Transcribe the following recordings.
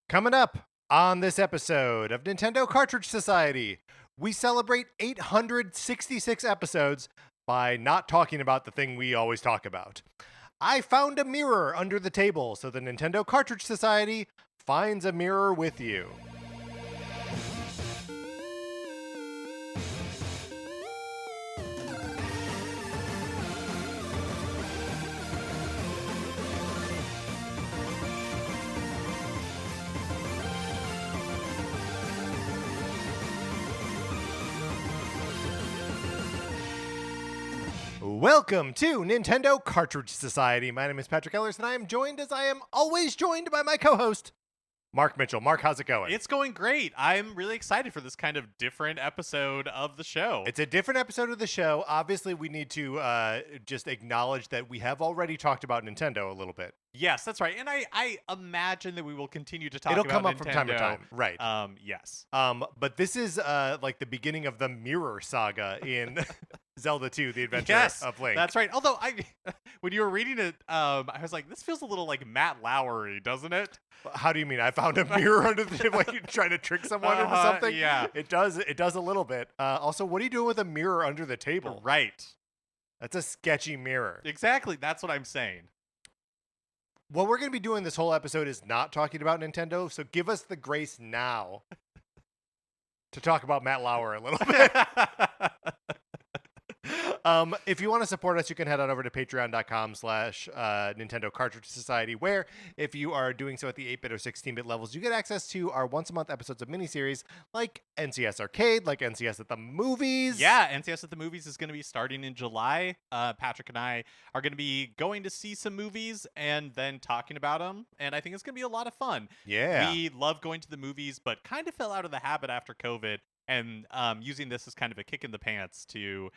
Coming up on this episode of Nintendo Cartridge Society, we celebrate 866 episodes by not talking about the thing we always talk about. I found a mirror under the table, so the Nintendo Cartridge Society finds a mirror with you. Welcome to Nintendo Cartridge Society. My name is Patrick Ellers, and I am joined, as I am always joined, by my co-host, Mark Mitchell. Mark, how's it going? It's going great. I'm really excited for this kind of different episode of the show. It's a different episode of the show. Obviously, we need to just acknowledge that we have already talked about Nintendo a little bit. Yes, that's right. And I imagine that we will continue to talk It'll about come up Nintendo. from time to time. Right. Yes. But this is like the beginning of the Mirror Saga in Zelda 2, The Adventure Yes, of Link. that's right. Although when you were reading it, I was like, this feels a little like Matt Lowery, doesn't it? How do you mean? I found a mirror under the table, like you're trying to trick someone into something? Yeah. It does a little bit. Also, what are you doing with a mirror under the table? Right. That's a sketchy mirror. Exactly. That's what I'm saying. What we're going to be doing this whole episode is not talking about Nintendo, so give us the grace now to talk about Matt Lauer a little bit. If you want to support us, you can head on over to patreon.com/Nintendo Cartridge Society, where if you are doing so at the 8-bit or 16-bit levels, you get access to our once-a-month episodes of miniseries like NCS Arcade, like NCS at the Movies. Yeah, NCS at the Movies is going to be starting in July. Patrick and I are going to be going to see some movies and then talking about them, and I think it's going to be a lot of fun. Yeah. We love going to the movies, but kind of fell out of the habit after COVID, and using this as kind of a kick in the pants to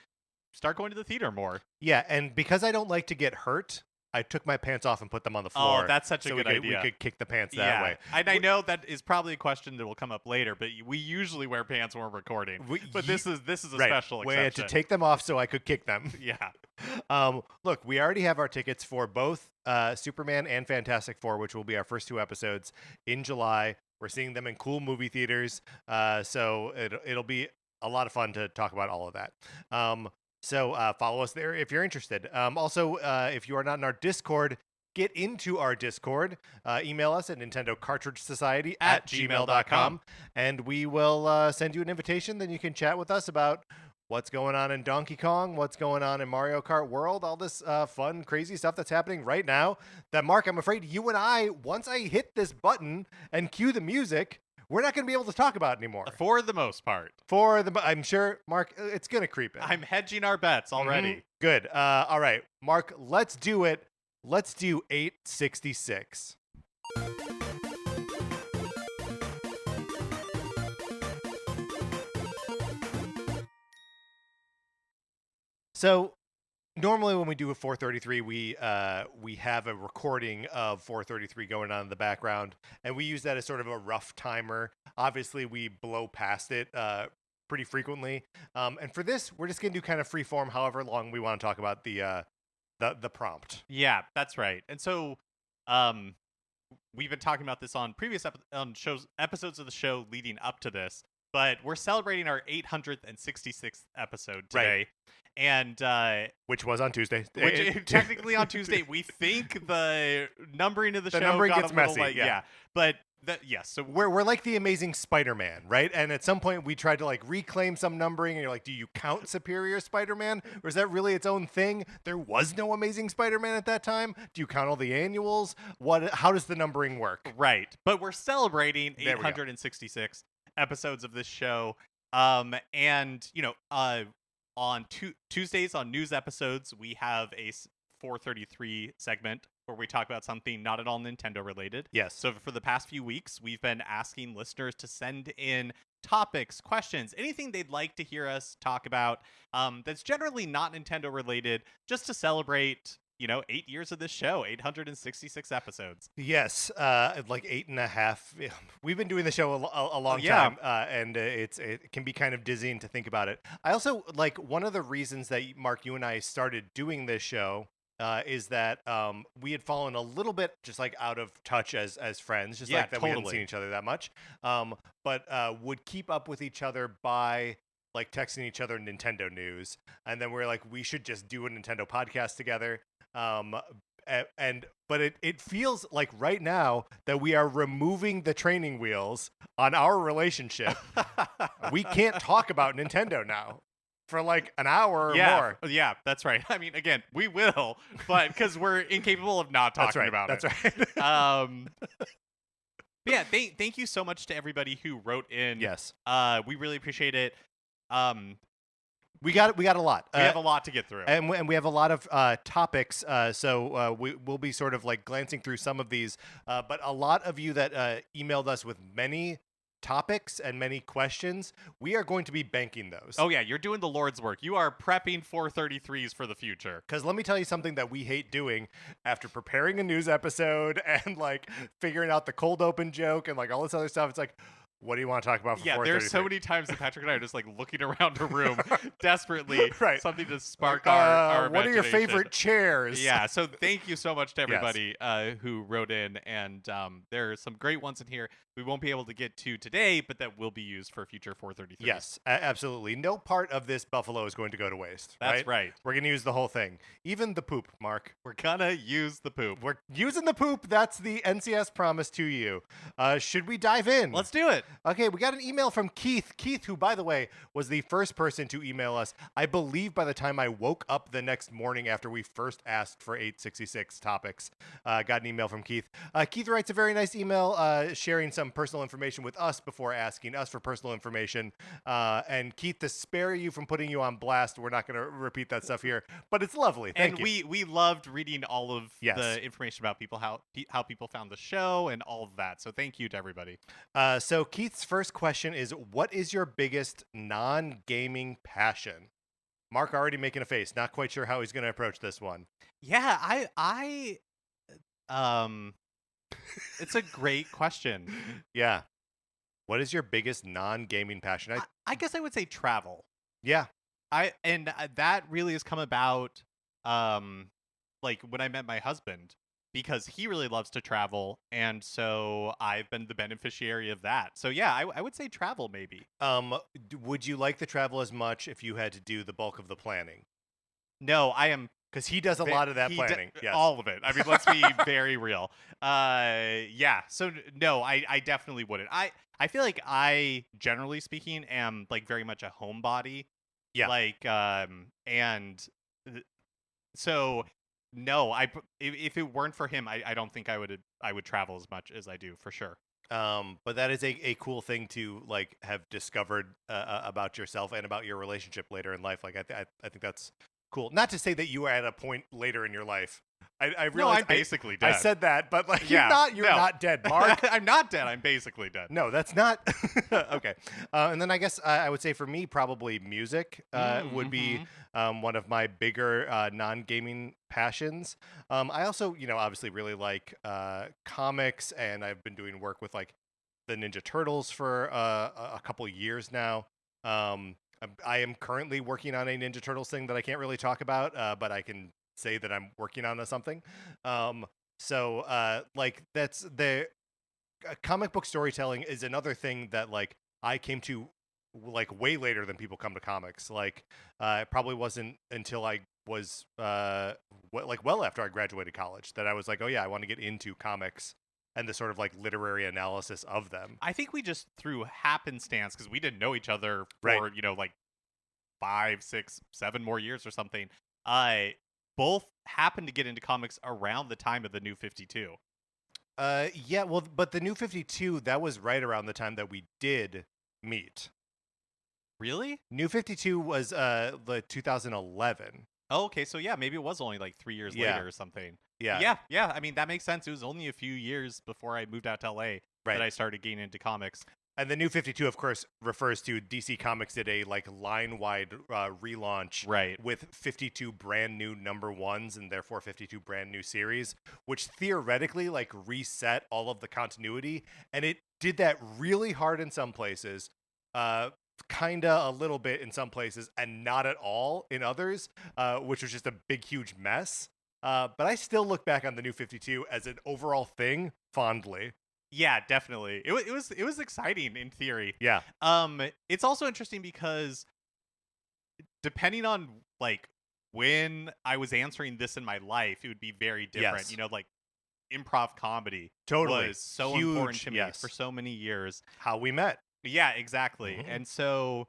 start going to the theater more. Yeah, and because I don't like to get hurt, I took my pants off and put them on the floor. Oh, that's such a so good we idea. could kick the pants that way. And I know that is probably a question that will come up later, but we usually wear pants when we're recording. But this is a right. special We had exception. to take them off so I could kick them. Yeah. Look, we already have our tickets for both Superman and Fantastic Four, which will be our first two episodes in July. We're seeing them in cool movie theaters, so it'll be a lot of fun to talk about all of that. So follow us there if you're interested. Also, if you are not in our Discord, get into our Discord. Email us at nintendocartridgesociety@gmail.com, and we will send you an invitation. Then you can chat with us about what's going on in Donkey Kong, what's going on in Mario Kart World, all this fun, crazy stuff that's happening right now. That, Mark, I'm afraid you and I, once I hit this button and cue the music, we're not going to be able to talk about it anymore. For the most part. I'm sure, Mark, it's going to creep in. I'm hedging our bets already. Mm-hmm. Good. All right, Mark, let's do it. Let's do 866. So normally when we do a 433, we have a recording of 433 going on in the background, and we use that as sort of a rough timer. Obviously, we blow past it pretty frequently. And for this, we're just going to do kind of free form, however long we want to talk about the prompt. Yeah, that's right. And so we've been talking about this on previous episodes of the show leading up to this, but we're celebrating our 866th episode today. Right. And which was on Tuesday. Which technically on Tuesday. We think the numbering of the show numbering got gets a little messy, yeah. But so we're like the Amazing Spider-Man, right? And at some point we tried to like reclaim some numbering, and you're like, do you count Superior Spider-Man, or is that really its own thing? There was no Amazing Spider-Man at that time. Do you count all the annuals? How does the numbering work? Right. But we're celebrating 866 episodes of this show. And on Tuesdays on news episodes, we have a 433 segment where we talk about something not at all Nintendo related. Yes. So for the past few weeks, we've been asking listeners to send in topics, questions, anything they'd like to hear us talk about that's generally not Nintendo related, just to celebrate 8 years of this show, 866 episodes. Yes, like 8.5. We've been doing the show a long time, and it can be kind of dizzying to think about it. I also, like, one of the reasons that, Mark, you and I started doing this show is that we had fallen a little bit just like out of touch as friends, just Yeah, like that we hadn't totally. seen each other that much, but would keep up with each other by like texting each other Nintendo news, and then we're like, we should just do a Nintendo podcast together. But it feels like right now that we are removing the training wheels on our relationship. We can't talk about Nintendo now for like an hour or more. Yeah, that's right. I mean, again, we will, but because we're incapable of not talking about That's it. right. But yeah, thank you so much to everybody who wrote in. Yes. We really appreciate it. We got a lot. We have a lot to get through, and we have a lot of topics. So we'll be sort of like glancing through some of these. But a lot of you that emailed us with many topics and many questions, we are going to be banking those. Oh yeah, you're doing the Lord's work. You are prepping 433s for the future. Because let me tell you something that we hate doing after preparing a news episode and like figuring out the cold open joke and like all this other stuff. It's like, what do you want to talk about for 433? There's so many times that Patrick and I are just like looking around a room desperately, right. something to spark our what are your favorite chairs? Yeah, so thank you so much to everybody who wrote in, and there are some great ones in here we won't be able to get to today, but that will be used for future 433. Yes, absolutely. No part of this buffalo is going to go to waste. That's right. We're going to use the whole thing. Even the poop, Mark. We're going to use the poop. We're using the poop. That's the NCS promise to you. Should we dive in? Let's do it. Okay, we got an email from Keith. Keith, who, by the way, was the first person to email us, I believe, by the time I woke up the next morning after we first asked for 866 topics. Got an email from Keith. Keith writes a very nice email sharing some personal information with us before asking us for personal information. And Keith, to spare you from putting you on blast, we're not going to repeat that stuff here, but it's lovely. Thank you. And we loved reading all of the information about people, how people found the show and all of that. So thank you to everybody. So Keith's first question is, what is your biggest non-gaming passion? Mark already making a face, not quite sure how he's going to approach this one. Yeah, it's a great question. Yeah. What is your biggest non-gaming passion? I guess I would say travel. Yeah. That really has come about like when I met my husband, because he really loves to travel, and so I've been the beneficiary of that. So yeah, I would say travel maybe. Would you like the travel as much if you had to do the bulk of the planning? No, I am. Because he does a lot of that planning. Yes. All of it. I mean, let's be very real. Yeah. So no, I definitely wouldn't. I feel like I, generally speaking, am like very much a homebody. Yeah. Like, so no, if it weren't for him, I don't think I would travel as much as I do, for sure. But that is a cool thing to like have discovered about yourself and about your relationship later in life. Like I think that's cool. Not to say that you are at a point later in your life. I realize no, I'm basically dead. I said that, but like you're not dead, Mark. I'm not dead. I'm basically dead. No, that's not okay. And then I guess I would say for me, probably music would be one of my bigger non-gaming passions. I also, obviously really like comics, and I've been doing work with like the Ninja Turtles for a couple years now. I am currently working on a Ninja Turtles thing that I can't really talk about, but I can say that I'm working on something. Like that's the comic book storytelling is another thing that like I came to like way later than people come to comics. Like it probably wasn't until I was well after I graduated college that I was like, oh yeah, I want to get into comics and the sort of like literary analysis of them. I think we just through happenstance, because we didn't know each other for like 5, 6, 7 more years or something. Both happened to get into comics around the time of the New 52. Yeah, well, but the New 52, that was right around the time that we did meet. Really? New 52 was the 2011. Oh, okay, so yeah, maybe it was only like 3 years later or something. Yeah. Yeah. I mean, that makes sense. It was only a few years before I moved out to LA that I started getting into comics. And the New 52, of course, refers to DC Comics did a like line-wide relaunch with 52 brand new number ones and therefore 52 brand new series, which theoretically like reset all of the continuity. And it did that really hard in some places, kinda a little bit in some places, and not at all in others, which was just a big, huge mess. But I still look back on the New 52 as an overall thing fondly. Yeah, definitely. It was exciting in theory. Yeah. It's also interesting because depending on like when I was answering this in my life, it would be very different. Yes. You know, like improv comedy Totally. was so Huge, important to me yes. for so many years. How we met. Yeah, exactly. Mhm. And so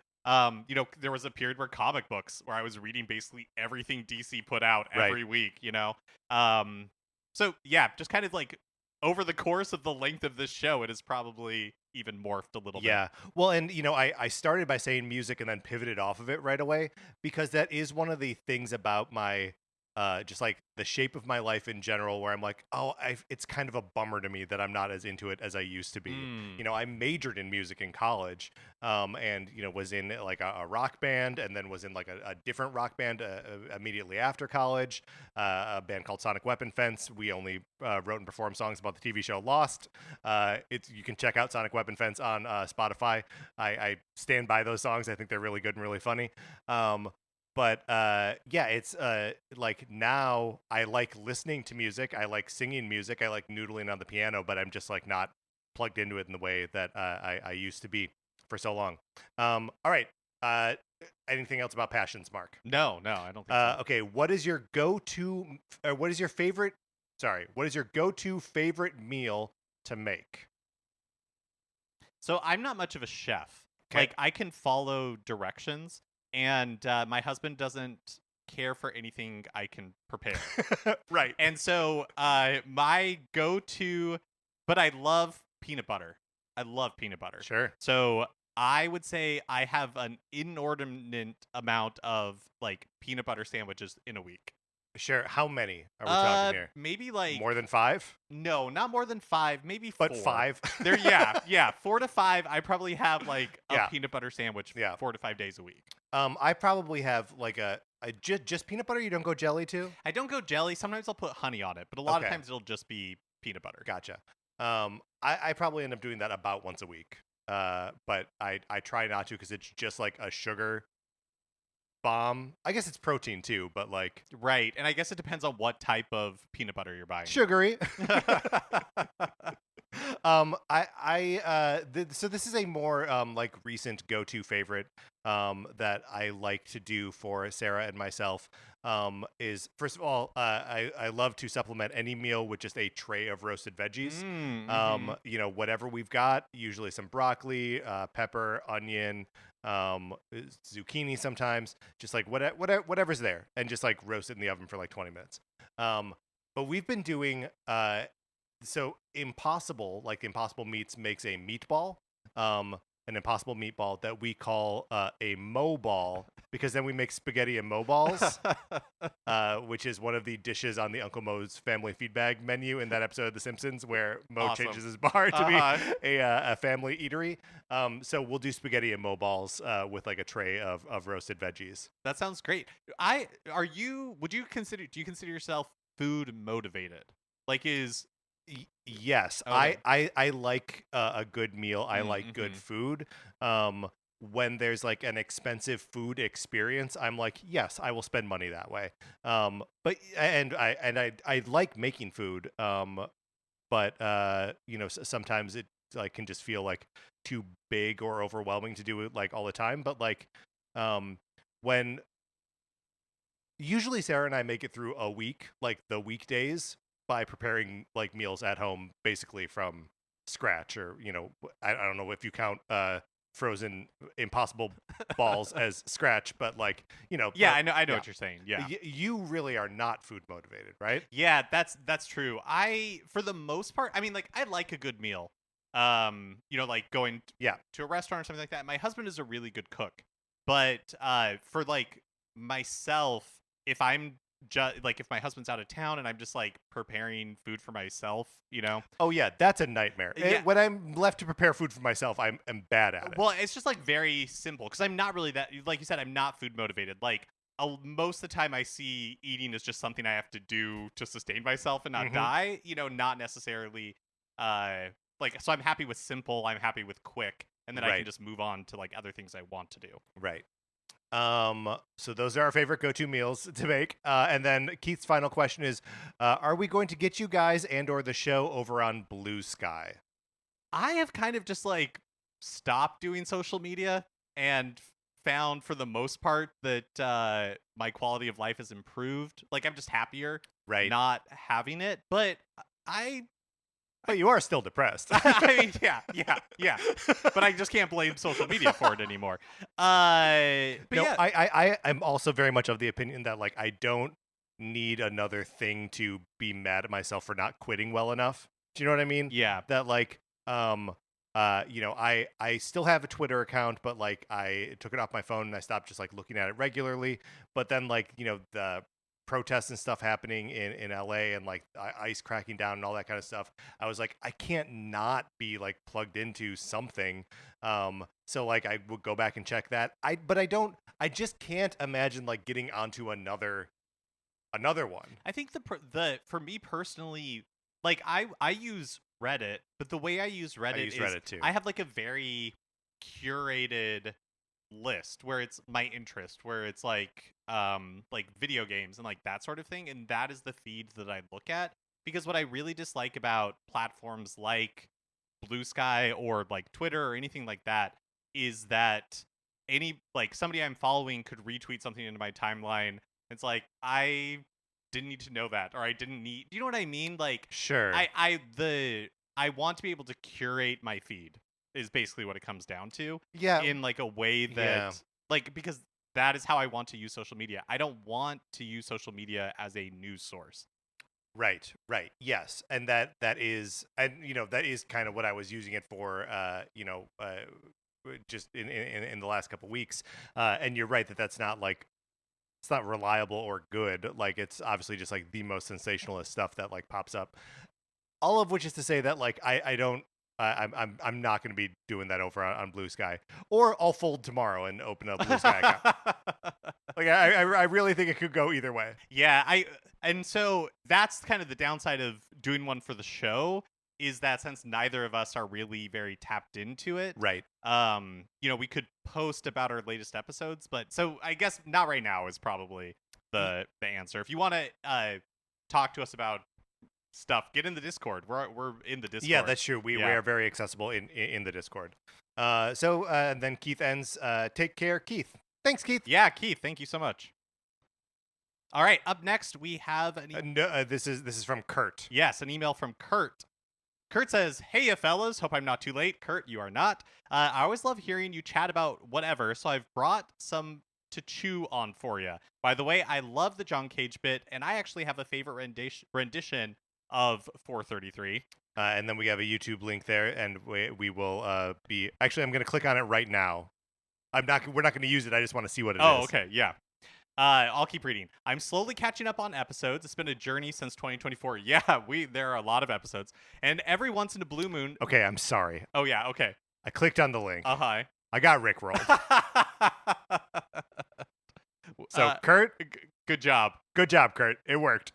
you know, there was a period where comic books where I was reading basically everything DC put out every week, you know. So yeah, just kind of like over the course of the length of this show, it has probably even morphed a little bit. Yeah. Well, and I started by saying music and then pivoted off of it right away because that is one of the things about my just like the shape of my life in general where I'm like, oh, it's kind of a bummer to me that I'm not as into it as I used to be. I majored in music in college, and was in like a rock band, and then was in like a different rock band immediately after college, a band called Sonic Weapon Fence. We only wrote and performed songs about the TV show Lost. You can check out Sonic Weapon Fence on Spotify. I stand by those songs. I think they're really good and really funny. But yeah, it's like now I like listening to music. I like singing music. I like noodling on the piano, but I'm just like not plugged into it in the way that I used to be for so long. All right. Anything else about passions, Mark? No, I don't think so. Okay, what is your go-to? What is your favorite? Sorry, what is your go-to favorite meal to make? So I'm not much of a chef. Okay. Like I can follow directions, and my husband doesn't care for anything I can prepare. Right. And so my go-to, but I love peanut butter. I love peanut butter. Sure. So I would say I have an inordinate amount of like peanut butter sandwiches in a week. Sure. How many are we talking here? Maybe like More than 5? No, not more than 5. Maybe 4. But 5? There, yeah, 4 to 5. I probably have like a Yeah. peanut butter sandwich. Yeah. 4 to 5 days a week. I probably have like a just peanut butter. You don't go jelly too? I don't go jelly. Sometimes I'll put honey on it, but a lot of Okay. times it'll just be peanut butter. Gotcha. I probably end up doing that about once a week. But I try not to because it's just like a sugar bomb. I guess it's protein too, but like Right, and I guess it depends on what type of peanut butter you're buying. sugary. So this is a more like recent go-to favorite that I like to do for Sarah and myself. Is first of all, I love to supplement any meal with just a tray of roasted veggies. Whatever we've got, usually some broccoli, pepper, onion, zucchini sometimes, just like whatever's there, and just like roast it in the oven for like 20 minutes. But we've been doing so Impossible, like Impossible Meats makes a meatball, an Impossible meatball that we call a Mo ball, because then we make spaghetti and Mo balls, which is one of the dishes on the Uncle Mo's family feed bag menu in that episode of The Simpsons where Mo Awesome. changes his bar to be a family eatery. So we'll do spaghetti and Mo balls with like a tray of roasted veggies. That sounds great. Do you consider yourself food motivated? Like Yes, Okay. I like a good meal. I like good food. When there's like an expensive food experience, I'm like, yes, I will spend money that way. But I like making food. But sometimes it like can just feel like too big or overwhelming to do it like all the time. But like when usually Sarah and I make it through a week, like the weekdays, by preparing like meals at home basically from scratch, or I don't know if you count frozen Impossible balls as scratch, but like yeah, I know what you're saying. Yeah. You really are not food motivated, right? Yeah, that's true. For the most part, I mean, like I like a good meal. Like going to a restaurant or something like that. My husband is a really good cook, but for like myself, if I'm like if my husband's out of town and I'm just like preparing food for myself, Oh yeah, that's a nightmare. Yeah. When I'm left to prepare food for myself, I'm bad at it. Well, it's just like very simple because I'm not really that, like you said, I'm not food motivated. Like most of the time I see eating as just something I have to do to sustain myself and not die, not necessarily so I'm happy with simple, I'm happy with quick, and then I can just move on to like other things I want to do. Right. So those are our favorite go-to meals to make. And then Keith's final question is, are we going to get you guys and or the show over on Blue Sky? I have kind of just like stopped doing social media and found for the most part that my quality of life has improved. Like I'm just happier not having it. But But you are still depressed. I mean, yeah. But I just can't blame social media for it anymore. But no, yeah. I'm also very much of the opinion that like I don't need another thing to be mad at myself for not quitting well enough. Do you know what I mean? Yeah. That like I still have a Twitter account, but like I took it off my phone and I stopped just like looking at it regularly. But then like, the protests and stuff happening in LA and like ICE cracking down and all that kind of stuff, I was like, I can't not be like plugged into something. So like I would go back and check that. I just can't imagine like getting onto another one. I think the for me personally, like I use Reddit, but the way I use Reddit is Reddit too. I have like a very curated list where it's my interest, where it's like video games and like that sort of thing, and that is the feed that I look at. Because what I really dislike about platforms like Blue Sky or like Twitter or anything like that is that somebody I'm following could retweet something into my timeline. It's like I didn't need to know that, or I didn't need. Do you know what I mean? Like, sure. I want to be able to curate my feed is basically what it comes down to. Yeah. In like a way that like, because that is how I want to use social media. I don't want to use social media as a news source. Right. Yes. And that is kind of what I was using it for, just in the last couple weeks. And you're right that's not like, it's not reliable or good. Like it's obviously just like the most sensationalist stuff that like pops up. All of which is to say that like I'm not going to be doing that over on Blue Sky, or I'll fold tomorrow and open a Blue Sky account. Like I really think it could go either way. Yeah, and so that's kind of the downside of doing one for the show, is that since neither of us are really very tapped into it, right? We could post about our latest episodes, but so I guess not right now is probably the answer. If you want to talk to us about stuff, get in the Discord. We're in the Discord. Yeah, that's true. We are very accessible in the Discord. So then Keith ends. Take care, Keith. Thanks, Keith. Yeah, Keith. Thank you so much. All right. Up next, we have this is from Kurt. Yes, an email from Kurt. Kurt says, "Hey, ya fellas. Hope I'm not too late." Kurt, you are not. I always love hearing you chat about whatever, so I've brought some to chew on for you. By the way, I love the John Cage bit, and I actually have a favorite rendition of 433. And then we have a YouTube link there, and we will be. Actually, I'm going to click on it right now. We're not going to use it. I just want to see what it is. Oh, okay, yeah. I'll keep reading. I'm slowly catching up on episodes. It's been a journey since 2024. Yeah, there are a lot of episodes, and every once in a blue moon. Okay, I'm sorry. Oh yeah, okay. I clicked on the link. Hi. I got rickrolled. So Kurt, good job. Good job, Kurt. It worked.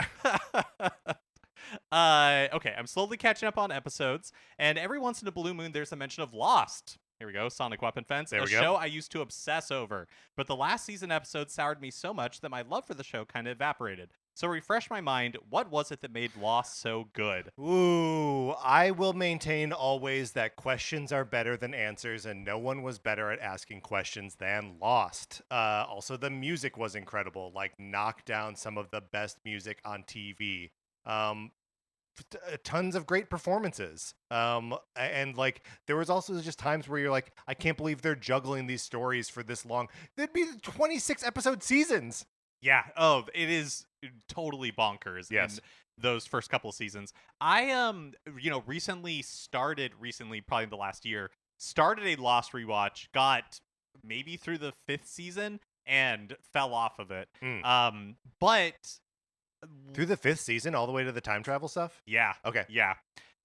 Okay, I'm slowly catching up on episodes, and every once in a blue moon, there's a mention of Lost. Here we go, Sonic Weapon Fence, a show I used to obsess over. But the last season episode soured me so much that my love for the show kind of evaporated. So refresh my mind, what was it that made Lost so good? Ooh, I will maintain always that questions are better than answers, and no one was better at asking questions than Lost. Also, the music was incredible, like knocked down some of the best music on TV. Tons of great performances. And like there was also just times where you're like, I can't believe they're juggling these stories for this long. There'd be 26 episode seasons. Yeah. It is totally bonkers. Yes. In those first couple of seasons. I recently, probably the last year, started a Lost rewatch, got maybe through the 5th season and fell off of it. But through the 5th season, all the way to the time travel stuff? Yeah. Okay. Yeah.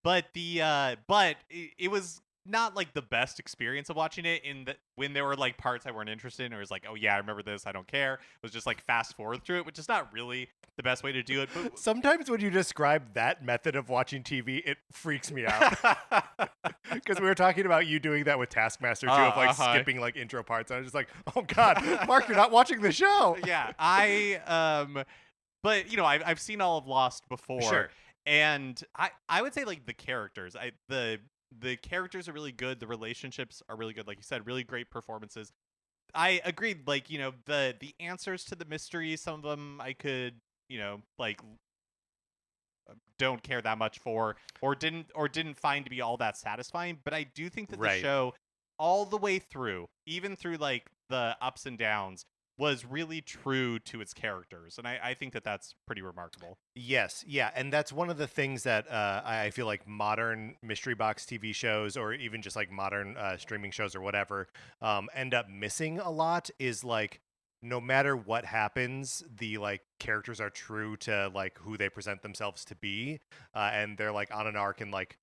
But it was not like the best experience of watching it in that when there were like parts I weren't interested in, or it was like, oh yeah, I remember this, I don't care. It was just like fast forward through it, which is not really the best way to do it. But sometimes when you describe that method of watching TV, it freaks me out. Because we were talking about you doing that with Taskmaster too, of like skipping like intro parts. And I was just like, oh God, Mark, you're not watching the show. Yeah, but you know, I've seen all of Lost before. Sure. And I would say like the characters, the characters are really good. The relationships are really good. Like you said, really great performances. I agreed. Like, you know, the answers to the mysteries, some of them I could, you know, like don't care that much for, or didn't find to be all that satisfying. But I do think that the show, all the way through, even through like the ups and downs, was really true to its characters, and I think that that's pretty remarkable. Yes, yeah, and that's one of the things that I feel like modern mystery box TV shows, or even just like modern streaming shows or whatever, end up missing a lot. Is like, no matter what happens, the like characters are true to like who they present themselves to be, and they're like on an arc, and like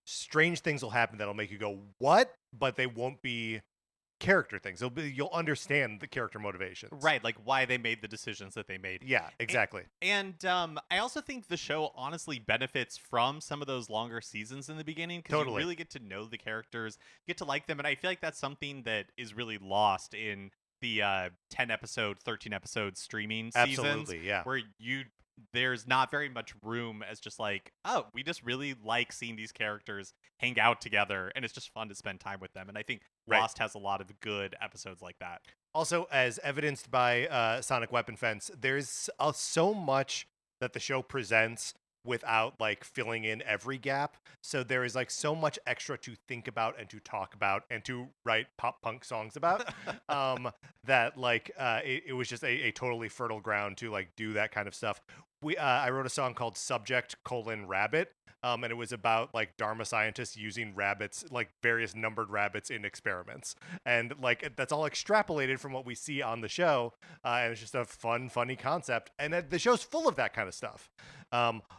strange things will happen that'll make you go what, but they won't be character things. You'll understand the character motivations, right? Like why they made the decisions that they made. Yeah, exactly. And I also think the show honestly benefits from some of those longer seasons in the beginning, because you really get to know the characters, get to like them, and I feel like that's something that is really lost in the 10 episode, 13 episode streaming seasons. Absolutely, yeah. Where there's not very much room as just like, oh, we just really like seeing these characters hang out together, and it's just fun to spend time with them. And I think Lost has a lot of good episodes like that. Also, as evidenced by Sonic Weapon Fence, there's so much that the show presents without like filling in every gap. So there is like so much extra to think about and to talk about and to write pop punk songs about, that like it was just a totally fertile ground to like do that kind of stuff. I wrote a song called Subject: Rabbit, and it was about like Dharma scientists using rabbits, like various numbered rabbits, in experiments, and like that's all extrapolated from what we see on the show, and it's just a funny concept, and the show's full of that kind of stuff.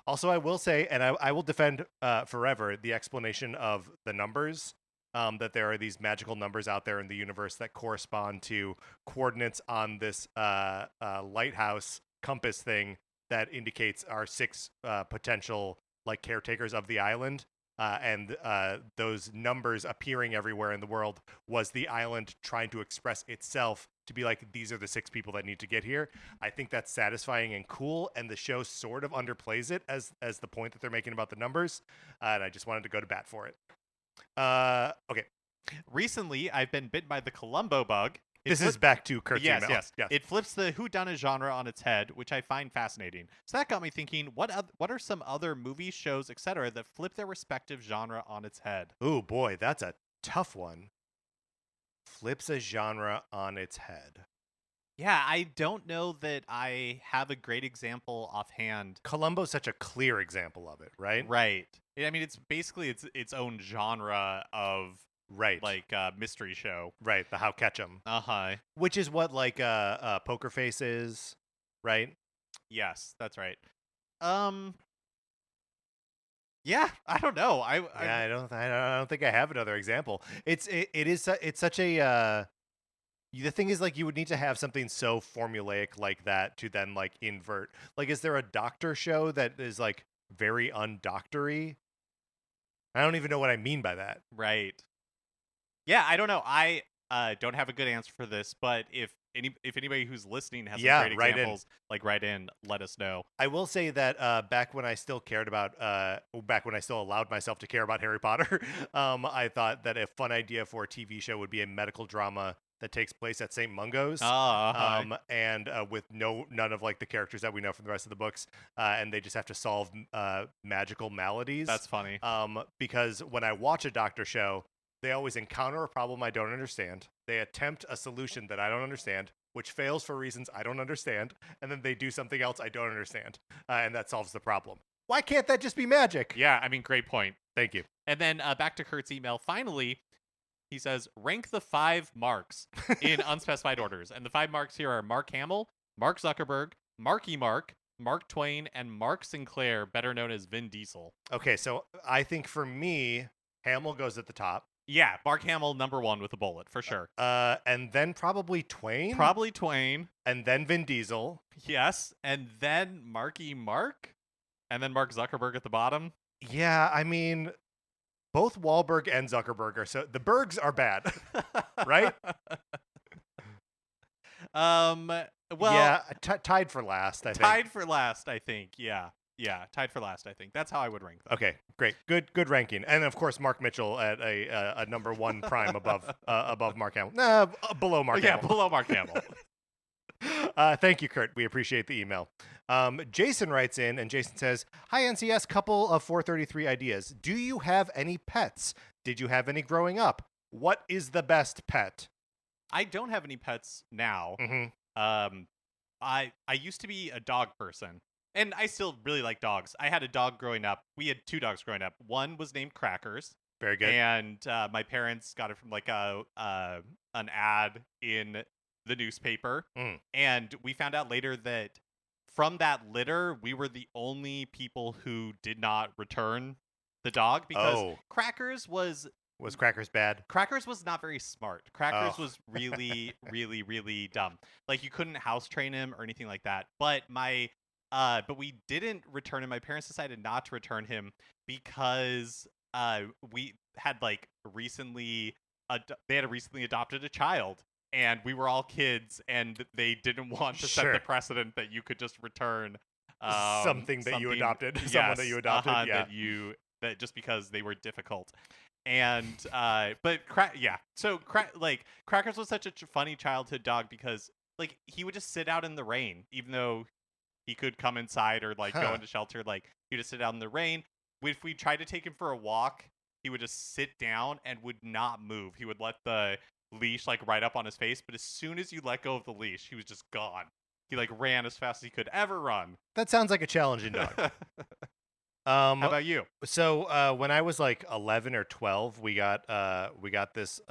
Also, I will say, and I will defend forever the explanation of the numbers. That there are these magical numbers out there in the universe that correspond to coordinates on this lighthouse compass thing that indicates our 6 potential like caretakers of the island, and those numbers appearing everywhere in the world was the island trying to express itself to be like, these are the 6 people that need to get here. I think that's satisfying and cool, and the show sort of underplays it as the point that they're making about the numbers, and I just wanted to go to bat for it. Okay. Recently, I've been bit by the Columbo bug. This is back to Kurt's email. Yes. It flips the whodunit genre on its head, which I find fascinating. So that got me thinking, what are some other movies, shows, etc. that flip their respective genre on its head? Ooh, boy, that's a tough one. Flips a genre on its head. Yeah, I don't know that I have a great example offhand. Columbo's such a clear example of it, right? Right. I mean, it's basically its own genre of like mystery show. Right, the How Catch'em. Uh-huh. Which is what like Poker Face is, right? Yes, that's right. Yeah, I don't know. I don't think I have another example. It's such a the thing is, like, you would need to have something so formulaic like that to then like invert. Like, is there a doctor show that is like very undoctory? I don't even know what I mean by that. Right. Yeah, I don't know. I don't have a good answer for this, but if anybody who's listening has some great examples, write in, let us know. I will say that back when I still allowed myself to care about Harry Potter, I thought that a fun idea for a TV show would be a medical drama that takes place at St. Mungo's, and with none of like the characters that we know from the rest of the books, and they just have to solve magical maladies. That's funny. Because when I watch a doctor show, they always encounter a problem I don't understand. They attempt a solution that I don't understand, which fails for reasons I don't understand, and then they do something else I don't understand, and that solves the problem. Why can't that just be magic? Yeah, I mean, great point. Thank you. And then back to Kurt's email. Finally, he says, rank the 5 Marks in unspecified orders. And the 5 Marks here are Mark Hamill, Mark Zuckerberg, Marky Mark, Mark Twain, and Mark Sinclair, better known as Vin Diesel. Okay, so I think for me, Hamill goes at the top. Yeah, Mark Hamill, number 1 with a bullet, for sure. And then probably Twain. Probably Twain. And then Vin Diesel. Yes, and then Marky Mark. And then Mark Zuckerberg at the bottom. Yeah, I mean, both Wahlberg and Zuckerberg are so... The Bergs are bad, right? Well... Yeah, tied for last, I think. Tied for last, I think, yeah. Yeah, tied for last, I think. That's how I would rank them. Okay, great. Good ranking. And of course, Mark Mitchell at a number 1 prime above Mark Hamill. Below Mark Hamill. Yeah, below Mark Hamill. Thank you, Kurt. We appreciate the email. Jason writes in, and Jason says, "Hi, NCS. Couple of 433 ideas. Do you have any pets? Did you have any growing up? What is the best pet?" I don't have any pets now. Mm-hmm. I used to be a dog person. And I still really like dogs. I had a dog growing up. We had 2 dogs growing up. One was named Crackers. Very good. And my parents got it from like an ad in the newspaper. And we found out later that from that litter, we were the only people who did not return the dog because Crackers was Crackers bad? Crackers was not very smart. Crackers was really, really, really dumb. Like you couldn't house train him or anything like that. But we didn't return him. My parents decided not to return him because we had like recently adopted a child, and we were all kids, and they didn't want to set the precedent that you could just return something that you adopted, someone that you adopted, that just because they were difficult. And Crackers was such a funny childhood dog because like he would just sit out in the rain, even though he could come inside or like go into shelter. Like he would just sit out in the rain. If we tried to take him for a walk, he would just sit down and would not move. He would let the leash like right up on his face, but as soon as you let go of the leash, he was just gone. He like ran as fast as he could ever run. That sounds like a challenging dog. How about you? So when I was like 11 or 12, we got this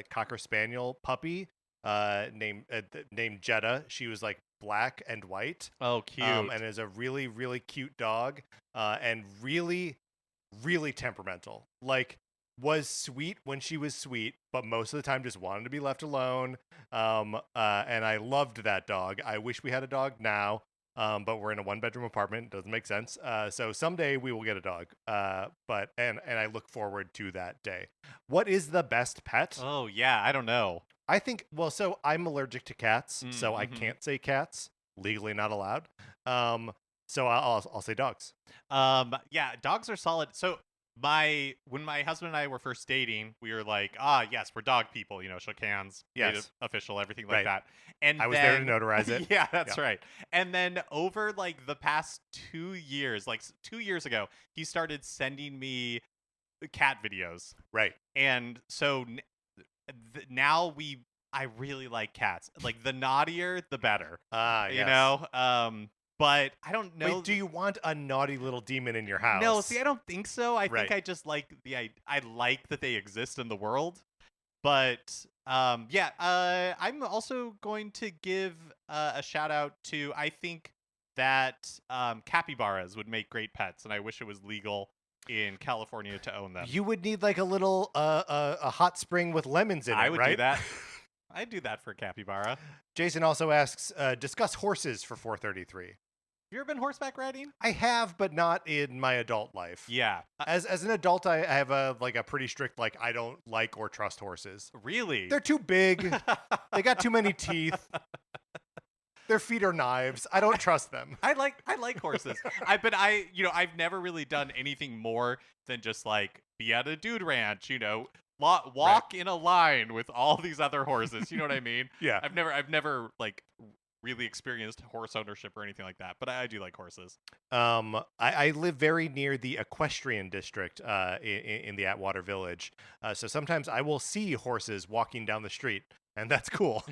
Cocker Spaniel puppy named Jetta. She was like black and white. Oh, cute. And is a really, really cute dog, and really, really temperamental. Like, was sweet when she was sweet, but most of the time just wanted to be left alone. And I loved that dog. I wish we had a dog now, but we're in a 1-bedroom apartment. Doesn't make sense. So someday we will get a dog. But I look forward to that day. What is the best pet? Oh, yeah. I don't know. I think, so I'm allergic to cats, so I can't say cats. Legally not allowed. So I'll say dogs. Yeah, dogs are solid. So when my husband and I were first dating, we were like, yes, we're dog people, shook hands, made it official, everything like that. And I was there to notarize it. Yeah, that's right. And then over like the past 2 years, like 2 years ago, he started sending me cat videos. Right. And so now I really like cats. Like the naughtier, the better. Yes. But I don't know. Wait, do you want a naughty little demon in your house? No, see, I don't think so. I think I just like I like that they exist in the world. But I'm also going to give a shout out to, I think that capybaras would make great pets, and I wish it was legal in California to own them. You would need like a little a hot spring with lemons in it, I would right? do that. I'd do that for a capybara. Jason also asks, discuss horses for 433. Have you ever been horseback riding? I have, but not in my adult life. Yeah. As an adult, I have a pretty strict, like, I don't like or trust horses. Really? They're too big. They got too many teeth. Their feet are knives. I don't trust them. I like horses. I've never really done anything more than just like be at a dude ranch, walk in a line with all these other horses. You know what I mean? Yeah. I've never like really experienced horse ownership or anything like that, but I do like horses. I live very near the equestrian district in the Atwater Village, so sometimes I will see horses walking down the street, and that's cool.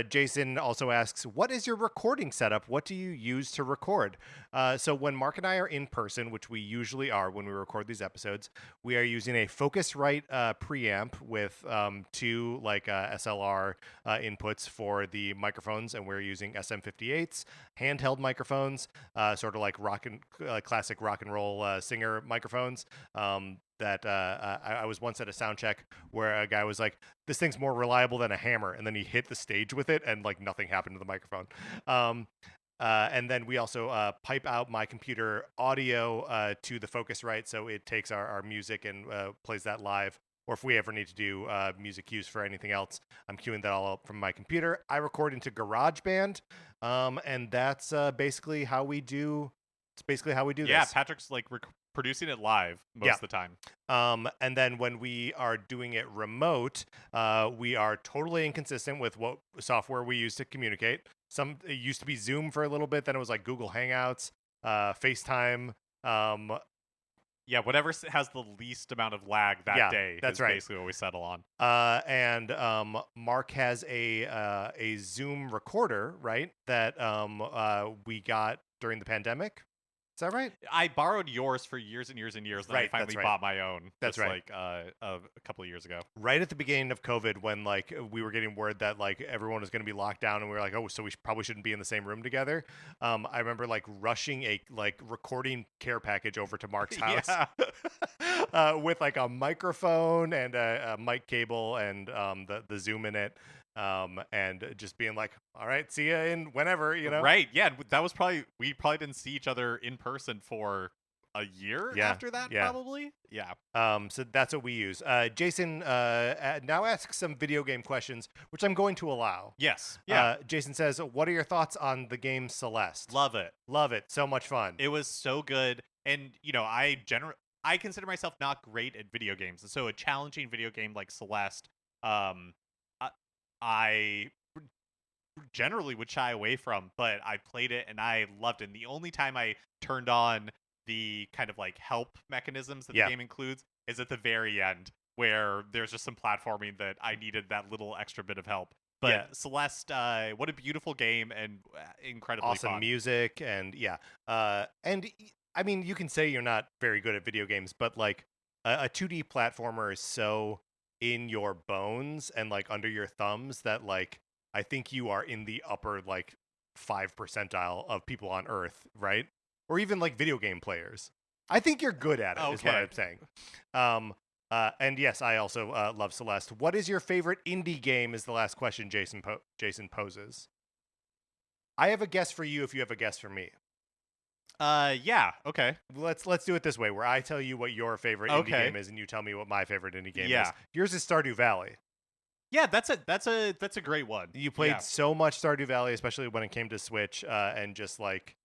Jason also asks, what is your recording setup? What do you use to record? So when Mark and I are in person, which we usually are when we record these episodes, we are using a Focusrite preamp with 2 like SLR inputs for the microphones, and we're using SM58s, handheld microphones, sort of like classic rock and roll singer microphones. that I was once at a sound check where a guy was like, "This thing's more reliable than a hammer," and then he hit the stage with it, and like nothing happened to the microphone. And then we also pipe out my computer audio to the Focusrite, so it takes our music and plays that live. Or if we ever need to do music cues for anything else, I'm queuing that all up from my computer. I record into GarageBand, and that's basically how we do. It's basically how we do this. Yeah, Patrick's like producing it live most of the time. And then when we are doing it remote, we are totally inconsistent with what software we use to communicate. It used to be Zoom for a little bit, then it was like Google Hangouts, FaceTime. Yeah, whatever has the least amount of lag that day. That's is basically what we settle on. And Mark has a Zoom recorder, right? That we got during the pandemic. Is that right? I borrowed yours for years and years and years. Then I finally bought my own. That's right. Like a couple of years ago. Right at the beginning of COVID, when like we were getting word that like everyone was going to be locked down, and we were like, oh, so we probably shouldn't be in the same room together. I remember like rushing a like recording care package over to Mark's house with like a microphone and a mic cable and the Zoom in it. And just being like, all right, see ya in whenever, you know? Right. Yeah. That was we probably didn't see each other in person for a year after that, probably. Yeah. So that's what we use. Jason now asks some video game questions, which I'm going to allow. Yes. Yeah. Jason says, what are your thoughts on the game Celeste? Love it. Love it. So much fun. It was so good. And, you know, I consider myself not great at video games. And so a challenging video game like Celeste, I generally would shy away from, but I played it and I loved it. And the only time I turned on the kind of like help mechanisms that the game includes is at the very end, where there's just some platforming that I needed that little extra bit of help. But Celeste, what a beautiful game and incredibly awesome fun. Music and and I mean, you can say you're not very good at video games, but like a 2D platformer is so in your bones and like under your thumbs that like I think you are in the upper like 5 percentile of people on Earth, right? Or even like video game players. I think you're good at it, is what I'm saying. And yes, I also love Celeste. What is your favorite indie game? Is the last question Jason poses. I have a guess for you if you have a guess for me. Yeah, okay. Let's do it this way, where I tell you what your favorite indie game is, and you tell me what my favorite indie game is. Yours is Stardew Valley. Yeah, that's a great one. You played so much Stardew Valley, especially when it came to Switch, and just like.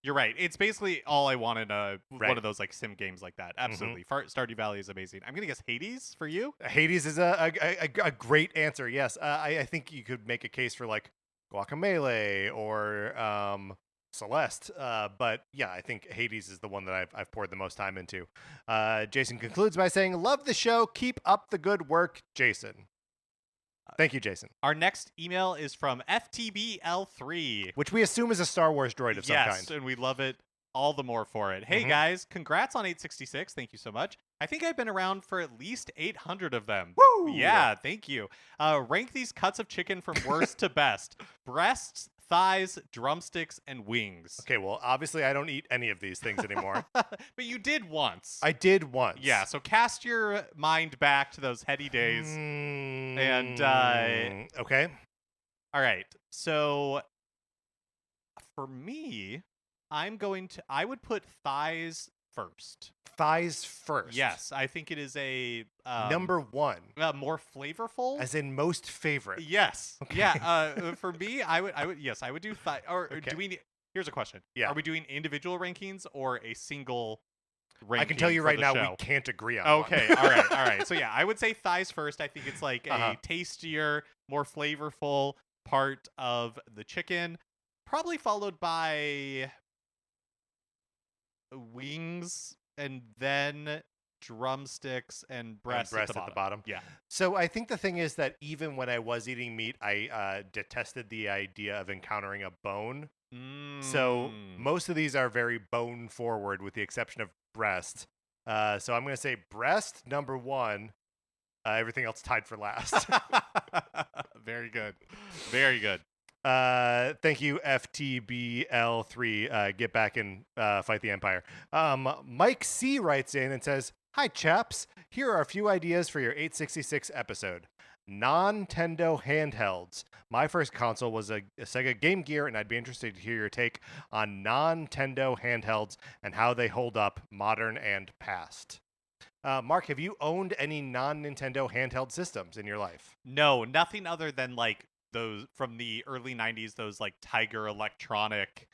You're right. It's basically all I want in one of those like sim games like that. Absolutely. Stardew Valley is amazing. I'm gonna guess Hades for you. Hades is a great answer. Yes, I think you could make a case for like Guacamelee or Celeste, but yeah, I think Hades is the one that I've poured the most time into. Jason concludes by saying, "Love the show. Keep up the good work, Jason." Thank you, Jason. Our next email is from FTBL3, which we assume is a Star Wars droid of some kind. Yes, and we love it all the more for it. Hey guys, congrats on 866. Thank you so much. I think I've been around for at least 800 of them. Woo! Yeah, thank you. Rank these cuts of chicken from worst to best: breasts, thighs, drumsticks, and wings. Okay, well, obviously I don't eat any of these things anymore. But you did once. I did once. Yeah, so cast your mind back to those heady days. And, okay. All right, so for me, I would put thighs first. Thighs first. Yes, I think it is a number one. More flavorful, as in most favorite. Yes. Okay. Yeah. For me, I would do thigh. Or okay. Do we? Here's a question. Yeah. Are we doing individual rankings or a single ranking? I can tell you right now, show? We can't agree on. Okay. One. All right. So yeah, I would say thighs first. I think it's like a tastier, more flavorful part of the chicken, probably followed by wings, and then drumsticks and breasts at the bottom. Yeah. So I think the thing is that even when I was eating meat, I detested the idea of encountering a bone. So most of these are very bone forward, with the exception of breast. So I'm going to say breast number one. Everything else tied for last. Very good. Very good. Thank you, FTBL3. Get back and fight the Empire. Mike C writes in and says, Hi, chaps. Here are a few ideas for your 866 episode. Non-Tendo handhelds. My first console was a Sega Game Gear, and I'd be interested to hear your take on non-Tendo handhelds and how they hold up, modern and past. Mark, have you owned any non-Nintendo handheld systems in your life? No, nothing other than like those from the early 90s, those like Tiger Electronic,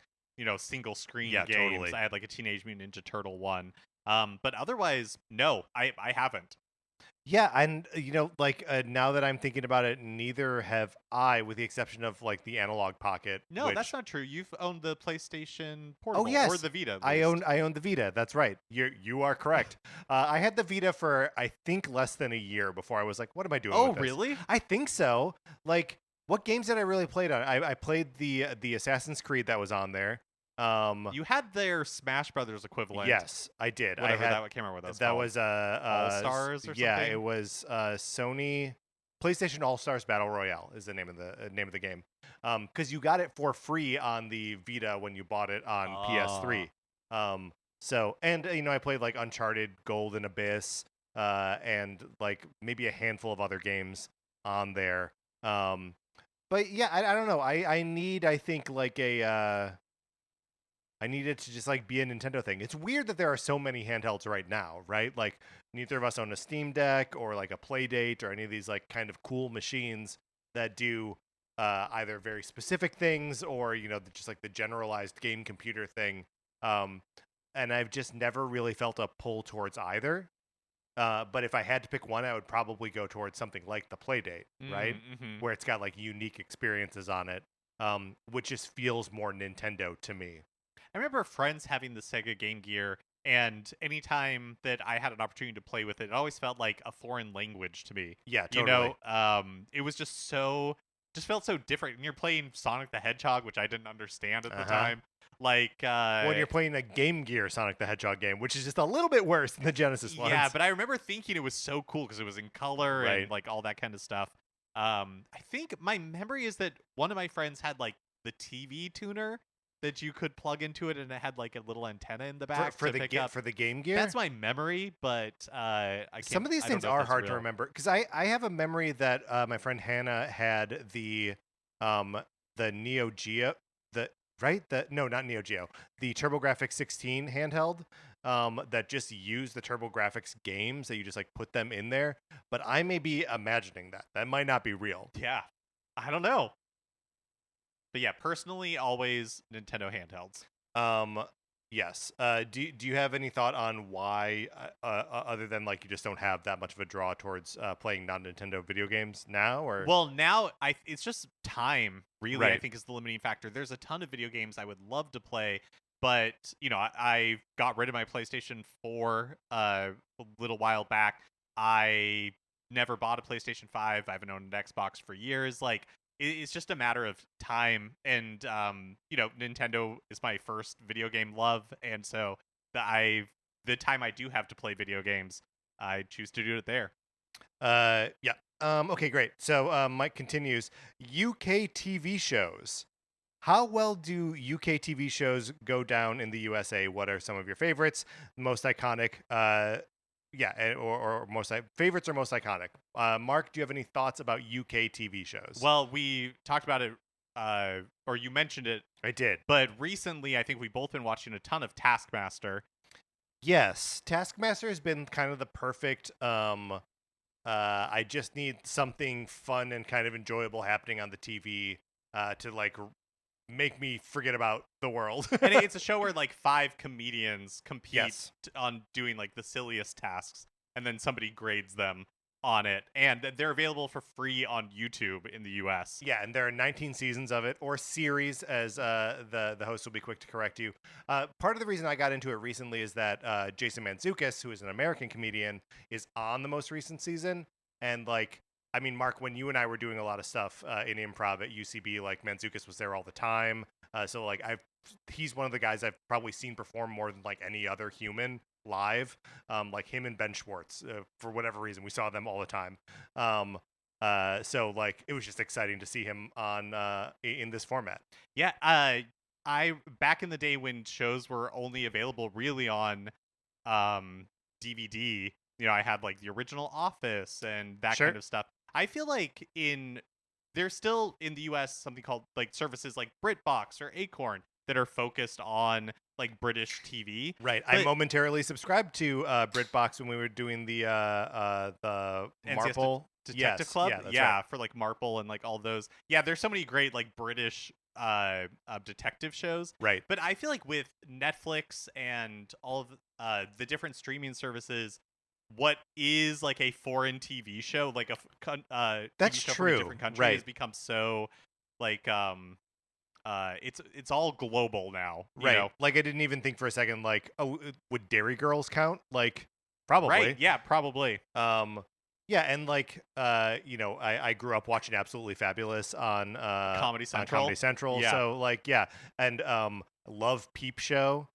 single screen games. Totally. I had like a Teenage Mutant Ninja Turtle one. But otherwise, no, I haven't. Yeah, and now that I'm thinking about it, neither have I, with the exception of like the Analog Pocket. No, which... that's not true. You've owned the PlayStation Portable yes. or the Vita. I own the Vita. That's right. You are correct. I had the Vita for I think less than a year before I was like, what am I doing? Oh, with this? Really? I think so. Like, what games did I really play on? I played the Assassin's Creed that was on there. You had their Smash Brothers equivalent. Yes, I did. Whatever I can't remember what that called. was All Stars or something. Yeah, it was Sony PlayStation All Stars Battle Royale is the name of the game. Because you got it for free on the Vita when you bought it on PS3. So I played like Uncharted, Golden Abyss, and like maybe a handful of other games on there. But yeah, I don't know. I think like I need it to just like be a Nintendo thing. It's weird that there are so many handhelds right now, right? Like neither of us own a Steam Deck or like a Playdate or any of these like kind of cool machines that do either very specific things or just like the generalized game computer thing. And I've just never really felt a pull towards either. But if I had to pick one, I would probably go towards something like the Playdate, right? Mm-hmm. Where it's got like unique experiences on it, which just feels more Nintendo to me. I remember friends having the Sega Game Gear, and anytime that I had an opportunity to play with it, it always felt like a foreign language to me. Yeah, totally. It was just felt so different. And you're playing Sonic the Hedgehog, which I didn't understand at the time. Like when you're playing a Game Gear Sonic the Hedgehog game, which is just a little bit worse than the Genesis ones. Yeah, but I remember thinking it was so cool because it was in color and like all that kind of stuff. I think my memory is that one of my friends had like the TV tuner that you could plug into it, and it had like a little antenna in the back for the Game Gear. That's my memory, but I can't. Some of these things are hard to remember because I have a memory that my friend Hannah had the Neo Geo not Neo Geo, the TurboGrafx 16 handheld that just used the TurboGrafx games that you just like put them in there. But I may be imagining that might not be real. Yeah, I don't know. But yeah, personally, always Nintendo handhelds. Yes. Do you have any thought on why, other than like you just don't have that much of a draw towards playing non-Nintendo video games now? Or well, now it's just time. Really, right. I think is the limiting factor. There's a ton of video games I would love to play, but I got rid of my PlayStation 4 a little while back. I never bought a PlayStation 5. I haven't owned an Xbox for years. Like. It's just a matter of time, and Nintendo is my first video game love, and so the time I do have to play video games, I choose to do it there. Yeah. Okay, great. So Mike continues. UK TV shows. How well do UK TV shows go down in the USA? What are some of your favorites? Most iconic? Or most favorites or most iconic. Mark, do you have any thoughts about UK TV shows? Well, we talked about it, or you mentioned it. I did. But recently, I think we've both been watching a ton of Taskmaster. Yes, Taskmaster has been kind of the perfect. I just need something fun and kind of enjoyable happening on the TV to like make me forget about the world. And it's a show where like 5 comedians compete on doing like the silliest tasks, and then somebody grades them on it, and they're available for free on YouTube in the US. Yeah, and there are 19 seasons of it, or series, as the host will be quick to correct you. Part of the reason I got into it recently is that Jason Mantzoukas, who is an American comedian, is on the most recent season, and like, I mean, Mark, when you and I were doing a lot of stuff in improv at UCB, like Mantzoukas was there all the time. So like he's one of the guys I've probably seen perform more than like any other human live. Like him and Ben Schwartz, for whatever reason, we saw them all the time. So like it was just exciting to see him on in this format. Yeah, I back in the day when shows were only available really on DVD, I had like the original Office and that Sure. kind of stuff. I feel like there's still in the US something called like services like BritBox or Acorn that are focused on like British TV. Right. I momentarily subscribed to BritBox when we were doing the Marple Detective Club. Yeah, for like Marple and like all those. Yeah, there's so many great like British detective shows. Right. But I feel like with Netflix and all of the different streaming services, what is like a foreign TV show, like That's TV show true. from a different country, right. has become so like it's all global now. Right. You know? Like I didn't even think for a second like, oh, would Dairy Girls count? Like probably. Right. Yeah, probably. Yeah, and like I grew up watching Absolutely Fabulous on Comedy Central. On Comedy Central. Yeah. So like and love Peep Show.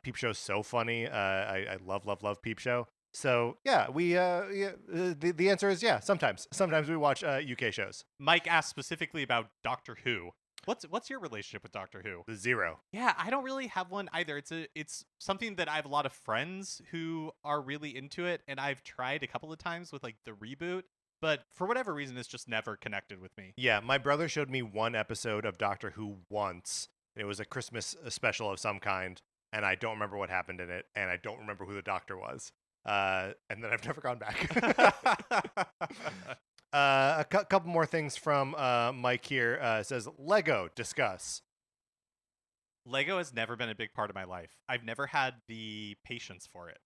Peep Show's so funny. I love Peep Show. So yeah, the answer is yeah. Sometimes we watch UK shows. Mike asked specifically about Doctor Who. What's your relationship with Doctor Who? The zero. Yeah, I don't really have one either. It's something that I have a lot of friends who are really into it, and I've tried a couple of times with like the reboot, but for whatever reason, it's just never connected with me. Yeah, my brother showed me one episode of Doctor Who once. It was a Christmas special of some kind, and I don't remember what happened in it, and I don't remember who the doctor was. And then I've never gone back. A couple more things from Mike here. Says, Lego, discuss. Lego has never been a big part of my life. I've never had the patience for it.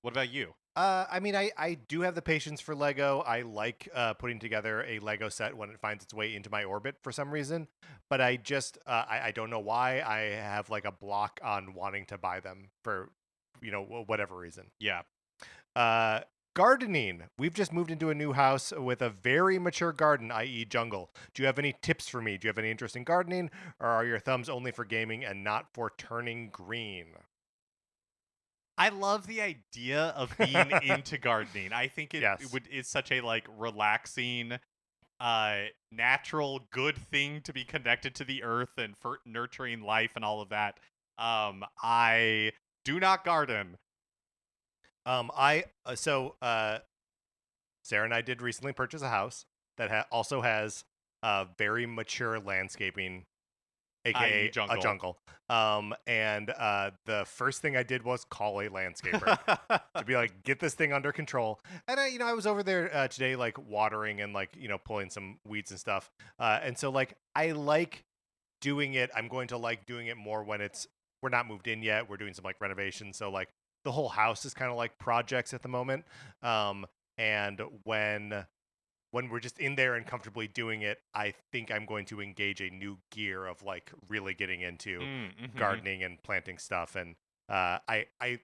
What about you? I mean, I do have the patience for Lego. I like putting together a Lego set when it finds its way into my orbit for some reason. But I just, I don't know why I have like a block on wanting to buy them for, whatever reason. Yeah. Gardening. We've just moved into a new house with a very mature garden, i.e. jungle. Do you have any tips for me? Do you have any interest in gardening? Or are your thumbs only for gaming and not for turning green? I love the idea of being into gardening. I think it's such a like relaxing, natural, good thing to be connected to the earth and for nurturing life and all of that. I do not garden. Sarah and I did recently purchase a house that also has very mature landscaping, aka jungle. a jungle. And the first thing I did was call a landscaper to be like, get this thing under control. And I was over there today, like watering and like pulling some weeds and stuff. And so like I like doing it. I'm going to like doing it more when we're not moved in yet. We're doing some like renovations. So like the whole house is kind of like projects at the moment. And when we're just in there and comfortably doing it, I think I'm going to engage a new gear of like really getting into gardening and planting stuff. And it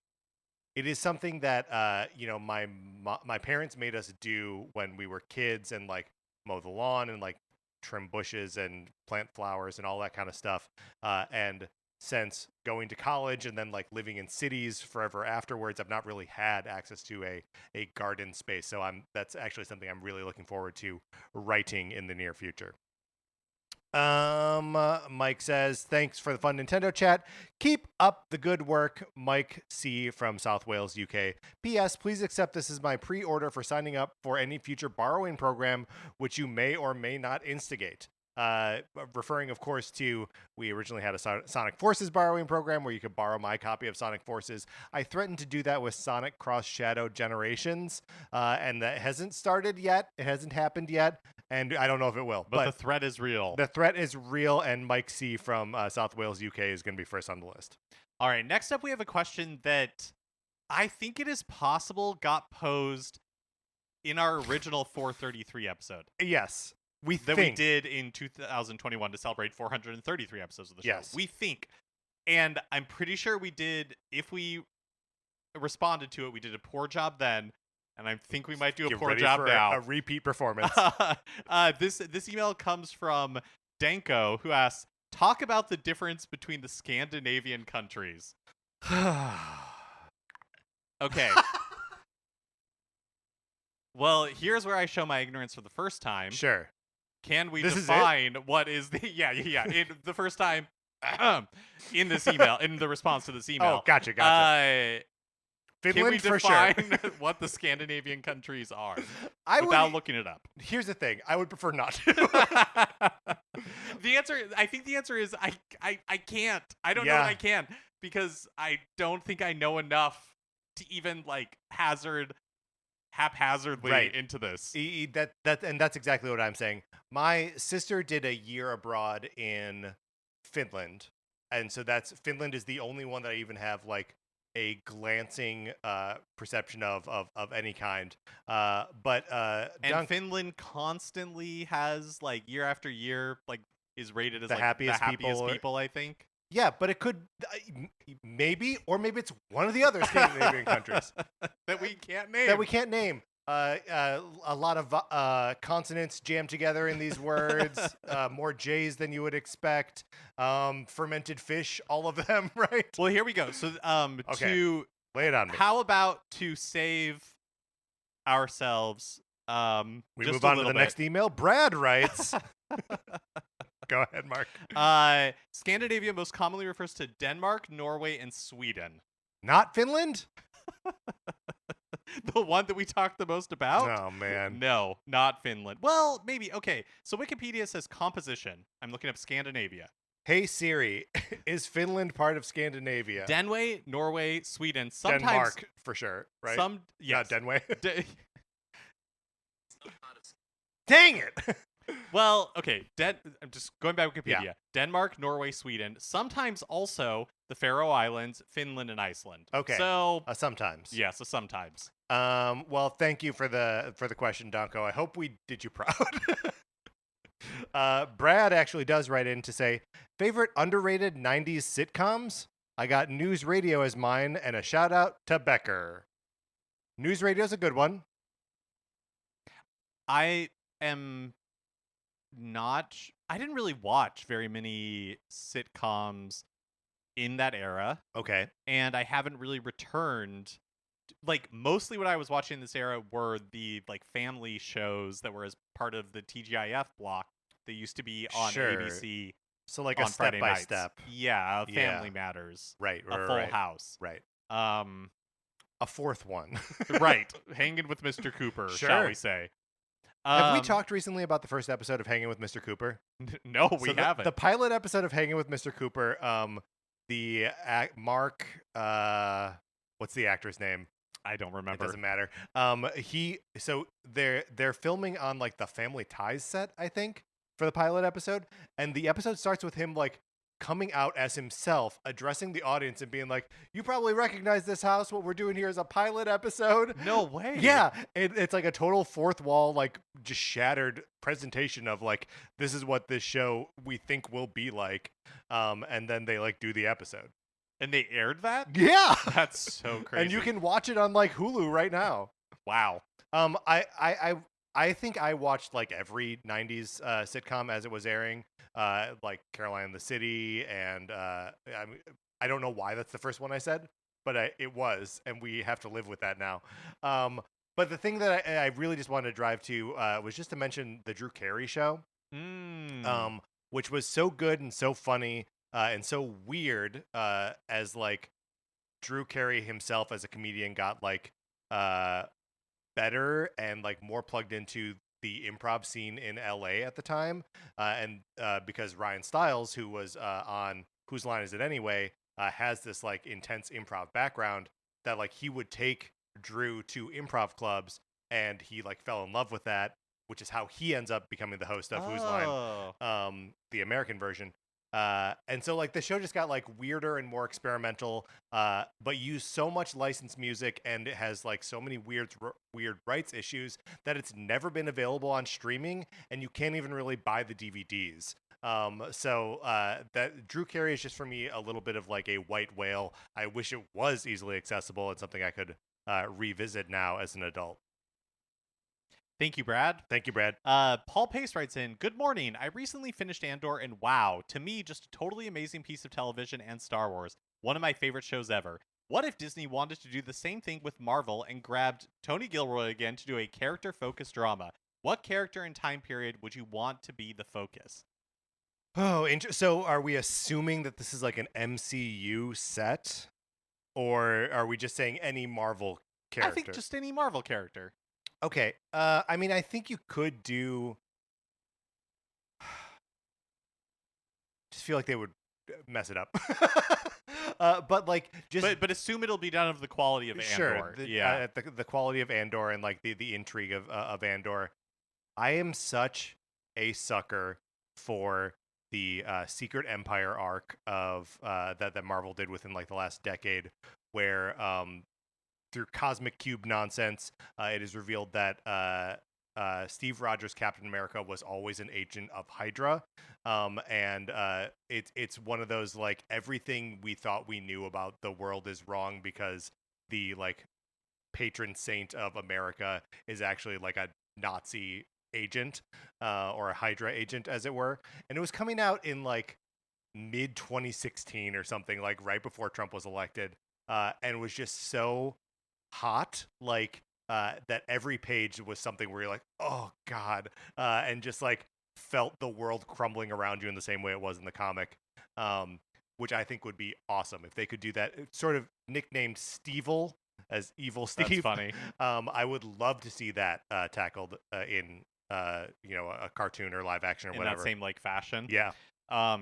is something that my parents made us do when we were kids, and like mow the lawn and like trim bushes and plant flowers and all that kind of stuff. And since going to college and then like living in cities forever afterwards, I've not really had access to a garden space. So that's actually something I'm really looking forward to writing in the near future. Mike says, thanks for the fun Nintendo chat. Keep up the good work, Mike C. from South Wales, UK. P.S. Please accept this as my pre-order for signing up for any future borrowing program, which you may or may not instigate. Referring, of course, to we originally had a Sonic Forces borrowing program where you could borrow my copy of Sonic Forces. I threatened to do that with Sonic Cross Shadow Generations, and that hasn't started yet. It hasn't happened yet, and I don't know if it will. But the threat is real. The threat is real, and Mike C. from South Wales, UK is going to be first on the list. All right, next up we have a question that I think it is possible got posed in our original 433 episode. Yes. We did in 2021 to celebrate 433 episodes of the show. Yes. We think. And I'm pretty sure we did, if we responded to it, we did a poor job then. And I think we might do a poor job now. A repeat performance. This email comes from Danko, who asks, talk about the difference between the Scandinavian countries. Okay. Well, here's where I show my ignorance for the first time. Sure. Can we define what is the the first time in this email, in the response to this email? Oh, gotcha. Finland we for sure. define what the Scandinavian countries are without looking it up? Here's the thing. I would prefer not to. I think the answer is I can't. I don't know Yeah. what I can because I don't think I know enough to even like haphazardly Right. into this. And that's exactly what I'm saying. My sister did a year abroad in Finland, and so Finland is the only one that I even have like a glancing perception of any kind. And Finland constantly has like year after year like is rated as the like happiest the happiest people, people, I think. Yeah, but it could maybe it's one of the other Scandinavian countries that we can't name. A lot of consonants jammed together in these words, more J's than you would expect. Fermented fish, all of them, right? Well, here we go. So, Okay. to lay it on me. How about to save ourselves? We just move a on to little the bit. next email. Brad writes. Go ahead, Mark. Scandinavia most commonly refers to Denmark, Norway, and Sweden. Not Finland? The one that we talked the most about? Oh, man. No, not Finland. Well, maybe. Okay, so Wikipedia says composition. I'm looking up Scandinavia. Hey, Siri, is Finland part of Scandinavia? Denway, Norway, Sweden. Sometimes Denmark, for sure, right? Yes. Not Denway. Dang it! Well, okay. I'm just going back to Wikipedia. Yeah. Denmark, Norway, Sweden. Sometimes also the Faroe Islands, Finland, and Iceland. Okay. So Sometimes. yeah, so sometimes. Well, thank you for the question, Donko. I hope we did you proud. Brad actually does write in to say, favorite underrated 90s sitcoms? I got News Radio as mine, and a shout out to Becker. News Radio's a good one. I didn't really watch very many sitcoms in that era. Okay. And I haven't really returned. Like, mostly what I was watching in this era were the like family shows that were as part of the TGIF block that used to be on ABC. So like on a step Friday by nights. step. Yeah, Family Matters. Right. A Full House. Right. A fourth one. Right. Hanging with Mr. Cooper, shall we say. Have we talked recently about the first episode of Hanging with Mr. Cooper? No, we haven't. The pilot episode of Hanging with Mr. Cooper, Mark, what's the actor's name? I don't remember. It doesn't matter. They're filming on like the Family Ties set, I think, for the pilot episode, and the episode starts with him like coming out as himself, addressing the audience and being like, you probably recognize this house. What we're doing here is a pilot episode. No way. Yeah. It's like a total fourth wall, like just shattered presentation of like, this is what this show we think will be like. And then they like do the episode. And they aired that? Yeah. That's so crazy. And you can watch it on like Hulu right now. Wow. I think I watched like every 90s sitcom as it was airing, like Caroline in the City, and I don't know why that's the first one I said, but it was, and we have to live with that now. But the thing that I really just wanted to drive to was just to mention the Drew Carey show, which was so good and so funny and so weird as like Drew Carey himself as a comedian got like better and like more plugged into the improv scene in LA at the time, and because Ryan Stiles, who was on Whose Line Is It Anyway, has this like intense improv background, that like he would take Drew to improv clubs, and he like fell in love with that, which is how he ends up becoming the host of Whose Line, the American version. And so like the show just got like weirder and more experimental, but used so much licensed music, and it has like so many weird rights issues that it's never been available on streaming, and you can't even really buy the DVDs. So that Drew Carey is just for me a little bit of like a white whale. I wish it was easily accessible and something I could revisit now as an adult. Thank you, Brad. Thank you, Brad. Paul Pace writes in, good morning. I recently finished Andor, and wow, to me, just a totally amazing piece of television and Star Wars. One of my favorite shows ever. What if Disney wanted to do the same thing with Marvel and grabbed Tony Gilroy again to do a character-focused drama? What character and time period would you want to be the focus? Oh, so are we assuming that this is like an MCU set? or are we just saying any Marvel character? I think just any Marvel character. Okay. I mean, I think you could do. Just feel like they would mess it up. But like, just but assume it'll be done of the quality of Andor. sure, Yeah. the quality of Andor and like the intrigue of Andor. I am such a sucker for the Secret Empire arc of that Marvel did within like the last decade, where through cosmic cube nonsense, it is revealed that Steve Rogers' Captain America was always an agent of Hydra, and it's one of those like everything we thought we knew about the world is wrong because the like patron saint of America is actually like a Nazi agent or a Hydra agent, as it were. And it was coming out in like mid 2016 or something, like right before Trump was elected, and was just so hot, like that every page was something where you're like, oh god, and just like felt the world crumbling around you in the same way it was in the comic, which I think would be awesome if they could do that. It's sort of nicknamed Stevel as Evil Steve. That's funny. I would love to see that tackled in a cartoon or live action or in whatever. that same like fashion. Yeah.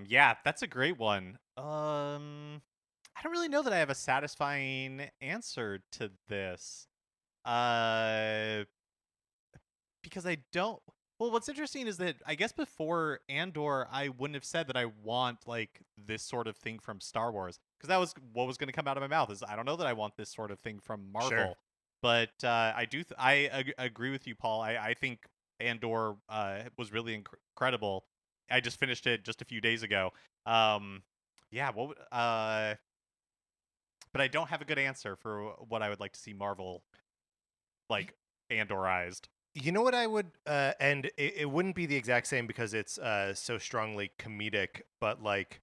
Yeah, that's a great one. I don't really know that I have a satisfying answer to this. Because I don't. Well, what's interesting is that I guess before Andor, I wouldn't have said that I want like this sort of thing from Star Wars, because that was what was going to come out of my mouth. Is I don't know that I want this sort of thing from Marvel, Sure. but I do. I agree with you, Paul. I think Andor was really incredible. I just finished it just a few days ago. Yeah. But I don't have a good answer for what I would like to see Marvel like Andorized. You know what I would, and it wouldn't be the exact same because it's so strongly comedic, but like,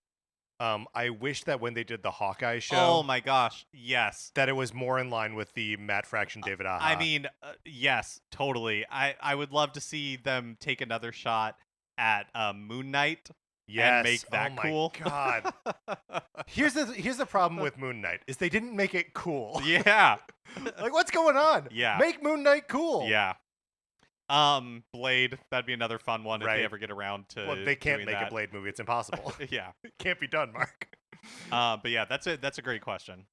I wish that when they did the Hawkeye show, oh my gosh, yes, that it was more in line with the Matt Fraction, David Aja. I mean, yes, totally. I would love to see them take another shot at Moon Knight. Yes. And make that cool. God. Here's the problem with Moon Knight is they didn't make it cool. Yeah. Like, what's going on? Yeah. Make Moon Knight cool. Yeah. Blade, that'd be another fun one if they ever get around to. Well, they can't doing make that. a Blade movie. It's impossible. Yeah. It can't be done, Mark. But yeah, that's a great question.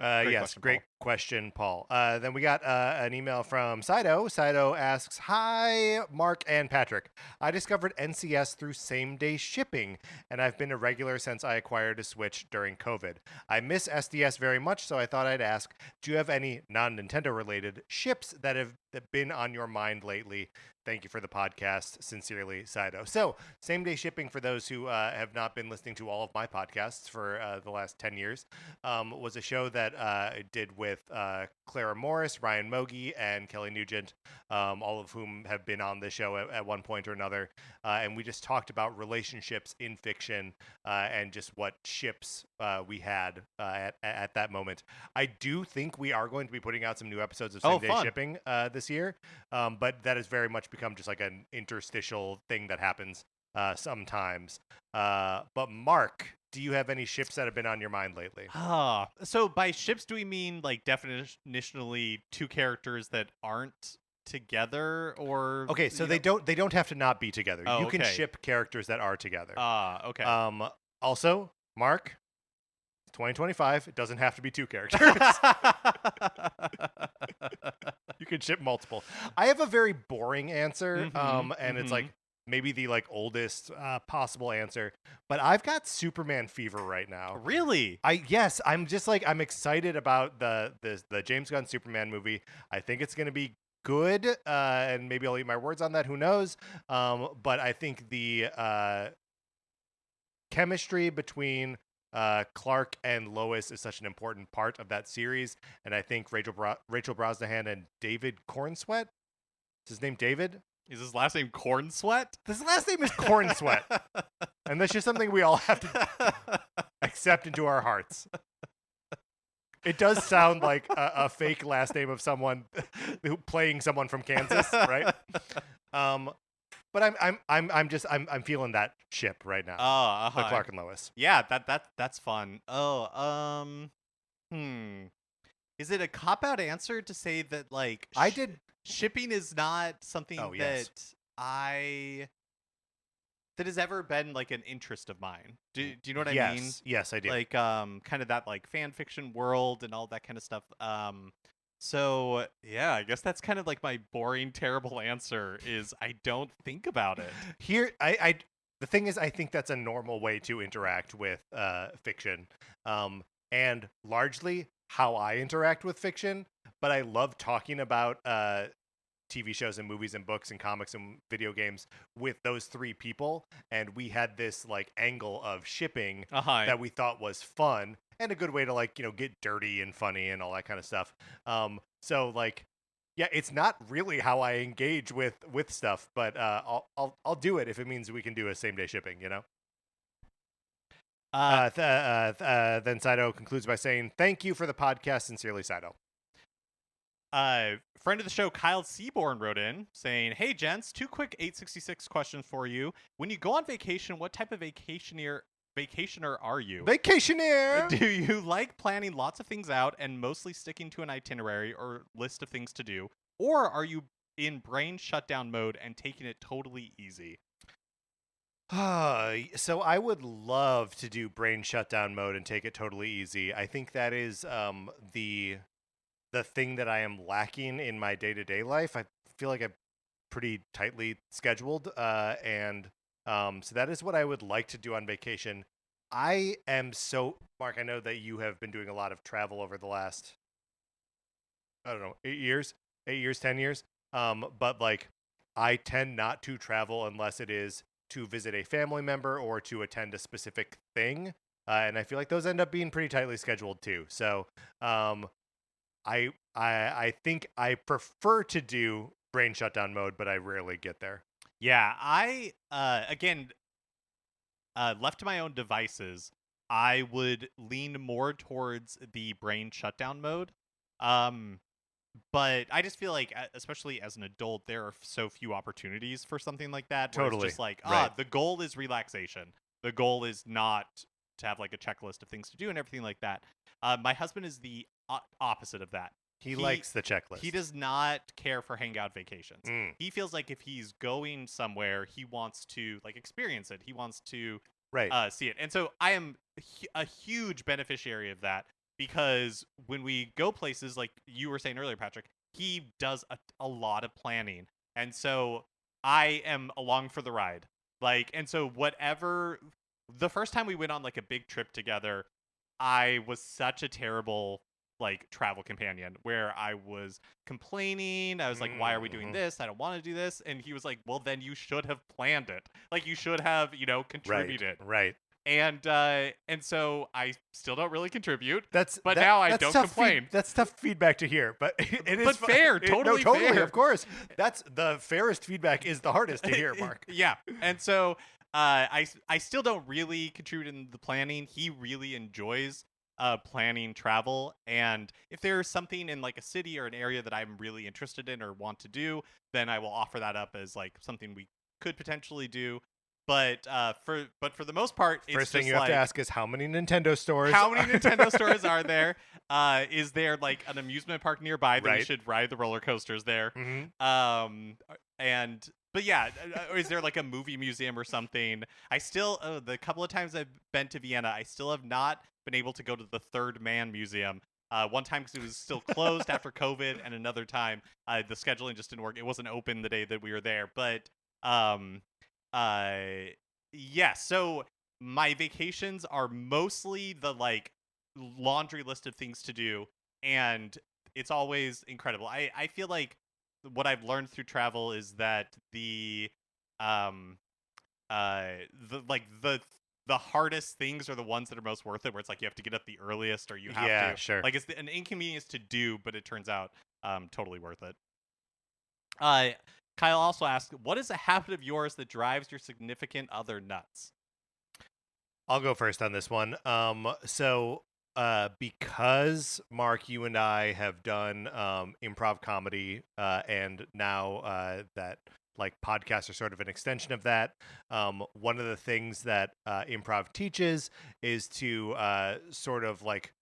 Great question, Paul. Then we got an email from Sido. Sido asks, "Hi, Mark and Patrick. I discovered NCS through same-day shipping, and I've been a regular since I acquired a Switch during COVID. I miss SDS very much, so I thought I'd ask, do you have any non-Nintendo-related ships that have been on your mind lately? Thank you for the podcast. Sincerely, Sido." So, same-day shipping, for those who have not been listening to all of my podcasts for the last 10 years, was a show that I did with Clara Morris, Ryan Mogi, and Kelly Nugent, all of whom have been on the show at one point or another. And we just talked about relationships in fiction and just what ships we had at that moment. I do think we are going to be putting out some new episodes of same-day shipping this year, but that has very much become just like an interstitial thing that happens sometimes. But Mark, do you have any ships that have been on your mind lately? So by ships, do we mean like definitionally two characters that aren't together, or okay, so they don't have to not be together. Oh, you can ship characters that are together. Okay. Also, Mark, 2025, it doesn't have to be two characters. You can ship multiple. I have a very boring answer, and it's like maybe the like oldest possible answer, but I've got Superman fever right now. Really? Yes, I'm just like, I'm excited about the James Gunn Superman movie. I think it's gonna be good, and maybe I'll eat my words on that, who knows. But I think the chemistry between Clark and Lois is such an important part of that series, and I think Rachel Brosnahan and David Cornsweet, is his name David? Is his last name Cornsweet? His last name is Cornsweet, and that's just something we all have to accept into our hearts. It does sound like a fake last name of someone who playing someone from Kansas, right? But I'm feeling that ship right now. The Clark and Lois. Yeah, that's fun. Is it a cop-out answer to say that, like, shipping is not something that that has ever been, like, an interest of mine? Do you know what I mean? Yes, I do. Like, kind of that, like, fan fiction world and all that kind of stuff. So, yeah, I guess that's kind of like my boring, terrible answer is I don't think about it. Here, the thing is, I think that's a normal way to interact with fiction, and largely how I interact with fiction. But I love talking about TV shows and movies and books and comics and video games with those three people, and we had this like angle of shipping that we thought was fun and a good way to like get dirty and funny and all that kind of stuff. So like, yeah, it's not really how I engage with stuff, but I'll do it if it means we can do a same day shipping. Then Saito concludes by saying, "Thank you for the podcast, sincerely, Saito." Friend of the show Kyle Seaborn wrote in saying, "Hey gents, 2 quick 866 questions for you. When you go on vacation, what type of vacationer are you? Vacationer! Do you like planning lots of things out and mostly sticking to an itinerary or list of things to do? Or are you in brain shutdown mode and taking it totally easy?" So I would love to do brain shutdown mode and take it totally easy. I think that is the thing that I am lacking in my day-to-day life. I feel like I'm pretty tightly scheduled, and so that is what I would like to do on vacation. I am so, Mark, I know that you have been doing a lot of travel over the last, I don't know, 8 years, 10 years. But like, I tend not to travel unless it is to visit a family member or to attend a specific thing. And I feel like those end up being pretty tightly scheduled too. So, I think I prefer to do brain shutdown mode, but I rarely get there. Yeah, I again, left to my own devices, I would lean more towards the brain shutdown mode. But I just feel like, especially as an adult, there are so few opportunities for something like that. Totally. It's just like, right. The goal is relaxation. The goal is not to have like a checklist of things to do and everything like that. My husband is the opposite of that. He likes the checklist. He does not care for hangout vacations. He feels like if he's going somewhere, he wants to like experience it. He wants to see it. And so I am a huge beneficiary of that, because when we go places, like you were saying earlier, Patrick, he does a lot of planning. And so I am along for the ride. Like, and so the first time we went on like a big trip together, I was such a terrible like travel companion, where I was complaining. I was like, why are we doing this? I don't want to do this. And he was like, well, then you should have planned it. Like, you should have, contributed. Right. And so I still don't really contribute. But now I don't complain. That's tough feedback to hear, but it is but fair. Totally fair. Of course. That's the fairest feedback is the hardest to hear, Mark. Yeah. And so I still don't really contribute in the planning. He really enjoys planning travel, and if there's something in like a city or an area that I'm really interested in or want to do, then I will offer that up as like something we could potentially do. But for the most part, it's first thing you have to ask is how many Nintendo stores? How many Nintendo stores are there? Is there like an amusement park nearby that we should ride the roller coasters there? But yeah, or is there like a movie museum or something? I still, the couple of times I've been to Vienna, I still have not been able to go to the Third Man Museum. One time because it was still closed after COVID, and another time the scheduling just didn't work. It wasn't open the day that we were there. But yeah, so my vacations are mostly the like laundry list of things to do, and it's always incredible. I feel like what I've learned through travel is that the hardest things are the ones that are most worth it, where it's like you have to get up the earliest, or you have to. Sure. Like, it's an inconvenience to do, but it turns out totally worth it. Kyle also asked, what is a habit of yours that drives your significant other nuts? I'll go first on this one. So because Mark, you and I have done improv comedy, and now that like podcasts are sort of an extension of that, one of the things that improv teaches is to sort of like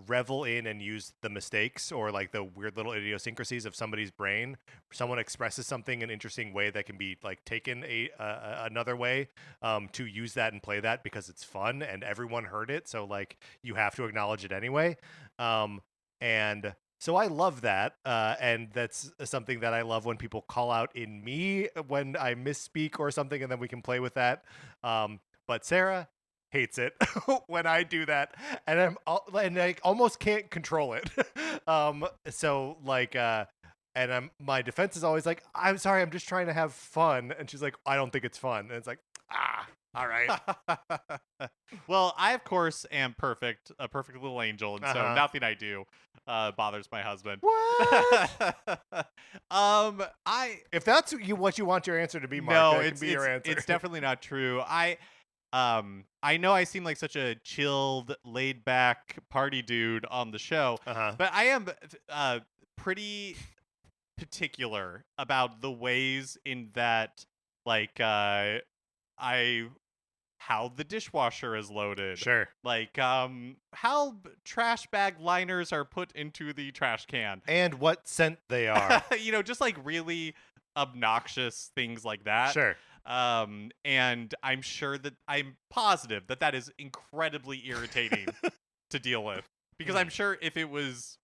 revel in and use the mistakes or like the weird little idiosyncrasies of somebody's brain. Someone expresses something in an interesting way that can be like taken another way, to use that and play that because it's fun and everyone heard it, so like you have to acknowledge it anyway. And so I love that, and that's something that I love when people call out in me when I misspeak or something, and then we can play with that. But Sarah hates it when I do that, and I almost can't control it. So like, and my defense is always like, I'm sorry, I'm just trying to have fun, and she's like, I don't think it's fun, and it's like, all right. Well, I of course am perfect, a perfect little angel, and so nothing I do bothers my husband. What? If that's what you want your answer to be, Mark, that can be your answer. It's definitely not true. I know I seem like such a chilled, laid back party dude on the show, but I am pretty particular about the ways in that, like, how the dishwasher is loaded. Sure. Like, how trash bag liners are put into the trash can. And what scent they are. Just like really obnoxious things like that. Sure. And I'm positive that is incredibly irritating to deal with. Because I'm sure if it was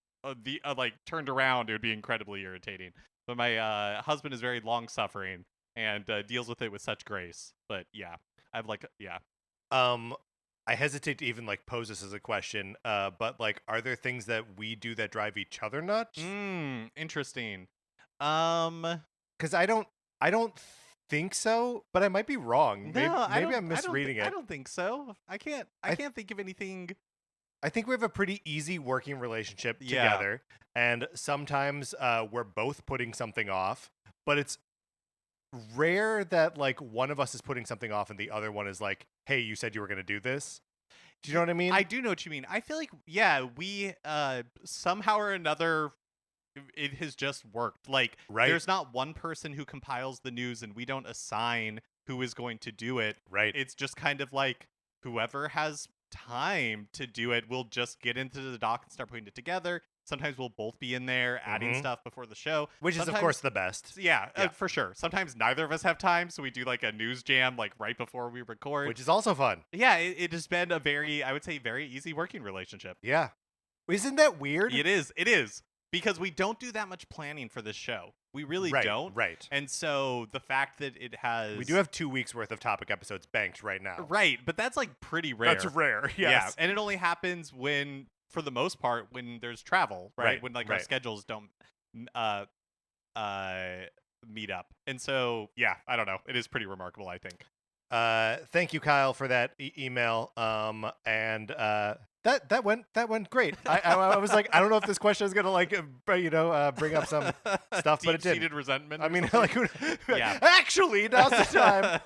like turned around, it would be incredibly irritating. But my husband is very long-suffering and deals with it with such grace. But yeah. I'm like, yeah. I hesitate to even like pose this as a question, but like, are there things that we do that drive each other nuts? Interesting. Because I don't think so, but I might be wrong. Maybe I'm misreading it. I don't think so. I can't think of anything. I think we have a pretty easy working relationship together, and sometimes we're both putting something off, but it's rare that like one of us is putting something off and the other one is like, hey, you said you were going to do this. Do you know what I mean? I do know what you mean. I feel like, we somehow or another, it has just worked. Like, there's not one person who compiles the news and we don't assign who is going to do it. Right. It's just kind of like whoever has time to do it will just get into the doc and start putting it together. Sometimes we'll both be in there adding stuff before the show. Which is, of course, the best. Yeah, for sure. Sometimes neither of us have time, so we do like a news jam like right before we record. Which is also fun. Yeah, it has been a very easy working relationship. Yeah. Isn't that weird? It is. Because we don't do that much planning for this show. We really don't. Right. And so the fact that it has... We do have 2 weeks worth of topic episodes banked right now. But that's like pretty rare. That's rare, yes. Yeah, and it only happens when... for the most part, when there's travel, right? When like our schedules don't meet up. And so, yeah, I don't know. It is pretty remarkable, I think. Thank you, Kyle, for that email. And that went great. I was like, I don't know if this question is gonna like bring up some stuff, but it did. Deep-seated resentment. I mean, like, actually, now's the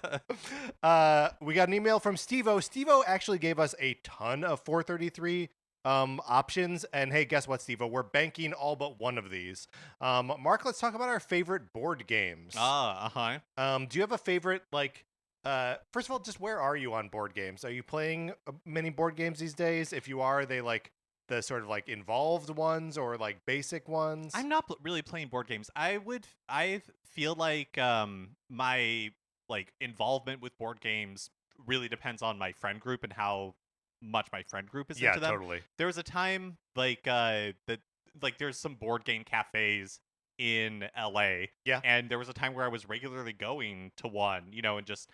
time. We got an email from Steve-O. Steve-O actually gave us a ton of 433 options, and hey, guess what, Steve-O? We're banking all but one of these. Mark, let's talk about our favorite board games. Do you have a favorite, like, first of all, just where are you on board games? Are you playing many board games these days? If you are they like the sort of like involved ones or like basic ones? I'm not really playing board games. I feel like my like involvement with board games really depends on my friend group and how much my friend group is into them. Yeah, totally. There was a time like that like there's some board game cafes in LA. Yeah. And there was a time where I was regularly going to one, and just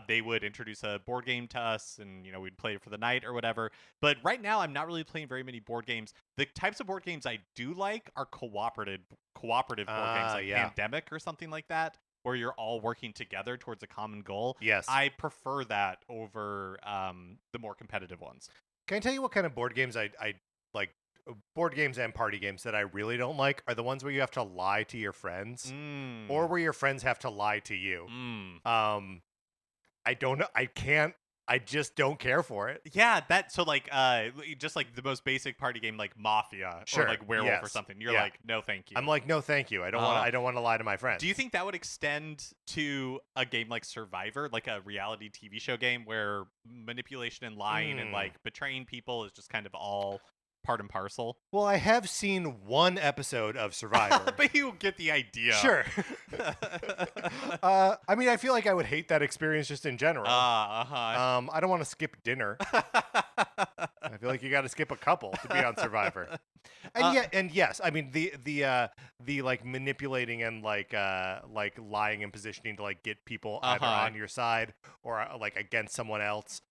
they would introduce a board game to us and, we'd play it for the night or whatever. But right now I'm not really playing very many board games. The types of board games I do like are cooperative board games like Pandemic or something like that, where you're all working together towards a common goal. Yes. I prefer that over the more competitive ones. Can I tell you what kind of board games I like? Board games and party games that I really don't like are the ones where you have to lie to your friends or where your friends have to lie to you. I don't know. I just don't care for it. Yeah, so like just like the most basic party game like Mafia or like Werewolf or something. You're like, no thank you. I'm like, no thank you. I don't want to lie to my friends. Do you think that would extend to a game like Survivor, like a reality TV show game where manipulation and lying and like betraying people is just kind of all part and parcel. Well, I have seen one episode of Survivor. But you get the idea. Sure. I mean, I feel like I would hate that experience just in general. I don't want to skip dinner. I feel like you got to skip a couple to be on Survivor. And yes, I mean the like manipulating and like lying and positioning to like get people either on your side or like against someone else.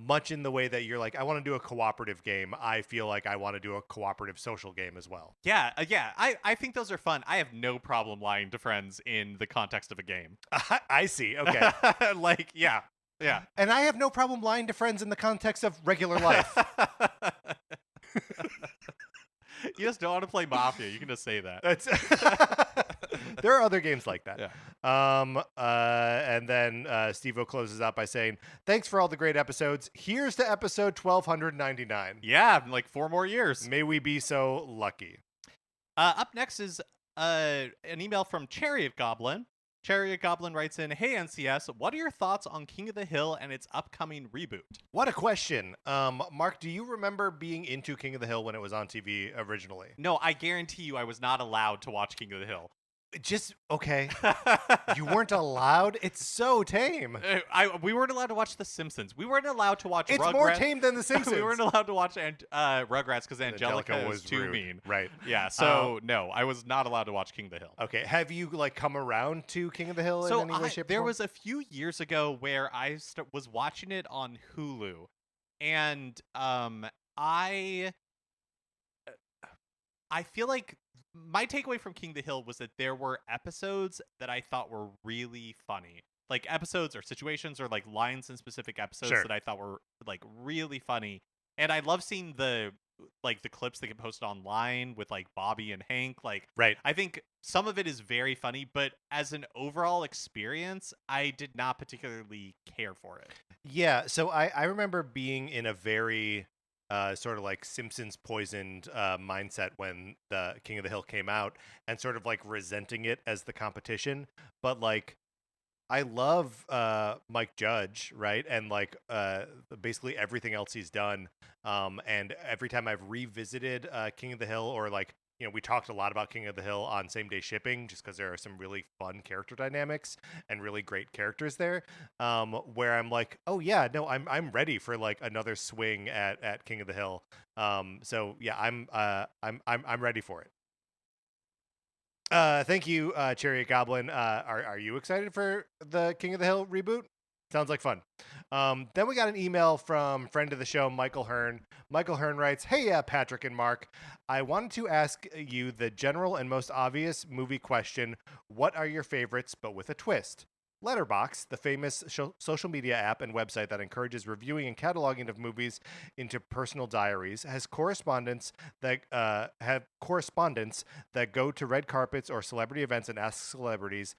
Much in the way that you're like, I want to do a cooperative game. I feel like I want to do a cooperative social game as well. Yeah. I think those are fun. I have no problem lying to friends in the context of a game. I see. Okay. Like, yeah. And I have no problem lying to friends in the context of regular life. You just don't want to play Mafia. You can just say that. There are other games like that. Yeah. And then Steve-O closes out by saying, thanks for all the great episodes. Here's to episode 1299. Yeah, like 4 more years. May we be so lucky. Up next is an email from Chariot Goblin. Chariot Goblin writes in, hey NCS, what are your thoughts on King of the Hill and its upcoming reboot? What a question. Mark, do you remember being into King of the Hill when it was on TV originally? No, I guarantee you I was not allowed to watch King of the Hill. Just, okay. You weren't allowed? It's so tame. We weren't allowed to watch The Simpsons. We weren't allowed to watch Rugrats. It's more tame than The Simpsons. We weren't allowed to watch Rugrats because Angelica was too rude. mean. Right. Yeah, so no, I was not allowed to watch King of the Hill. Okay, have you like come around to King of the Hill in any way, shape, or there form? was a few years ago where I was watching it on Hulu, and I feel like my takeaway from King of the Hill was that there were episodes that I thought were really funny. Like episodes or situations or like lines in specific episodes that I thought were like really funny. And I love seeing the clips that get posted online with like Bobby and Hank. Like, right. I think some of it is very funny, but as an overall experience, I did not particularly care for it. Yeah, so I remember being in a very sort of like Simpsons poisoned mindset when the King of the Hill came out and sort of like resenting it as the competition. But like, I love Mike Judge, right? And like basically everything else he's done. And every time I've revisited King of the Hill, or like, you know, we talked a lot about King of the Hill on Same Day Shipping just because there are some really fun character dynamics and really great characters there, where I'm like, oh yeah, no, I'm ready for like another swing at King of the Hill. So yeah, I'm ready for it. Thank you, Chariot Goblin. Are you excited for the King of the Hill reboot? Sounds like fun. Then we got an email from friend of the show, Michael Hearn. Michael Hearn writes, hey, Patrick and Mark. I wanted to ask you the general and most obvious movie question. What are your favorites, but with a twist? Letterboxd, the famous social media app and website that encourages reviewing and cataloging of movies into personal diaries, has correspondents that go to red carpets or celebrity events and ask celebrities,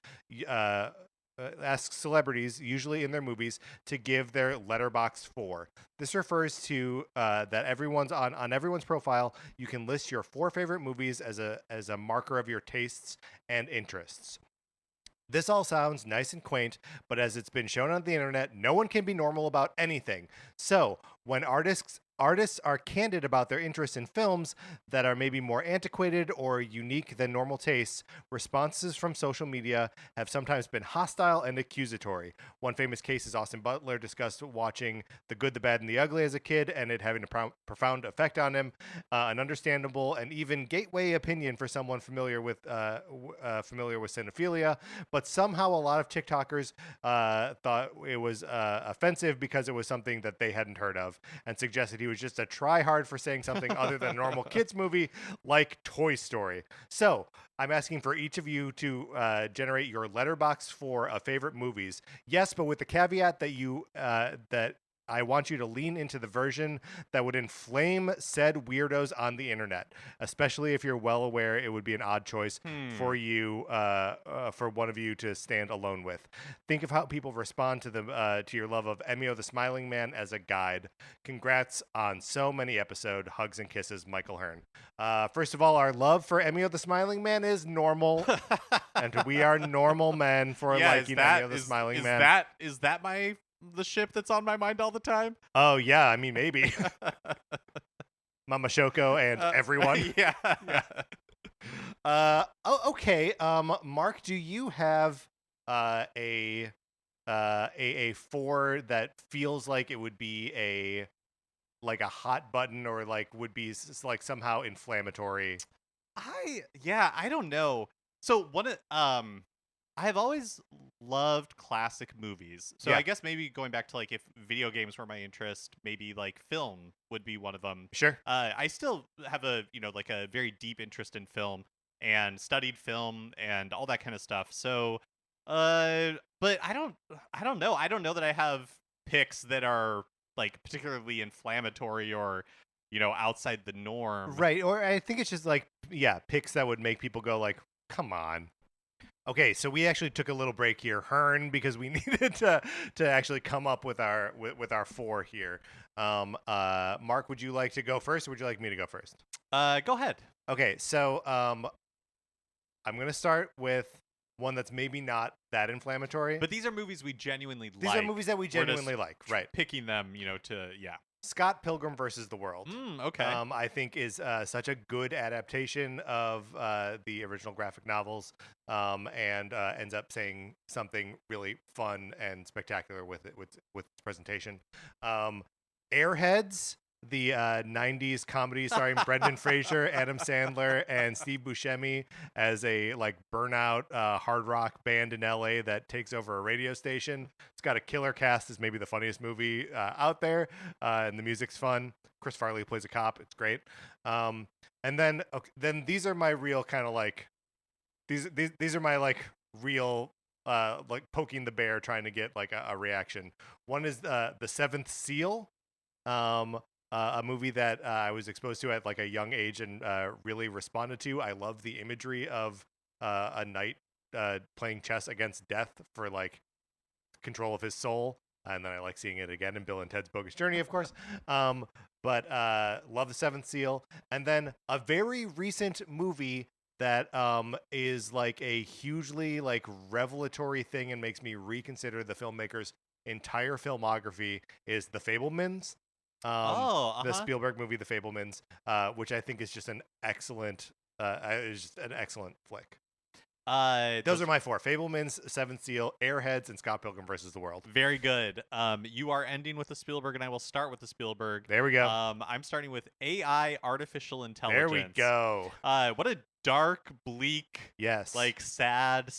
usually in their movies, to give their Letterboxd 4. This refers to that everyone's on everyone's profile. You can list your 4 favorite movies as a marker of your tastes and interests. This all sounds nice and quaint, but as it's been shown on the internet, no one can be normal about anything. So, when artists are candid about their interest in films that are maybe more antiquated or unique than normal tastes, responses from social media have sometimes been hostile and accusatory. One famous case is Austin Butler discussed watching The Good, the Bad, and the Ugly as a kid and it having a profound effect on him. An understandable and even gateway opinion for someone familiar with cinephilia, but somehow a lot of TikTokers thought it was offensive because it was something that they hadn't heard of and suggested he was just a try hard for saying something other than a normal kids movie like Toy Story. So I'm asking for each of you to generate your Letterboxd for favorite movies. Yes, but with the caveat that that I want you to lean into the version that would inflame said weirdos on the internet, especially if you're well aware it would be an odd choice for you, for one of you to stand alone with. Think of how people respond to your love of Emio the Smiling Man as a guide. Congrats on so many episodes. Hugs and kisses, Michael Hearn. First of all, our love for Emio the Smiling Man is normal, and we are normal men for liking Emio the Smiling Man. Is that the ship that's on my mind all the time? Oh yeah, I mean maybe. Mama Shoko and everyone. Yeah. Okay. Mark, do you have a 4 that feels like it would be a hot button or like would be like somehow inflammatory? I don't know. So I have always loved classic movies. So Yeah. I guess maybe going back to like if video games were my interest, maybe like film would be one of them. Sure. I still have a like a very deep interest in film and studied film and all that kind of stuff. So but I don't know. I don't know that I have picks that are like particularly inflammatory or outside the norm. Right. Or I think it's just like picks that would make people go like, come on. Okay, so we actually took a little break here, Hearn, because we needed to actually come up with our 4 here. Mark, would you like to go first, or would you like me to go first? Go ahead. Okay, so I'm gonna start with one that's maybe not that inflammatory. But these are movies we genuinely like. These are movies that we genuinely like, right? Picking them, to Scott Pilgrim versus the World. Okay. I think is such a good adaptation of the original graphic novels, and ends up saying something really fun and spectacular with it with its presentation. Airheads, the 90s comedy starring Brendan Fraser, Adam Sandler, and Steve Buscemi as a like burnout hard rock band in LA that takes over a radio station. It's got a killer cast. It's maybe the funniest movie out there, and the music's fun. Chris Farley plays a cop. It's great. And then these are my real kind of like these are my like real like poking the bear, trying to get like a reaction. One is the Seventh Seal. A movie that I was exposed to at like a young age and really responded to. I love the imagery of a knight playing chess against death for like control of his soul, and then I like seeing it again in Bill and Ted's Bogus Journey, of course. But love the Seventh Seal, and then a very recent movie that is like a hugely like revelatory thing and makes me reconsider the filmmaker's entire filmography is The Fabelmans. The Spielberg movie, The Fabelmans, which I think is just an excellent, flick. Those are my 4: Fabelmans, Seventh Seal, Airheads, and Scott Pilgrim versus the World. Very good. You are ending with the Spielberg, and I will start with the Spielberg. There we go. I'm starting with AI, artificial intelligence. There we go. What a dark, bleak, yes, like sad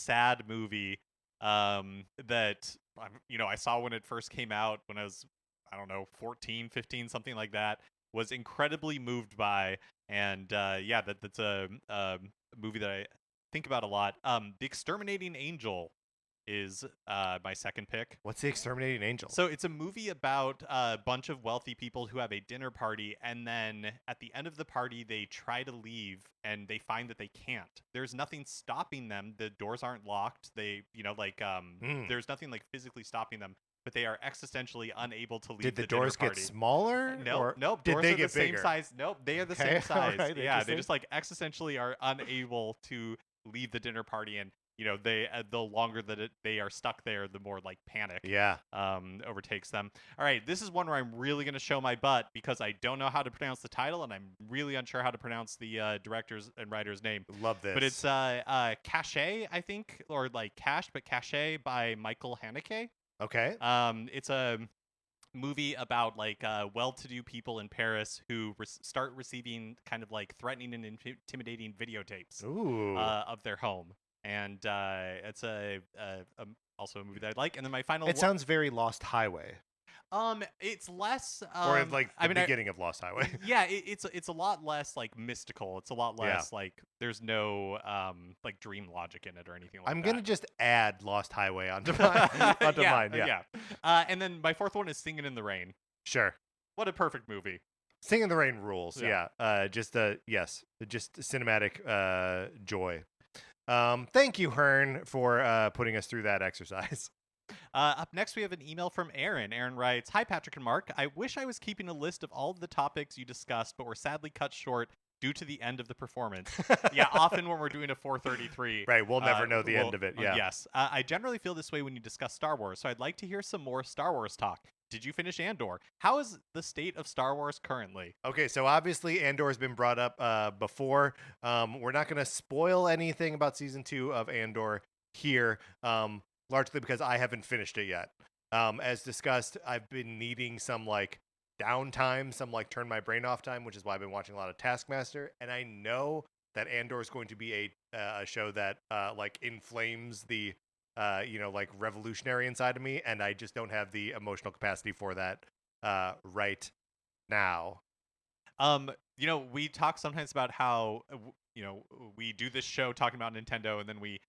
movie. That I saw when it first came out when I was, I don't know, 14, 15, something like that, was incredibly moved by. And that's a movie that I think about a lot. The Exterminating Angel is my second pick. What's The Exterminating Angel? So it's a movie about a bunch of wealthy people who have a dinner party, and then at the end of the party, they try to leave, and they find that they can't. There's nothing stopping them. The doors aren't locked. They, there's nothing like physically stopping them. But they are existentially unable to leave. Did the dinner doors party. get smaller? Nope. Did Doors they are get the bigger? Same size. Nope, they are the same size. Right, yeah, they just like existentially are unable to leave the dinner party, and they the longer that they are stuck there, the more like panic overtakes them. All right, this is one where I'm really going to show my butt because I don't know how to pronounce the title, and I'm really unsure how to pronounce the director's and writer's name. Love this. But it's Caché, I think, or like Cash, but Caché by Michael Haneke. Okay. It's a movie about like well-to-do people in Paris who start receiving kind of like threatening and intimidating videotapes of their home, and it's also a movie that I like. And then my final. It sounds very Lost Highway. It's less or like the beginning of Lost Highway. Yeah, it's a lot less like mystical. It's a lot less like there's no like dream logic in it or anything like that. I'm gonna just add Lost Highway onto mine. Yeah. And then my fourth one is Singing in the Rain. Sure. What a perfect movie. Singing in the Rain rules. Yeah. Just cinematic joy. Thank you, Hearn, for putting us through that exercise. Up next, we have an email from Aaron. Aaron writes, "Hi, Patrick and Mark. I wish I was keeping a list of all of the topics you discussed, but were sadly cut short due to the end of the performance." Yeah, often when we're doing a 433. Right, we'll never know the end of it. Yeah. Yes. I generally feel this way when you discuss Star Wars, so I'd like to hear some more Star Wars talk. did you finish Andor? How is the state of Star Wars currently? Okay, so obviously Andor has been brought up before. We're not going to spoil anything about season 2 of Andor here, largely because I haven't finished it yet. As discussed, I've been needing some like downtime, some like turn my brain off time, which is why I've been watching a lot of Taskmaster. And I know that Andor is going to be a show that like inflames the like revolutionary inside of me, and I just don't have the emotional capacity for that right now. We talk sometimes about how we do this show talking about Nintendo, and then we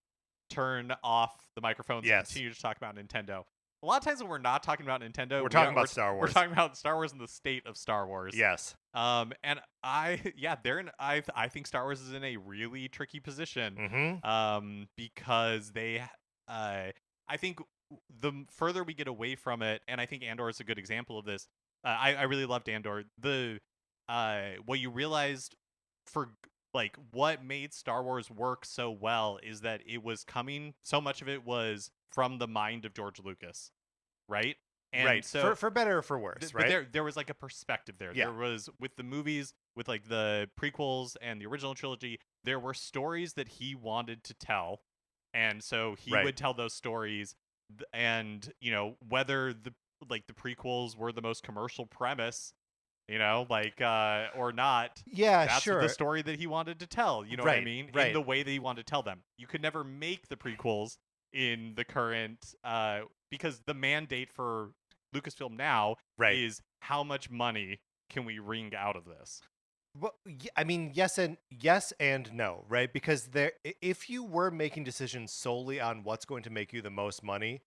turn off the microphones and continue to talk about Nintendo. A lot of times when we're not talking about Nintendo, we're talking about Star Wars. We're talking about Star Wars and the state of Star Wars. Yes. And I think Star Wars is in a really tricky position. Because I think the further we get away from it, and I think Andor is a good example of this. I really loved Andor. What you realized for like what made Star Wars work so well is that it was coming. So much of it was from the mind of George Lucas, right? And right. So for better or for worse, right? But there was like a perspective there. Yeah. There was with the movies, with like the prequels and the original trilogy, there were stories that he wanted to tell, and so he would tell those stories. And whether the prequels were the most commercial premise, or not. Yeah, that's sure. The story that he wanted to tell. You know what I mean? Right. In the way that he wanted to tell them. You could never make the prequels in the current because the mandate for Lucasfilm now is how much money can we wring out of this? Well, I mean, yes and no, right? Because if you were making decisions solely on what's going to make you the most money,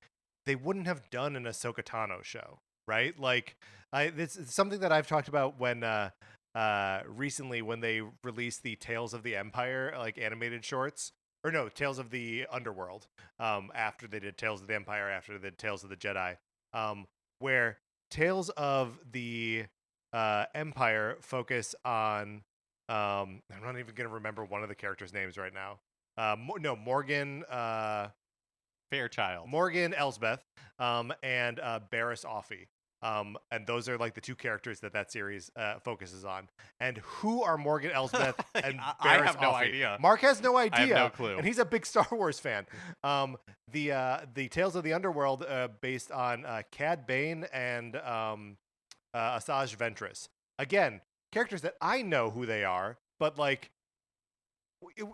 they wouldn't have done an Ahsoka Tano show, right? Like, it's something that I've talked about when recently when they released the Tales of the Empire like animated shorts. Or no, Tales of the Underworld. After they did Tales of the Empire, after they did Tales of the Jedi, where Tales of the Empire focus on I'm not even gonna remember one of the characters' names right now. Morgan Fairchild, Morgan Elsbeth, and Barriss Offee. And those are like the two characters that series focuses on. And who are Morgan Elsbeth and Barriss I have no Offee? idea. Mark has no idea. I have no clue. And he's a big Star Wars fan. The Tales of the Underworld based on Cad Bane and Asajj Ventress. Again, characters that I know who they are, but like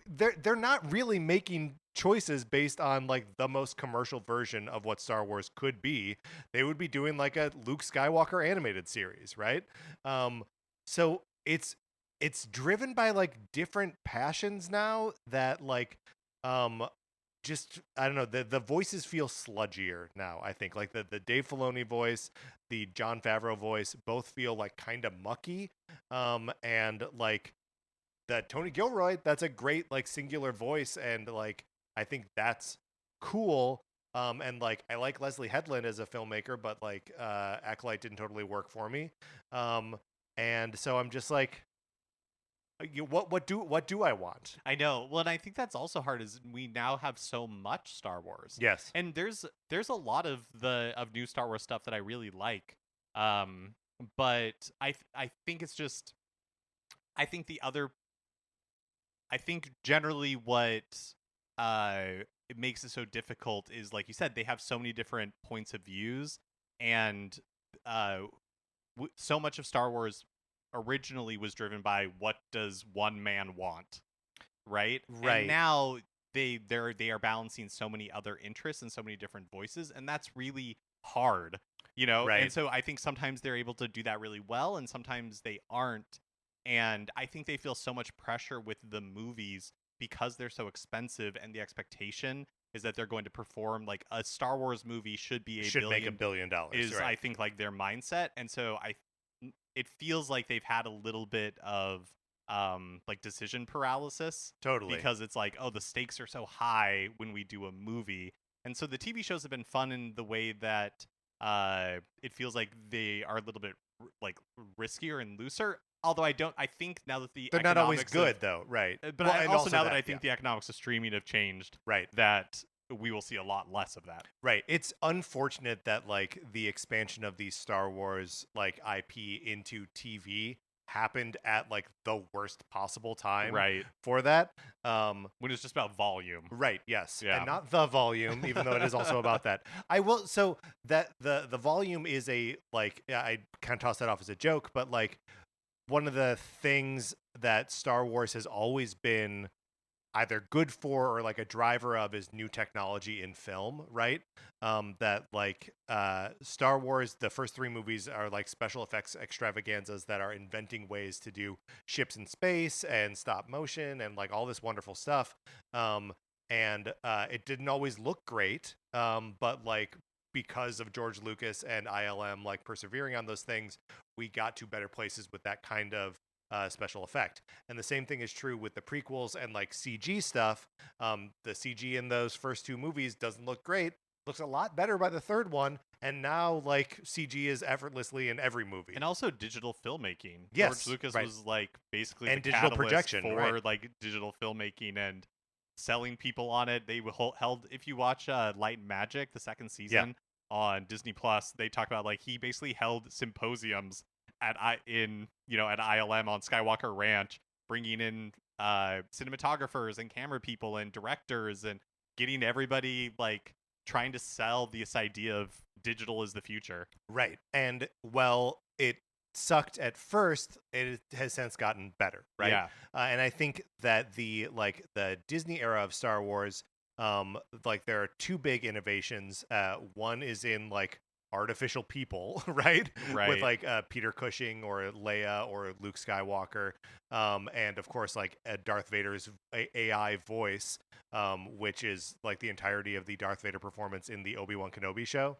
they're not really making choices based on like the most commercial version of what Star Wars could be. They would be doing like a Luke Skywalker animated series, right? So it's driven by like different passions now that like just I don't know, the voices feel sludgier now. I think like the Dave Filoni voice, the Jon Favreau voice both feel like kind of mucky, and like that Tony Gilroy, that's a great like singular voice, and like I think that's cool. And like I like Leslie Headland as a filmmaker, but like Acolyte didn't totally work for me. And so I'm just like, what do I want? I know. Well, and I think that's also hard is we now have so much Star Wars. Yes. And there's a lot of new Star Wars stuff that I really like. But I think it's just I think generally what it makes it so difficult is, like you said, they have so many different points of views, and so much of Star Wars originally was driven by what does one man want, right? And now they are balancing so many other interests and so many different voices, and that's really hard, Right. And so I think sometimes they're able to do that really well, and sometimes they aren't. And I think they feel so much pressure with the movies because they're so expensive, and the expectation is that they're going to perform like a Star Wars movie should make $1 billion is right. I think like their mindset. And so it feels like they've had a little bit of like decision paralysis. Totally. Because it's like, oh, the stakes are so high when we do a movie. And so the TV shows have been fun in the way that it feels like they are a little bit like riskier and looser. Although I think now that they're not always good though, right? But also now that I think the economics of streaming have changed, right? That we will see a lot less of that. Right. It's unfortunate that like the expansion of these Star Wars like IP into TV happened at like the worst possible time for that. When it's just about volume. Right, yes. Yeah. And not the volume, even though it is also about that. I will so that the volume is a like I kind of toss that off as a joke, but like one of the things that Star Wars has always been either good for or like a driver of is new technology in film, right? That like Star Wars, the first 3 movies are like special effects extravaganzas that are inventing ways to do ships in space and stop motion and like all this wonderful stuff. And it didn't always look great, but like because of George Lucas and ILM like persevering on those things, we got to better places with that kind of special effect. And the same thing is true with the prequels and like CG stuff. The CG in those first 2 movies doesn't look great. Looks a lot better by the 3rd one. And now like CG is effortlessly in every movie. And also digital filmmaking. Yes, George Lucas right. was like basically and the digital catalyst projection for like digital filmmaking and selling people on it. They held, if you watch Light and Magic, the 2nd season on Disney Plus, they talk about like he basically held symposiums at ILM on Skywalker Ranch, bringing in cinematographers and camera people and directors and getting everybody like trying to sell this idea of digital is the future. Right. And well, it sucked at first. It has since gotten better, right? Yeah. And I think that the Disney era of Star Wars, like there are 2 big innovations. One is in like artificial people, right? With like Peter Cushing or Leia or Luke Skywalker, and of course like Darth Vader's AI voice, which is like the entirety of the Darth Vader performance in the Obi-Wan Kenobi show.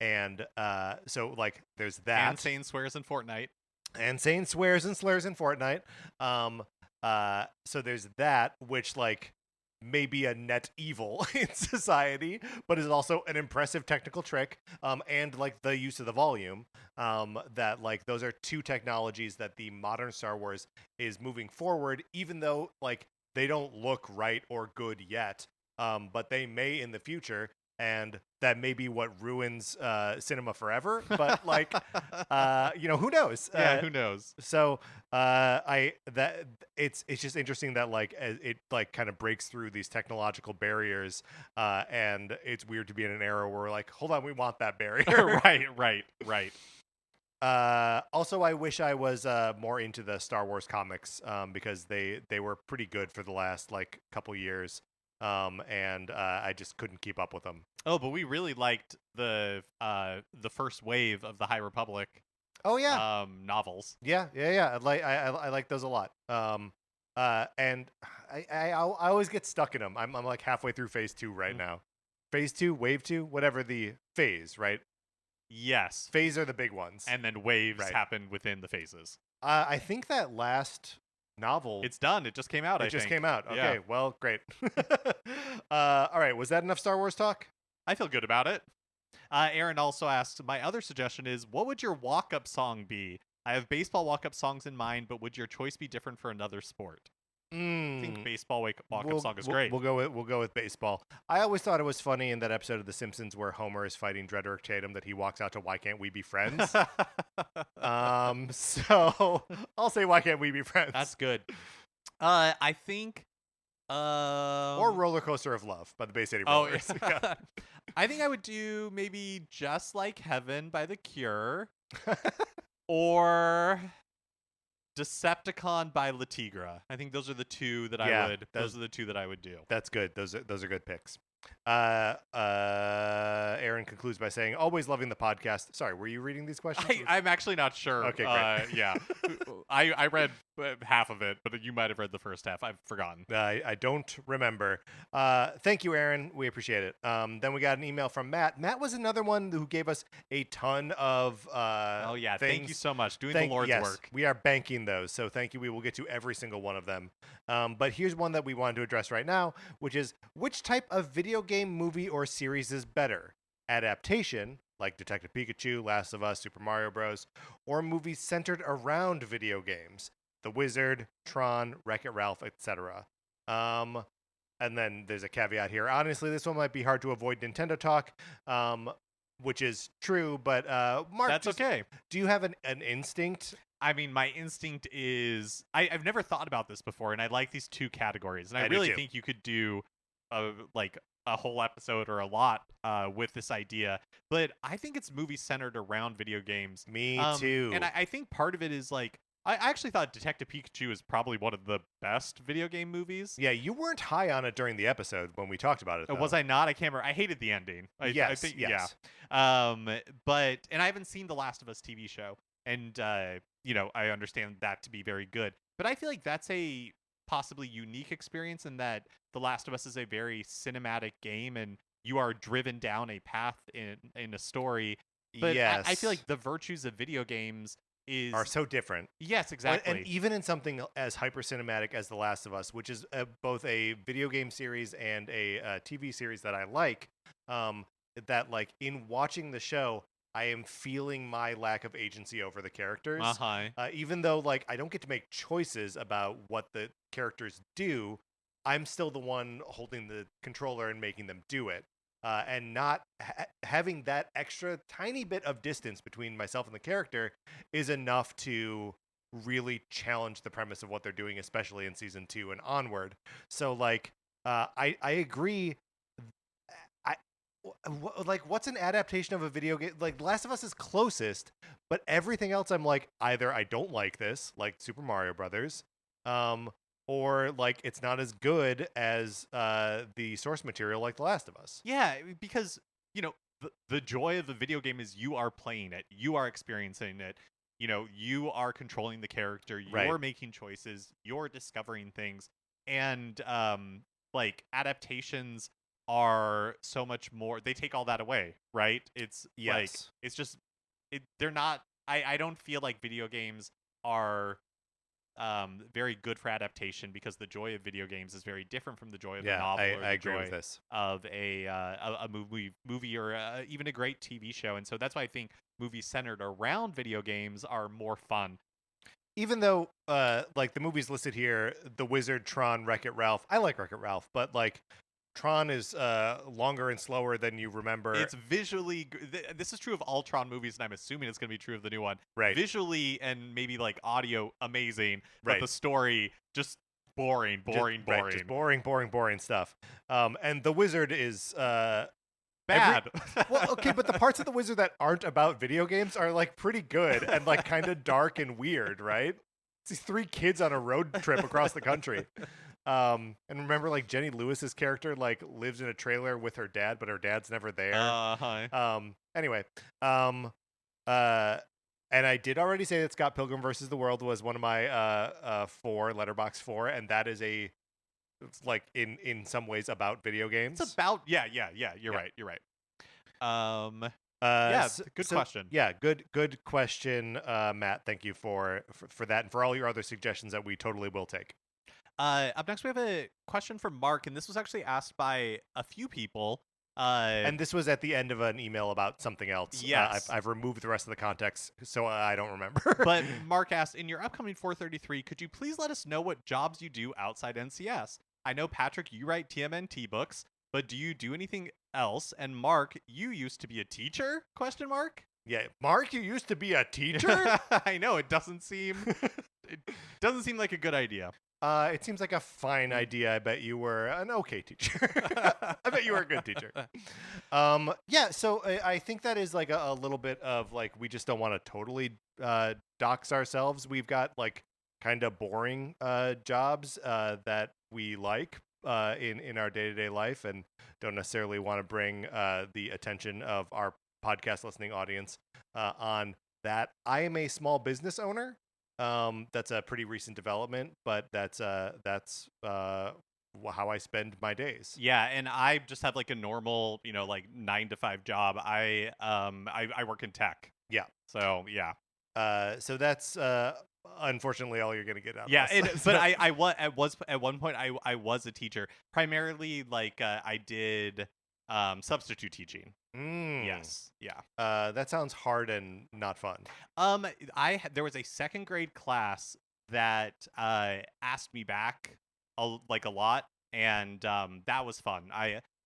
And so like there's that. And Sane swears in Fortnite. And Sane swears and slurs in Fortnite. So there's that, which like may be a net evil in society, but is also an impressive technical trick, and like the use of the volume, that like those are 2 technologies that the modern Star Wars is moving forward, even though like they don't look right or good yet, but they may in the future, and that may be what ruins cinema forever. But like, who knows? Yeah, who knows? So it's just interesting that like it like kind of breaks through these technological barriers, and it's weird to be in an era where we're like, hold on, we want that barrier. Right. Also, I wish I was more into the Star Wars comics, because they were pretty good for the last like couple years. And I just couldn't keep up with them. Oh, but we really liked the first wave of the High Republic. Oh yeah, novels. Yeah. I like those a lot. And I always get stuck in them. I'm like halfway through phase 2 right now. Phase 2, wave 2, whatever the phase, right? Yes. Phase are the big ones, and then waves happen within the phases. I think that last novel, it's done. It just came out. It just came out. Okay, yeah. Well, great. All right, was that enough Star Wars talk? I feel good about it. Aaron also asked, my other suggestion is, what would your walk-up song be? I have baseball walk-up songs in mind, but would your choice be different for another sport? I think baseball walk-up song is great. We'll go with baseball. I always thought it was funny in that episode of The Simpsons where Homer is fighting Drederick Tatum that he walks out to "Why Can't We Be Friends?" So I'll say "Why Can't We Be Friends?" That's good. I think, or "Roller Coaster of Love" by the Bay City Rollers. Yeah. I think I would do maybe "Just Like Heaven" by The Cure, or Decepticon by La Tigra. I think those are the 2 that I would. Those are the 2 that I would do. That's good. Those are good picks. Aaron concludes by saying, always loving the podcast. Sorry, were you reading these questions? I'm actually not sure. Okay, great. Yeah. I read half of it, but you might have read the first half. I've forgotten. I don't remember. Thank you, Aaron. We appreciate it. Then we got an email from Matt. Matt was another one who gave us a ton of oh, yeah. things. Thank you so much. Doing the Lord's work. We are banking those. So thank you. We will get to every single one of them. But here's one that we wanted to address right now, which is, which type of video game, movie, or series is better? Adaptation, like Detective Pikachu, Last of Us, Super Mario Bros., or movies centered around video games? The Wizard, Tron, Wreck-It Ralph, etc. And then there's a caveat here. Honestly, this one might be hard to avoid Nintendo talk, which is true. But Mark, that's okay. Do you have an instinct? I mean, my instinct is I've never thought about this before, and I like these two categories, and I really think you could do a whole episode or a lot with this idea. But I think it's movies centered around video games. Me too. And I think part of it is like I actually thought Detective Pikachu is probably one of the best video game movies. Yeah, you weren't high on it during the episode when we talked about it, though. Was I not? I can't remember. I hated the ending. Yes, I think, yes. Yeah. But I haven't seen the Last of Us TV show, and I understand that to be very good. But I feel like that's a possibly unique experience in that The Last of Us is a very cinematic game, and you are driven down a path in a story. But yes. I feel like the virtues of video games are so different. Yes, exactly. And even in something as hyper cinematic as The Last of Us, which is both a video game series and a TV series that I like, that like in watching the show, I am feeling my lack of agency over the characters. Even though like I don't get to make choices about what the characters do, I'm still the one holding the controller and making them do it. And not having that extra tiny bit of distance between myself and the character is enough to really challenge the premise of what they're doing, especially in season 2 and onward. So like, I agree. What's an adaptation of a video game? Like Last of Us is closest, but everything else I'm like, either I don't like this, like Super Mario Brothers, or like it's not as good as the source material like The Last of Us. Yeah, because the joy of the video game is you are playing it, you are experiencing it, you are controlling the character, you're making choices, you're discovering things, and like adaptations are so much more. They take all that away, right? It's like it's just they're not. I don't feel like video games are very good for adaptation because the joy of video games is very different from the joy of a novel or the joy with this. Of a movie or even a great TV show. And so that's why I think movies centered around video games are more fun. Even though like the movies listed here, The Wizard, Tron, Wreck-It Ralph, I like Wreck-It Ralph, but like Tron is longer and slower than you remember. It's visually. This is true of all Tron movies, and I'm assuming it's going to be true of the new one. Right. Visually and maybe like audio, amazing. But the story just boring. Just boring stuff. And The Wizard is bad. Well, okay, but the parts of The Wizard that aren't about video games are like pretty good and like kind of dark and weird, right? It's these 3 kids on a road trip across the country. And remember, like Jenny Lewis's character, like lives in a trailer with her dad, but her dad's never there. Anyway, and I did already say that Scott Pilgrim vs. the World was one of my 4 Letterboxd 4, and that is it's like in some ways about video games. It's about You're right. You're right. Good question. Yeah, good question, Matt. Thank you for that and for all your other suggestions that we totally will take. Up next, we have a question from Mark, and this was actually asked by a few people. And this was at the end of an email about something else. Yes. I've removed the rest of the context, so I don't remember. But Mark asked, in your upcoming 433, could you please let us know what jobs you do outside NCS? I know, Patrick, you write TMNT books, but do you do anything else? And Mark, you used to be a teacher? ? Yeah, Mark, you used to be a teacher? I know, it doesn't seem like a good idea. It seems like a fine idea. I bet you were an okay teacher. I bet you were a good teacher. Yeah, so I think that is like a little bit of like, we just don't want to totally dox ourselves. We've got like kind of boring jobs that we like in our day-to-day life and don't necessarily want to bring the attention of our podcast listening audience on that. I am a small business owner. That's a pretty recent development, but that's how I spend my days. Yeah, and I just have like a normal, like 9-to-5 job. I work in tech. Yeah. So yeah. So that's unfortunately all you're gonna get out. Yeah, of this. But I was at one point I was a teacher, primarily like I did substitute teaching. Yes. Yeah. That sounds hard and not fun. There was a 2nd grade class that asked me back a lot, and that was fun.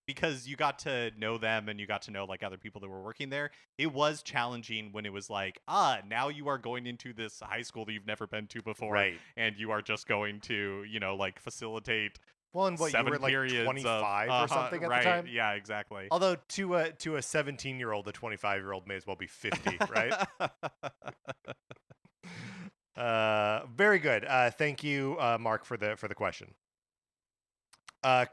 Because you got to know them and you got to know like other people that were working there. It was challenging when it was like, now you are going into this high school that you've never been to before, Right. and you are just going to, like facilitate. Well, and what, you 7 were like periods 25 of or something at right, the time? yeah, exactly. Although to a 17-year-old, a 25-year-old may as well be 50, right? Very good. Thank you, Mark, for the question.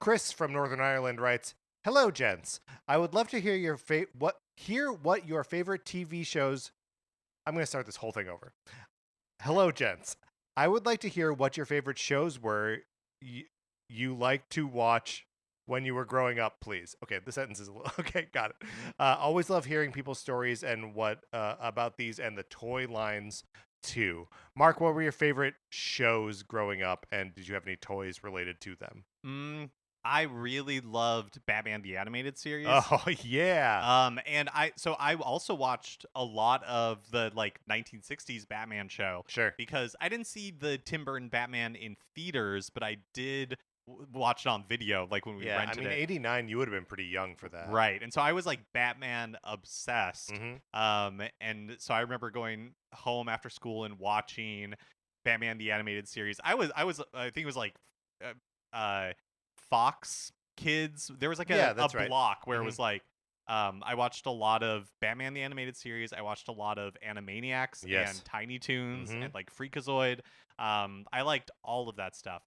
Chris from Northern Ireland writes, "Hello, gents. I would love to hear what your favorite TV shows." I'm going to start this whole thing over. Hello, gents. I would like to hear what your favorite shows were you like to watch when you were growing up, please. Okay, the sentence is a little... Okay, got it. Always love hearing people's stories and what about these and the toy lines too. Mark, what were your favorite shows growing up, and did you have any toys related to them? I really loved Batman the Animated Series. Oh yeah. And I also watched a lot of the like 1960s Batman show. Sure. Because I didn't see the Tim Burton Batman in theaters, but I did watch it on video, like when we rented it. I mean, 89, you would have been pretty young for that. Right. And so I was like Batman obsessed. Mm-hmm. And so I remember going home after school and watching Batman the Animated Series. I think it was like Fox Kids. There was like a right. block where it was like I watched a lot of Batman the Animated Series. I watched a lot of Animaniacs and Tiny Toons and like Freakazoid. I liked all of that stuff.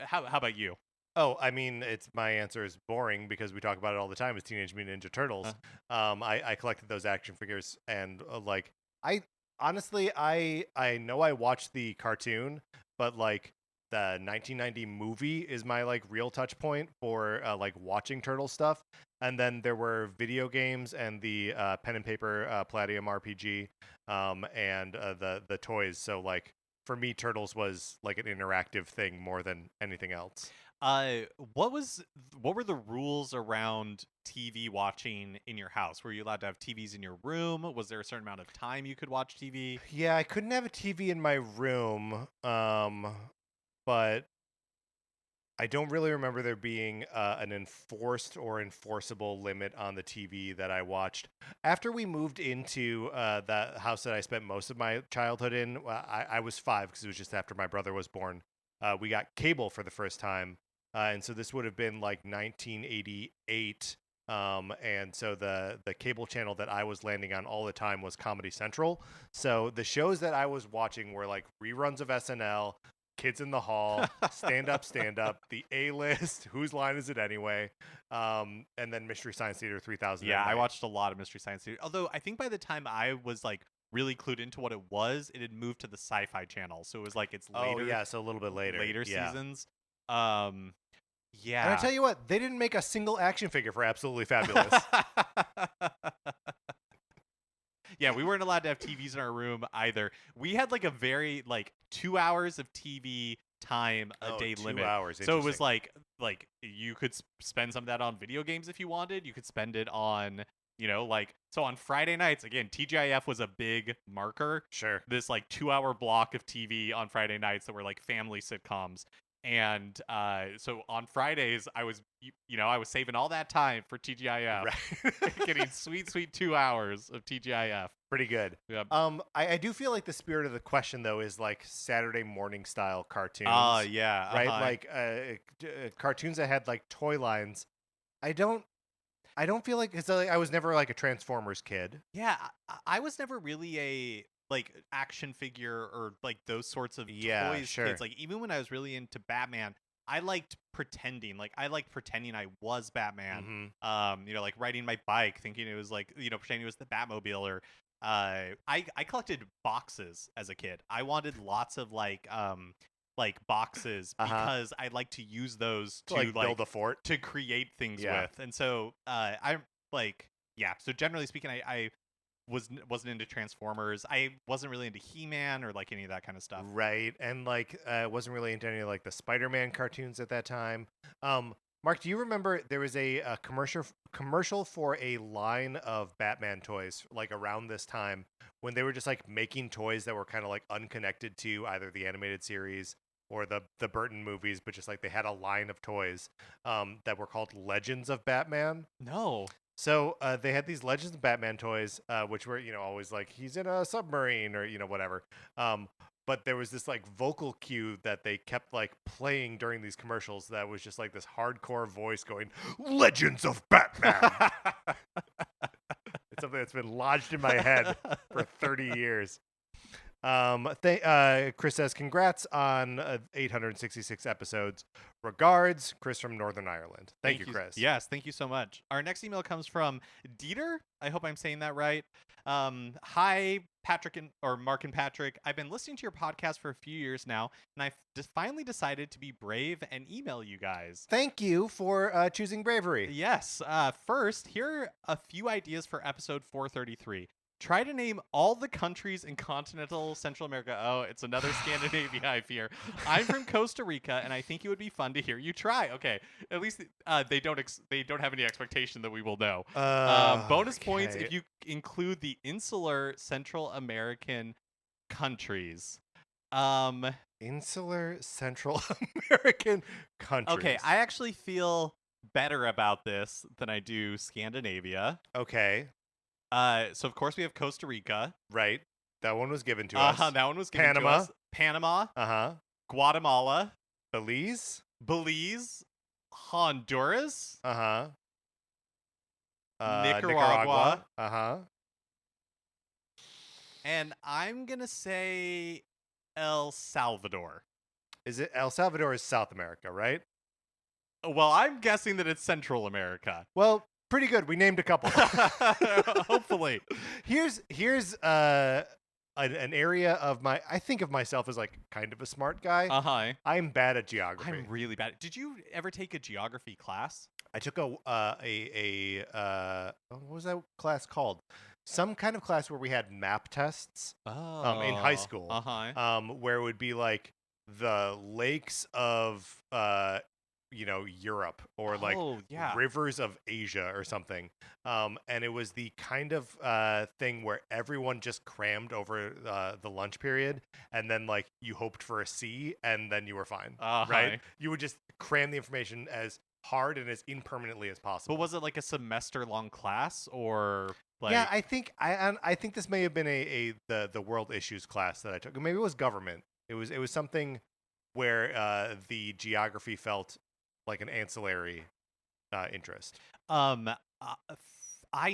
How about you? Oh, I mean, my answer is boring because we talk about it all the time. It's Teenage Mutant Ninja Turtles. I collected those action figures, and like I honestly I know I watched the cartoon, but like the 1990 movie is my like real touch point for like watching turtle stuff. And then there were video games and the pen and paper Palladium RPG and the toys. So like for me, Turtles was like an interactive thing more than anything else. What were the rules around TV watching in your house? Were you allowed to have TVs in your room? Was there a certain amount of time you could watch TV? Yeah, I couldn't have a TV in my room, but I don't really remember there being an enforced or enforceable limit on the TV that I watched. After we moved into the house that I spent most of my childhood in, I was 5 because it was just after my brother was born. We got cable for the first time. And so this would have been like 1988. And so the cable channel that I was landing on all the time was Comedy Central. So the shows that I was watching were like reruns of SNL, Kids in the Hall, Stand Up, The A-List, Whose Line Is It Anyway, and then Mystery Science Theater 3000. Yeah, I watched a lot of Mystery Science Theater. Although I think by the time I was like really clued into what it had moved to the Sci-Fi Channel. So it was like it's later. Oh yeah, so a little bit later. Later seasons. Yeah. And I tell you what, they didn't make a single action figure for Absolutely Fabulous. Yeah, we weren't allowed to have TVs in our room either. We had like a very 2 hours of TV time a day limit. 2 hours. So it was like you could spend some of that on video games if you wanted. You could spend it on so on Friday nights, again, TGIF was a big marker. Sure. This 2 hour block of TV on Friday nights that were like family sitcoms. And so on Fridays, I was saving all that time for TGIF, right. Getting sweet 2 hours of TGIF. Pretty good. Yep. I do feel like the spirit of the question though is like Saturday morning style cartoons. Yeah. Right, like cartoons that had like toy lines. I don't feel like because I was never like a Transformers kid. Yeah, I was never really a action figure or like those sorts of toys kids. Like even when I was really into Batman, I liked pretending. Like I liked pretending I was Batman. Mm-hmm. Like riding my bike, thinking it was like pretending it was the Batmobile. Or I collected boxes as a kid. I wanted lots of like boxes because I like to use those to build a fort, to create things with. And so I'm so generally speaking, I wasn't into Transformers. I wasn't really into He-Man or like any of that kind of stuff. Right. And wasn't really into any of like the Spider-Man cartoons at that time. Mark, do you remember there was a commercial for a line of Batman toys like around this time when they were just like making toys that were kind of like unconnected to either the animated series or the Burton movies, but just like they had a line of toys that were called Legends of Batman. No. So they had these Legends of Batman toys, which were, always like he's in a submarine or, whatever. But there was this like vocal cue that they kept like playing during these commercials that was just like this hardcore voice going, Legends of Batman. It's something that's been lodged in my head for 30 years. Chris says, congrats on 866 episodes. Regards, Chris from Northern Ireland. Thank you, Chris. Yes, thank you so much. Our next email comes from Dieter. I hope I'm saying that right. Hi, Patrick or Mark and Patrick. I've been listening to your podcast for a few years now, and I finally decided to be brave and email you guys. Thank you for choosing bravery. Yes. First, here are a few ideas for episode 433. Try to name all the countries in continental Central America. Oh, it's another Scandinavia, I fear. I'm from Costa Rica, and I think it would be fun to hear you try. Okay, at least they don't have any expectation that we will know. Bonus points if you include the insular Central American countries. Insular Central American countries. Okay, I actually feel better about this than I do Scandinavia. Okay. So of course we have Costa Rica. Right. That one was given to us. That one was given to us. Panama. Guatemala. Belize. Honduras. Nicaragua. And I'm going to say El Salvador. Is it El Salvador is South America, right? Well, I'm guessing that it's Central America. Well, pretty good. We named a couple. Hopefully. Here's an area of I think of myself as like kind of a smart guy. I'm bad at geography. I'm really bad. Did you ever take a geography class? I took what was that class called? Some kind of class where we had map tests in high school. Where it would be like the lakes of Europe or like rivers of Asia or something. And it was the kind of thing where everyone just crammed over the lunch period, and then like you hoped for a C and then you were fine, right? You would just cram the information as hard and as impermanently as possible. But was it like a semester-long class or like? Yeah, I think this may have been the world issues class that I took. Maybe it was government. It was something where the geography felt like an ancillary interest. I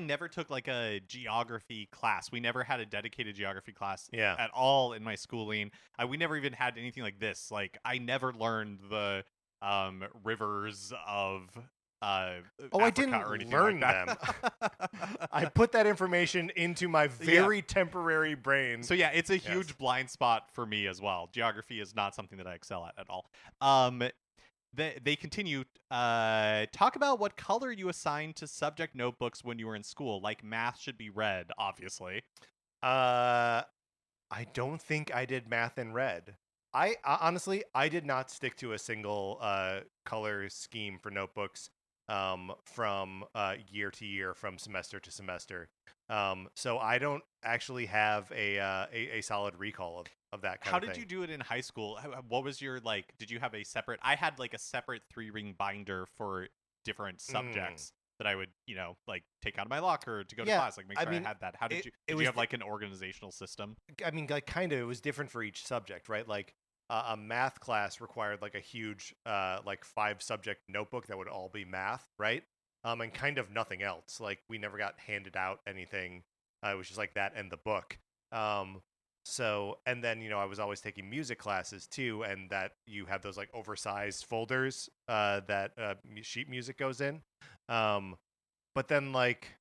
never took like a geography class. We never had a dedicated geography class at all in my schooling. We never even had anything like this. Like I never learned the rivers of Africa I didn't or anything learn like them. I put that information into my very temporary brain. So yeah, it's a huge blind spot for me as well. Geography is not something that I excel at all. They continue, talk about what color you assigned to subject notebooks when you were in school. Like math should be red, obviously. I don't think I did math in red. I honestly, I did not stick to a single color scheme for notebooks from year to year, from semester to semester. So I don't actually have a solid recall of that kind How of thing. How did you do it in high school? What was your, like, did you have a separate, I had like a separate 3-ring binder for different subjects that I would, like take out of my locker to go to class, like make sure I had that. How did you have like an organizational system? I mean, like kind of, it was different for each subject, right? Like a math class required like a huge, like 5-subject notebook that would all be math, right? And kind of nothing else. Like we never got handed out anything. It was just like that and the book. So, and then, I was always taking music classes too, and that you have those like oversized folders that sheet music goes in. But then like,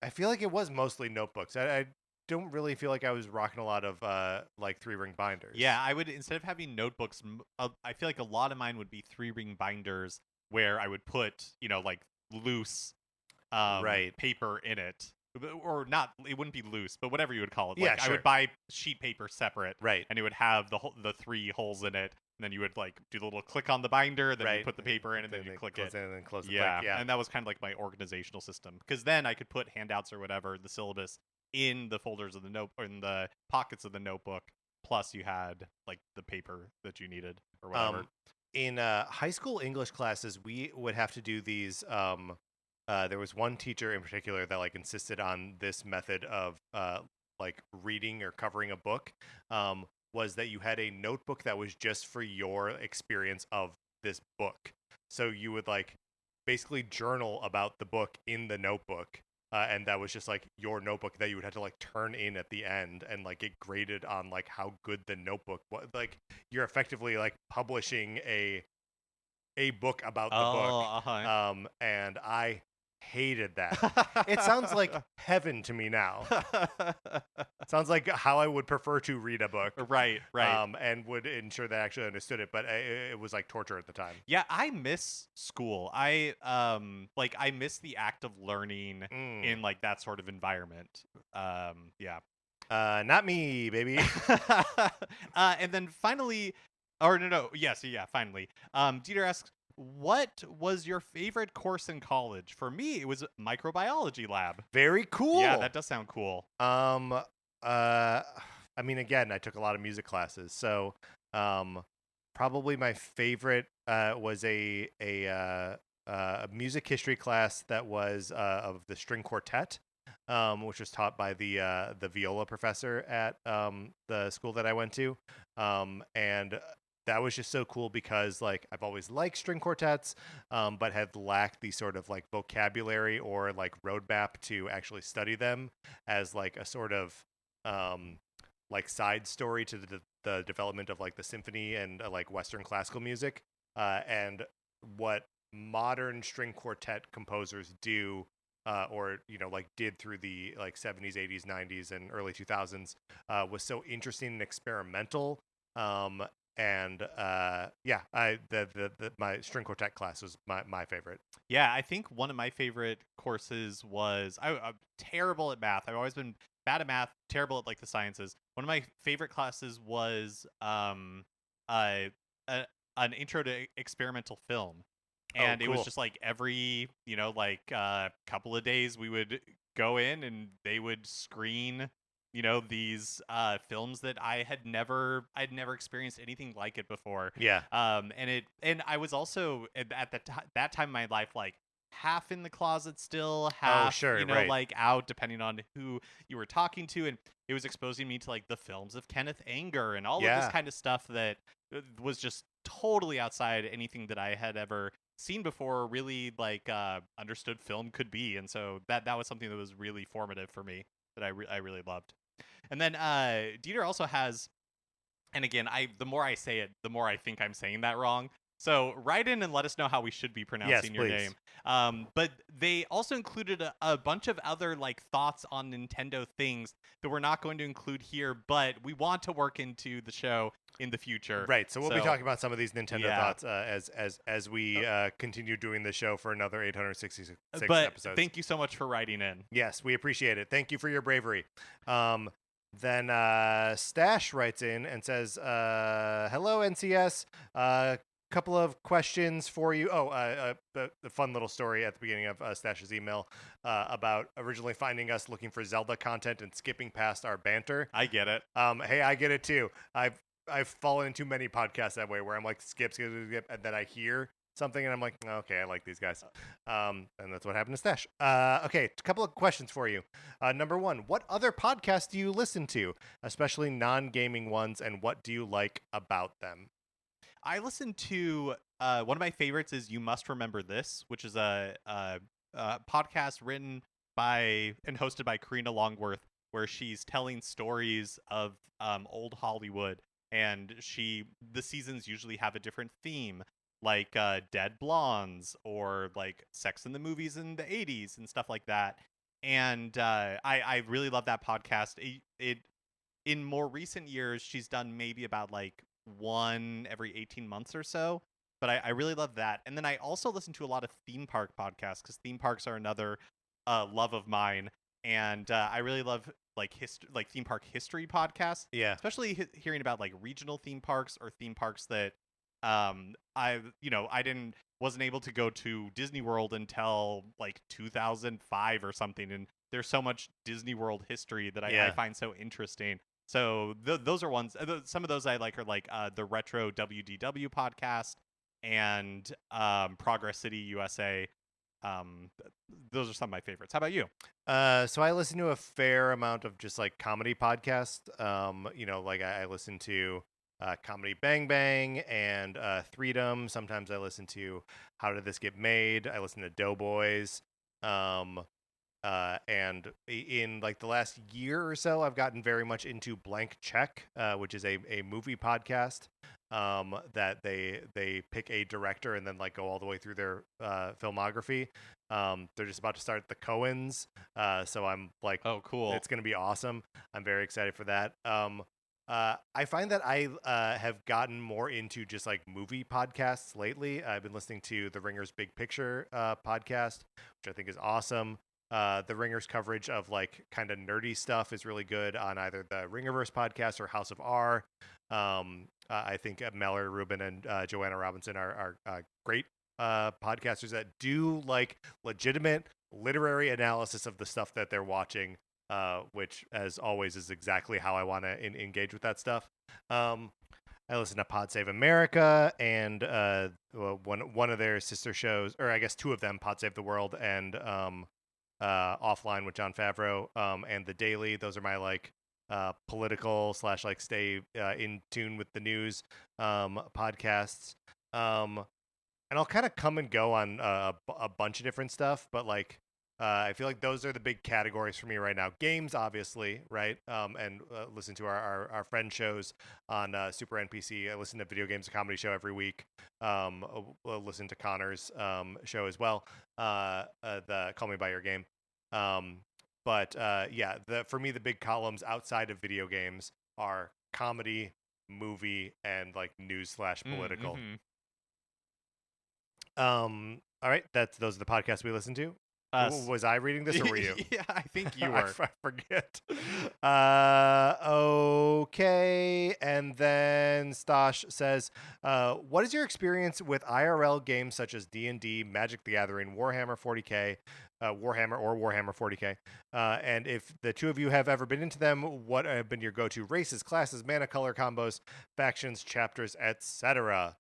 I feel like it was mostly notebooks. I don't really feel like I was rocking a lot of like 3-ring binders. Yeah, I would, instead of having notebooks, I feel like a lot of mine would be 3-ring binders where I would put, like loose paper in it. Or not, it wouldn't be loose, but whatever you would call it. Like, sure. I would buy sheet paper separate, right? And it would have the 3 holes in it, and then you would like do the little click on the binder, then you put the paper in, and then you click it, and then close it. Yeah, and that was kind of like my organizational system, because then I could put handouts or whatever, the syllabus, in the folders of the note or in the pockets of the notebook, plus you had like the paper that you needed or whatever. In high school English classes, we would have to do these. There was one teacher in particular that like insisted on this method of like reading or covering a book. Was that you had a notebook that was just for your experience of this book. So you would like basically journal about the book in the notebook. And that was just like your notebook that you would have to like turn in at the end and like get graded on like how good the notebook was. Like you're effectively like publishing a book about the book. And I hated that. It sounds like heaven to me now. It sounds like how I would prefer to read a book. Right. And would ensure that I actually understood it, but it was like torture at the time. Yeah, I miss school. I miss the act of learning in like that sort of environment. Yeah. Not me, baby. And then finally, or no, yes, yeah, finally. Dieter asks, what was your favorite course in college? For me, it was microbiology lab. Very cool. Yeah, that does sound cool. I mean, again, I took a lot of music classes, so probably my favorite was a music history class that was of the string quartet, which was taught by the viola professor at the school that I went to, and that was just so cool because like I've always liked string quartets, but had lacked the sort of like vocabulary or like roadmap to actually study them as like a sort of like side story to the development of like the symphony and like Western classical music, and what modern string quartet composers do, or like did through the like 70s, 80s, 90s, and early 2000s, was so interesting and experimental. And my string quartet class was my favorite. Yeah, I think one of my favorite courses was I'm terrible at math. I've always been bad at math, terrible at like the sciences. One of my favorite classes was an intro to experimental film, and cool. It was just like every couple of days we would go in and they would screen these films that I'd never experienced anything like it before. Yeah. And I was also at that time in my life like half in the closet still, half right. like out, depending on who you were talking to, and it was exposing me to like the films of Kenneth Anger and all of this kind of stuff that was just totally outside anything that I had ever seen before, or really like understood film could be. And so that was something that was really formative for me that I really loved. And then Dieter also has, and again, the more I say it, the more I think I'm saying that wrong. So write in and let us know how we should be pronouncing your name. But they also included a bunch of other like thoughts on Nintendo things that we're not going to include here, but we want to work into the show in the future. Right. So we'll be talking about some of these Nintendo thoughts as we continue doing the show for another 866 episodes. Thank you so much for writing in. Yes, we appreciate it. Thank you for your bravery. Then Stash writes in and says, hello, NCS. Couple of questions for you. The fun little story at the beginning of Stash's email about originally finding us looking for Zelda content and skipping past our banter. I get it. Hey, I get it too. I've fallen into many podcasts that way where I'm like skip, and then I hear something and I'm like, okay, I like these guys. And that's what happened to Stash. Okay, a couple of questions for you. Number one, what other podcasts do you listen to, especially non-gaming ones, and what do you like about them? I listen to one of my favorites is You Must Remember This, which is a podcast written by and hosted by Karina Longworth, where she's telling stories of old Hollywood, and the seasons usually have a different theme, like Dead Blondes or like Sex in the Movies in the 80s and stuff like that. And I really love that podcast. It in more recent years, she's done maybe about like one every 18 months or so, but I really love that. And then I also listen to a lot of theme park podcasts because theme parks are another love of mine, and I really love like theme park history podcasts. Yeah, especially hearing about like regional theme parks or theme parks that wasn't able to go to Disney World until like 2005 or something, and there's so much Disney World history that I find so interesting. So those are ones. Some of those I like are like the Retro WDW podcast and Progress City USA. Those are some of my favorites. How about you? So I listen to a fair amount of just like comedy podcasts. Like I listen to Comedy Bang Bang and Freedom. Sometimes I listen to How Did This Get Made? I listen to Doughboys. And in like the last year or so, I've gotten very much into Blank Check, which is a movie podcast that they pick a director and then like go all the way through their filmography. They're just about to start the Coens, so I'm like, oh, cool! It's going to be awesome. I'm very excited for that. I find that I have gotten more into just like movie podcasts lately. I've been listening to the Ringer's Big Picture podcast, which I think is awesome. The Ringer's coverage of like kind of nerdy stuff is really good on either the Ringerverse podcast or House of R. I think Mallory Rubin and Joanna Robinson are great podcasters that do like legitimate literary analysis of the stuff that they're watching, which as always is exactly how I want to engage with that stuff. I listen to Pod Save America and one of their sister shows, or I guess two of them, Pod Save the World and Offline with Jon Favreau, and The Daily. Those are my like political / like stay in tune with the news podcasts. And I'll kind of come and go on a bunch of different stuff, but like I feel like those are the big categories for me right now. Games, obviously, right? And listen to our friend shows on Super NPC. I listen to Video Games, a comedy show every week. Listen to Connor's show as well, the Call Me By Your Game. But for me, the big columns outside of video games are comedy, movie, and like news / political. All right, those are the podcasts we listen to. Was I reading this or were you? Yeah, I think you were. I forget. Okay. And then Stosh says, what is your experience with IRL games such as D&D, Magic the Gathering, Warhammer 40K, Warhammer 40K? And if the two of you have ever been into them, what have been your go-to races, classes, mana color combos, factions, chapters, etc.?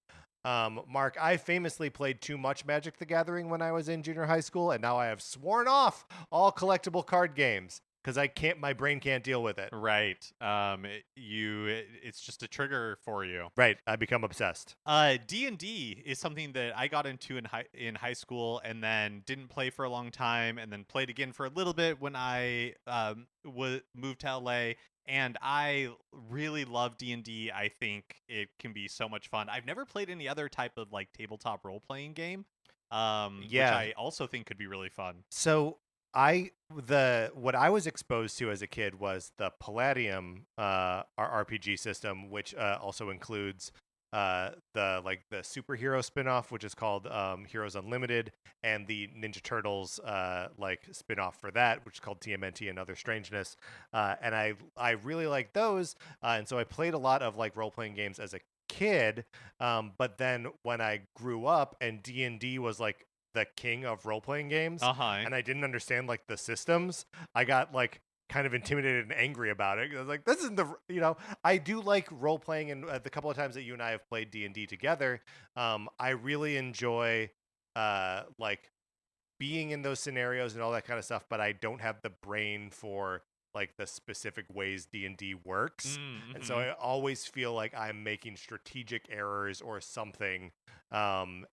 Mark, I famously played too much Magic the Gathering when I was in junior high school, and now I have sworn off all collectible card games because my brain can't deal with it. Right. It's just a trigger for you. Right. I become obsessed. D&D is something that I got into in high school and then didn't play for a long time and then played again for a little bit when I moved to LA. And I really love D&D. I think it can be so much fun. I've never played any other type of like tabletop role-playing game, which I also think could be really fun. So what I was exposed to as a kid was the Palladium RPG system, which also includes the superhero spinoff, which is called Heroes Unlimited, and the Ninja Turtles spinoff for that, which is called TMNT and Other Strangeness. And I really like those, and so I played a lot of like role playing games as a kid. But then when I grew up and D&D was like the king of role playing games, and I didn't understand like the systems, I got like kind of intimidated and angry about it. I was like, this isn't I do like role playing, and the couple of times that you and I have played D&D together, I really enjoy like being in those scenarios and all that kind of stuff, but I don't have the brain for like the specific ways D&D works. And so I always feel like I'm making strategic errors or something. And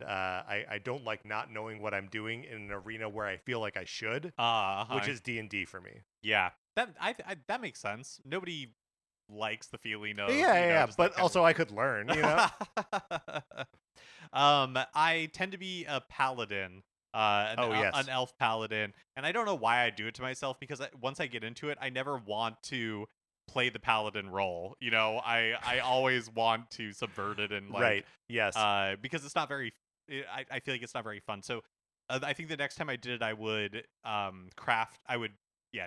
I don't like not knowing what I'm doing in an arena where I feel like I should, which is D&D for me. Yeah, that makes sense. Nobody likes the feeling of but also I could learn, I tend to be a paladin, an elf paladin, and I don't know why I do it to myself, because once I get into it, I never want to play the paladin role. I always want to subvert it and like, right, yes, because it's not very. I feel like it's not very fun. So I think the next time I did it, I would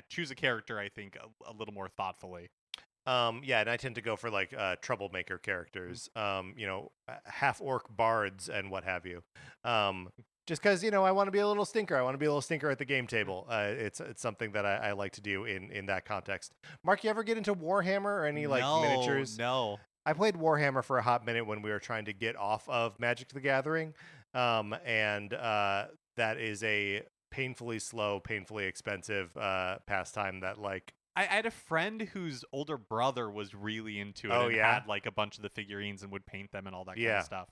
choose a character, I think, a little more thoughtfully. And I tend to go for like troublemaker characters, half orc bards and what have you. just because I want to be a little stinker. I want to be a little stinker at the game table. It's something that I like to do in that context. Mark, you ever get into Warhammer or any miniatures? No. I played Warhammer for a hot minute when we were trying to get off of Magic the Gathering, and that is a painfully slow, painfully expensive pastime that I had a friend whose older brother was really into it had a bunch of the figurines and would paint them and all that kind of stuff.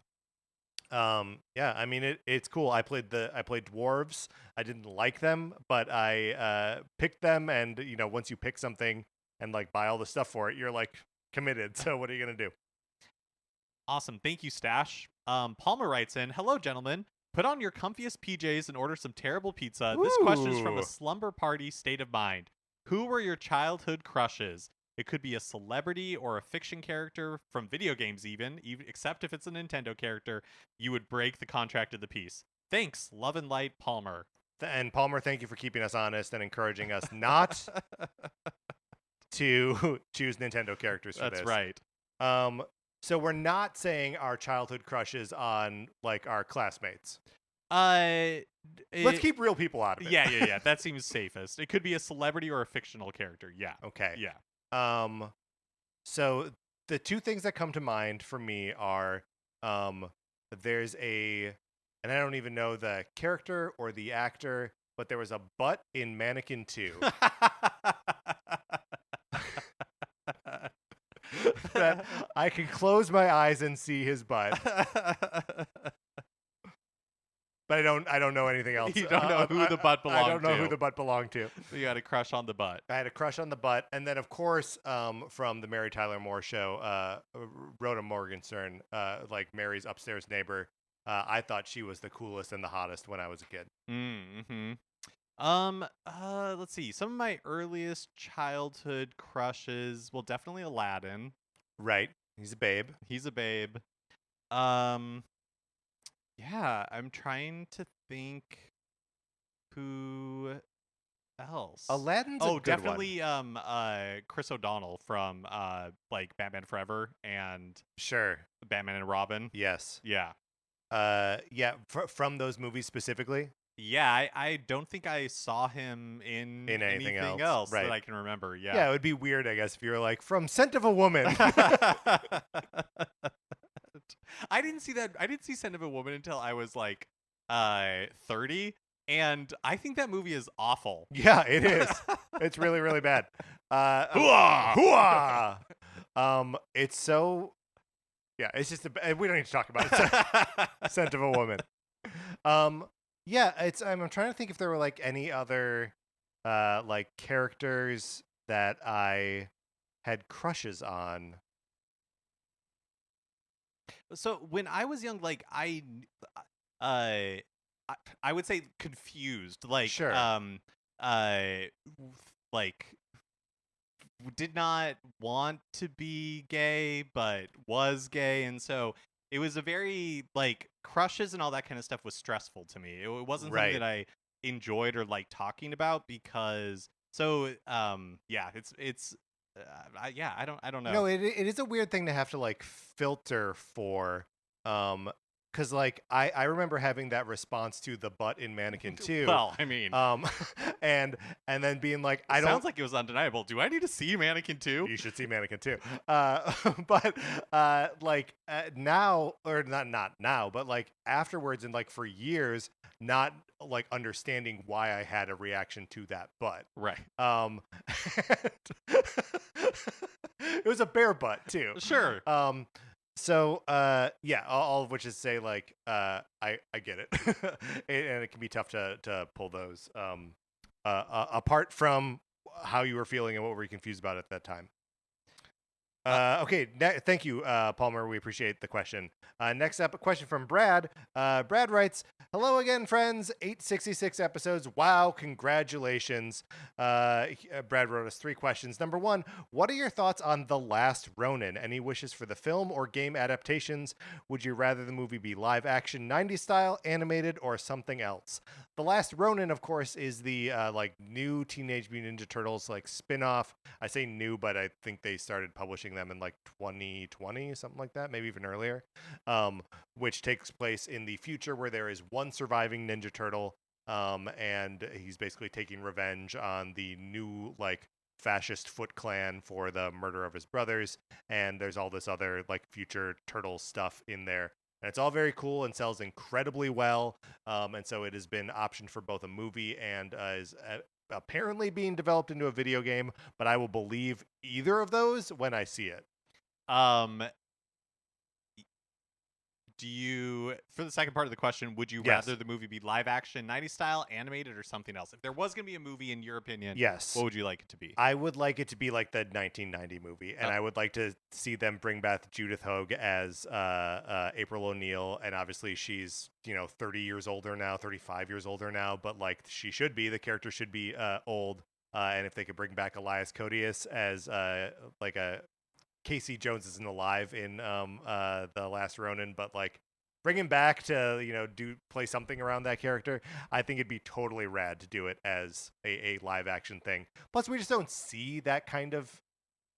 I mean it's cool. I played dwarves. I didn't like them, but I picked them, and once you pick something and buy all the stuff for it, you're committed. So what are you gonna do? Awesome. Thank you, Stash. Palmer writes in, "Hello, gentlemen. Put on your comfiest PJs and order some terrible pizza. This question is from a slumber party state of mind. Who were your childhood crushes? It could be a celebrity or a fiction character from video games even except if it's a Nintendo character. You would break the contract of the piece. Thanks. Love and light, Palmer." And Palmer, thank you for keeping us honest and encouraging us not to choose Nintendo characters for this. That's right. So we're not saying our childhood crushes on our classmates. Let's keep real people out of it. Yeah. That seems safest. It could be a celebrity or a fictional character. Yeah. Okay. Yeah. So the two things that come to mind for me are there's and I don't even know the character or the actor, but there was a butt in Mannequin 2. That I can close my eyes and see his butt. But I don't know anything else. You don't know who the butt belonged to. I don't know who the butt belonged to. You had a crush on the butt. I had a crush on the butt. And then, of course, from the Mary Tyler Moore Show, Rhoda Morgenstern, Mary's upstairs neighbor, I thought she was the coolest and the hottest when I was a kid. Mm-hmm. Let's see. Some of my earliest childhood crushes, well, definitely Aladdin. Right. He's a babe. Yeah, I'm trying to think who else. Aladdin's a good definitely Chris O'Donnell from Batman Forever and sure, Batman and Robin. Yes. Yeah. From those movies specifically. Yeah, I don't think I saw him in anything else right. that I can remember. Yeah. Yeah, it would be weird, I guess, if you were from Scent of a Woman. I didn't see Scent of a Woman until I was 30, and I think that movie is awful. Yeah, it is. It's really, really bad. Hooah! It's so. Yeah, it's just we don't need to talk about it. Scent of a Woman. Yeah, I'm trying to think if there were any other characters that I had crushes on. So when I was young, I would say confused. Sure. Did not want to be gay, but was gay, and so it was a very crushes and all that kind of stuff was stressful to me. It wasn't something that I enjoyed or liked talking about because it's I don't know. No, it is a weird thing to have to filter for, because I remember having that response to the butt in Mannequin 2. Well, I mean, and then being I don't. Sounds like it was undeniable. Do I need to see Mannequin 2? You should see Mannequin 2. But now, or not now, but afterwards and for years, not understanding why I had a reaction to that butt. Right. It was a bear butt too. Sure. So all of which is to say I get it. And it can be tough to pull those apart from how you were feeling and what were you confused about at that time. Okay, thank you, Palmer. We appreciate the question. Next up, a question from Brad. Brad writes, "Hello again, friends. 866 episodes. Wow, congratulations." Brad wrote us 3 questions. Number 1, what are your thoughts on The Last Ronin? Any wishes for the film or game adaptations? Would you rather the movie be live action, 90s style, animated, or something else? The Last Ronin, of course, is the new Teenage Mutant Ninja Turtles spin-off. I say new, but I think they started publishing releasing them in like 2020, something like that, maybe even earlier, which takes place in the future where there is one surviving Ninja Turtle, and he's basically taking revenge on the new like fascist Foot Clan for the murder of his brothers, and there's all this other like future turtle stuff in there. And it's all very cool and sells incredibly well. And so it has been optioned for both a movie and is apparently being developed into a video game, but I will believe either of those when I see it. Do you, for the second part of the question, would you rather the movie be live action, 90s style, animated, or something else? If there was going to be a movie, in your opinion, yes, what would you like it to be? I would like it to be like the 1990 movie, and I would like to see them bring back Judith Hogue as April O'Neil, and obviously she's 30 years older now, 35 years older now, but like she should be, the character should be old, and if they could bring back Elias Koteas as like a Casey Jones isn't alive in The Last Ronin, but like bring him back to play something around that character. I think it'd be totally rad to do it as a live action thing. Plus, we just don't see that kind of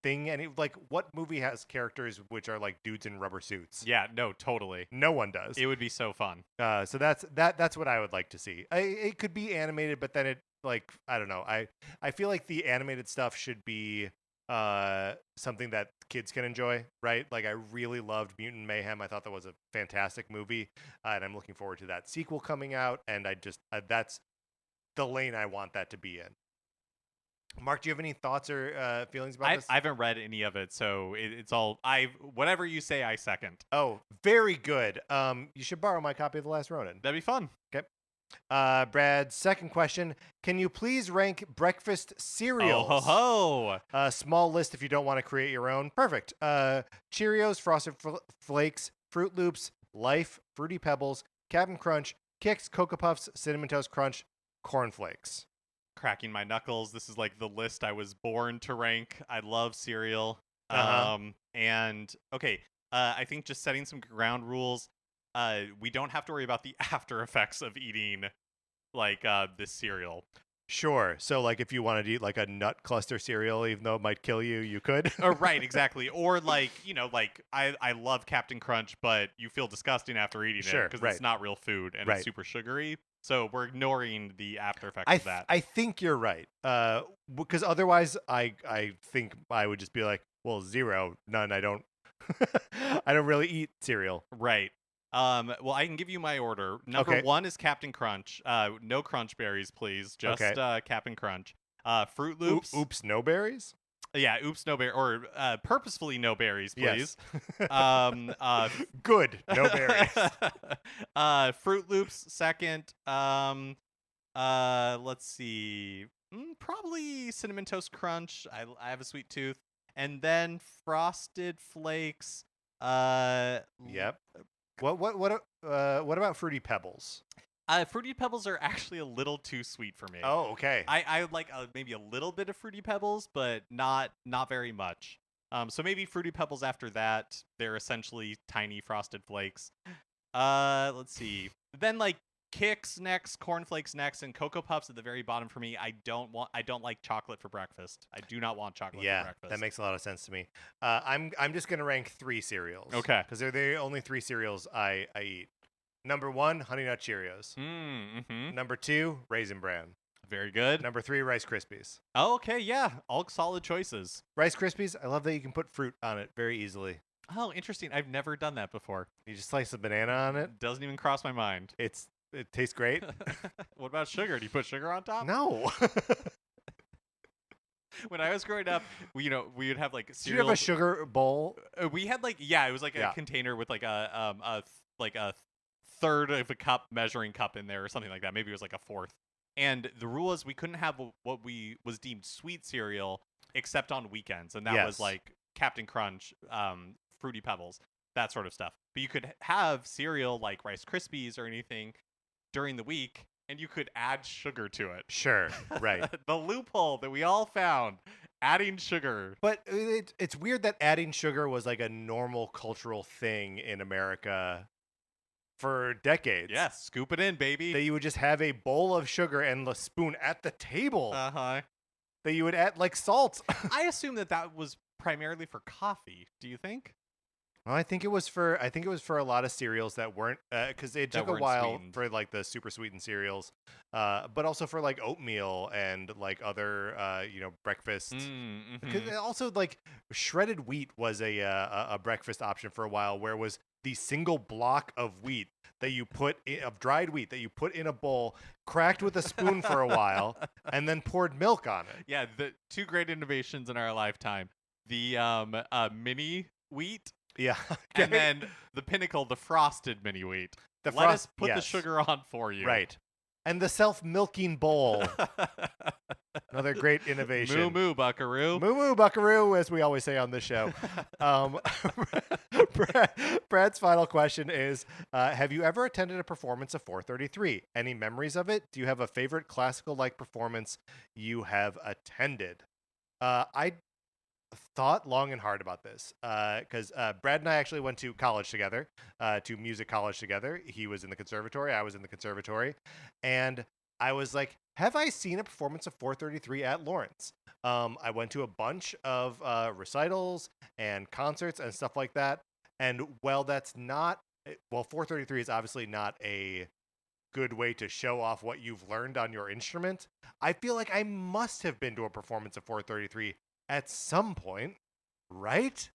thing. And like, what movie has characters which are like dudes in rubber suits? Yeah, no, totally. No one does. It would be so fun. So that's what I would like to see. It could be animated, but then it like I don't know. I feel like the animated stuff should be something that kids can enjoy, right? Like I really loved Mutant Mayhem. I thought that was a fantastic movie, and I'm looking forward to that sequel coming out, and I just that's the lane I want that to be in. Mark, do you have any thoughts or feelings about this? I haven't read any of it, so it's all whatever you say I second. Oh, very good. You should borrow my copy of The Last Ronin. That'd be fun. Okay. Brad's second question: can you please rank breakfast cereals? Oh ho ho! Small list if you don't want to create your own. Perfect. Cheerios, Frosted Flakes, Fruit Loops, Life, Fruity Pebbles, Cap'n Crunch, Kix, Cocoa Puffs, Cinnamon Toast Crunch, Corn Flakes. Cracking my knuckles. This is like the list I was born to rank. I love cereal. And okay, I think just setting some ground rules. We don't have to worry about the after effects of eating like this cereal. Sure. So like if you wanted to eat like a nut cluster cereal, even though it might kill you, you could. Right, exactly. Or like, like I love Captain Crunch, but you feel disgusting after eating it because it's not real food and it's super sugary. So we're ignoring the after effects of that. I think you're right. Because otherwise I think I would just be like, well, 0, none. I don't I don't really eat cereal. Right. Well, I can give you my order. Number 1 is Captain Crunch. No Crunch Berries, please. Just Captain Crunch. Fruit Loops. Oops, no berries? Yeah, oops, no berries. Or purposefully no berries, please. Yes. Good, no berries. Fruit Loops, second. Let's see. Probably Cinnamon Toast Crunch. I have a sweet tooth. And then Frosted Flakes. Yep. What about Fruity Pebbles? Fruity Pebbles are actually a little too sweet for me. Oh, okay. I like maybe a little bit of Fruity Pebbles, but not very much. So maybe Fruity Pebbles after that. They're essentially tiny Frosted Flakes. Let's see. Then like Kix next, Corn Flakes next, and Cocoa Puffs at the very bottom for me. I don't like chocolate for breakfast. I do not want chocolate for breakfast. Yeah, that makes a lot of sense to me. I'm just gonna rank 3 cereals. Okay. Because they're the only 3 cereals I eat. Number 1, Honey Nut Cheerios. Mm-hmm. Number 2, Raisin Bran. Very good. Number 3, Rice Krispies. Oh, okay, yeah, all solid choices. Rice Krispies, I love that you can put fruit on it very easily. Oh, interesting. I've never done that before. You just slice a banana on it. Doesn't even cross my mind. It tastes great. What about sugar? Do you put sugar on top? No. When I was growing up, we would have like cereal. Did you have a sugar bowl? We had like it was like a container with like a third of a cup measuring cup in there or something like that. Maybe it was like a fourth. And the rule is we couldn't have what was deemed sweet cereal except on weekends, and that was like Captain Crunch, Fruity Pebbles, that sort of stuff. But you could have cereal like Rice Krispies or anything during the week, and you could add sugar to it. Sure, right. The loophole that we all found, adding sugar. But it's weird that adding sugar was like a normal cultural thing in America for decades. Yes, scoop it in, baby. That you would just have a bowl of sugar and a spoon at the table. Uh-huh. That you would add like salt. I assume that was primarily for coffee. Do you think? Well, I think it was for a lot of cereals that weren't because it took a while sweetened. for like the super sweetened cereals, but also for like oatmeal and like other breakfast. Because also like shredded wheat was a breakfast option for a while, where it was the single block of wheat that you put of dried wheat that you put in a bowl, cracked with a spoon for a while, and then poured milk on it. Yeah, the two great innovations in our lifetime: the mini wheat. Yeah, and then the pinnacle, the frosted mini wheat. Let us put the sugar on for you. Right. And the self-milking bowl. Another great innovation. Moo moo, buckaroo. Moo moo, buckaroo, as we always say on this show. Brad's final question is, have you ever attended a performance of 433? Any memories of it? Do you have a favorite classical-like performance you have attended? I thought long and hard about this because Brad and I actually went to college together, to music college together. He was in the conservatory, I was in the conservatory, and I was like, have I seen a performance of 433 at Lawrence? I went to a bunch of recitals and concerts and stuff like that, and while 433 is obviously not a good way to show off what you've learned on your instrument, I feel like I must have been to a performance of 433 at some point, right?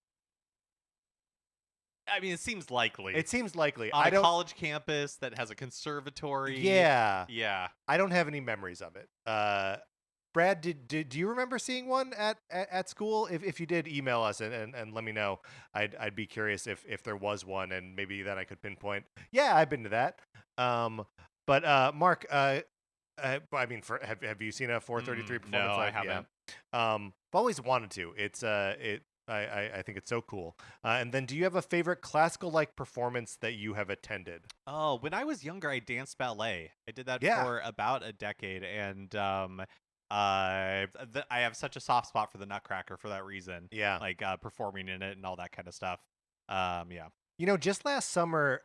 I mean, it seems likely. It seems likely. On a college campus that has a conservatory. Yeah. Yeah. I don't have any memories of it. Brad, do you remember seeing one at school? If you did, email us and let me know. I'd be curious if there was one, and maybe then I could pinpoint. Yeah, I've been to that. But Mark, I mean, have you seen a 433 performance? No, I haven't. I've always wanted to. I think it's so cool. And then, do you have a favorite classical-like performance that you have attended? Oh, when I was younger, I danced ballet. I did that for about a decade, and I have such a soft spot for the Nutcracker for that reason. Yeah, like performing in it and all that kind of stuff. Yeah. You know, just last summer,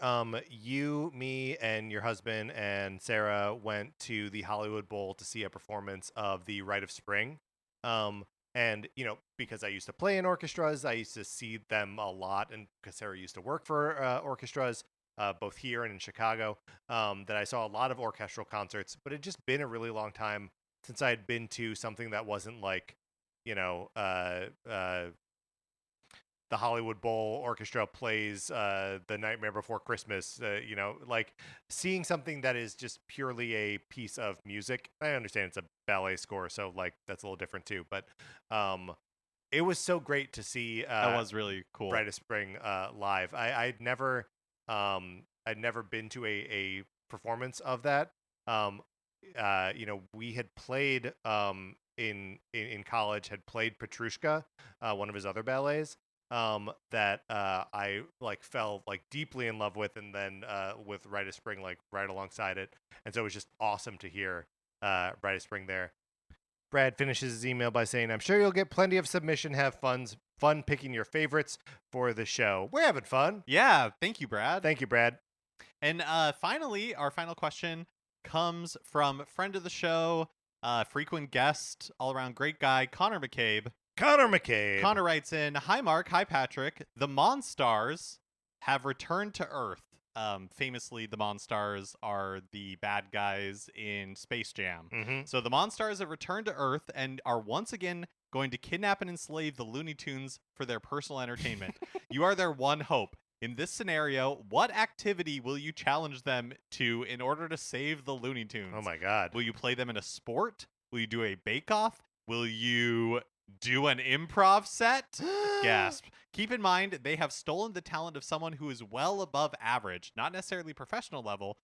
you, me, and your husband and Sarah went to the Hollywood Bowl to see a performance of The Rite of Spring. And, you know, because I used to play in orchestras, I used to see them a lot. And because Sarah used to work for orchestras, both here and in Chicago, that I saw a lot of orchestral concerts. But it had just been a really long time since I had been to something that wasn't like, you know, the Hollywood Bowl Orchestra plays The Nightmare Before Christmas, you know, like seeing something that is just purely a piece of music. I understand it's a ballet score, so like that's a little different too, but it was so great to see that was really cool. Rite of Spring live. I'd never been to a performance of that. You know, we had played in college, had played Petrushka, one of his other ballets. That I like fell like deeply in love with, and then with Rite of Spring like right alongside it, and so it was just awesome to hear Rite of Spring there. Brad finishes his email by saying, "I'm sure you'll get plenty of submission. Have fun picking your favorites for the show. We're having fun." Yeah, thank you, Brad. Thank you, Brad. And finally, our final question comes from friend of the show, frequent guest, all around great guy, Connor McCabe. Connor writes in, "Hi Mark, hi Patrick. The Monstars have returned to Earth. Famously, the Monstars are the bad guys in Space Jam. Mm-hmm. So the Monstars have returned to Earth and are once again going to kidnap and enslave the Looney Tunes for their personal entertainment. You are their one hope. In this scenario, what activity will you challenge them to in order to save the Looney Tunes? Oh my God. Will you play them in a sport? Will you do a bake-off? Will you do an improv set?" Gasp. Keep in mind, they have stolen the talent of someone who is well above average, not necessarily professional level,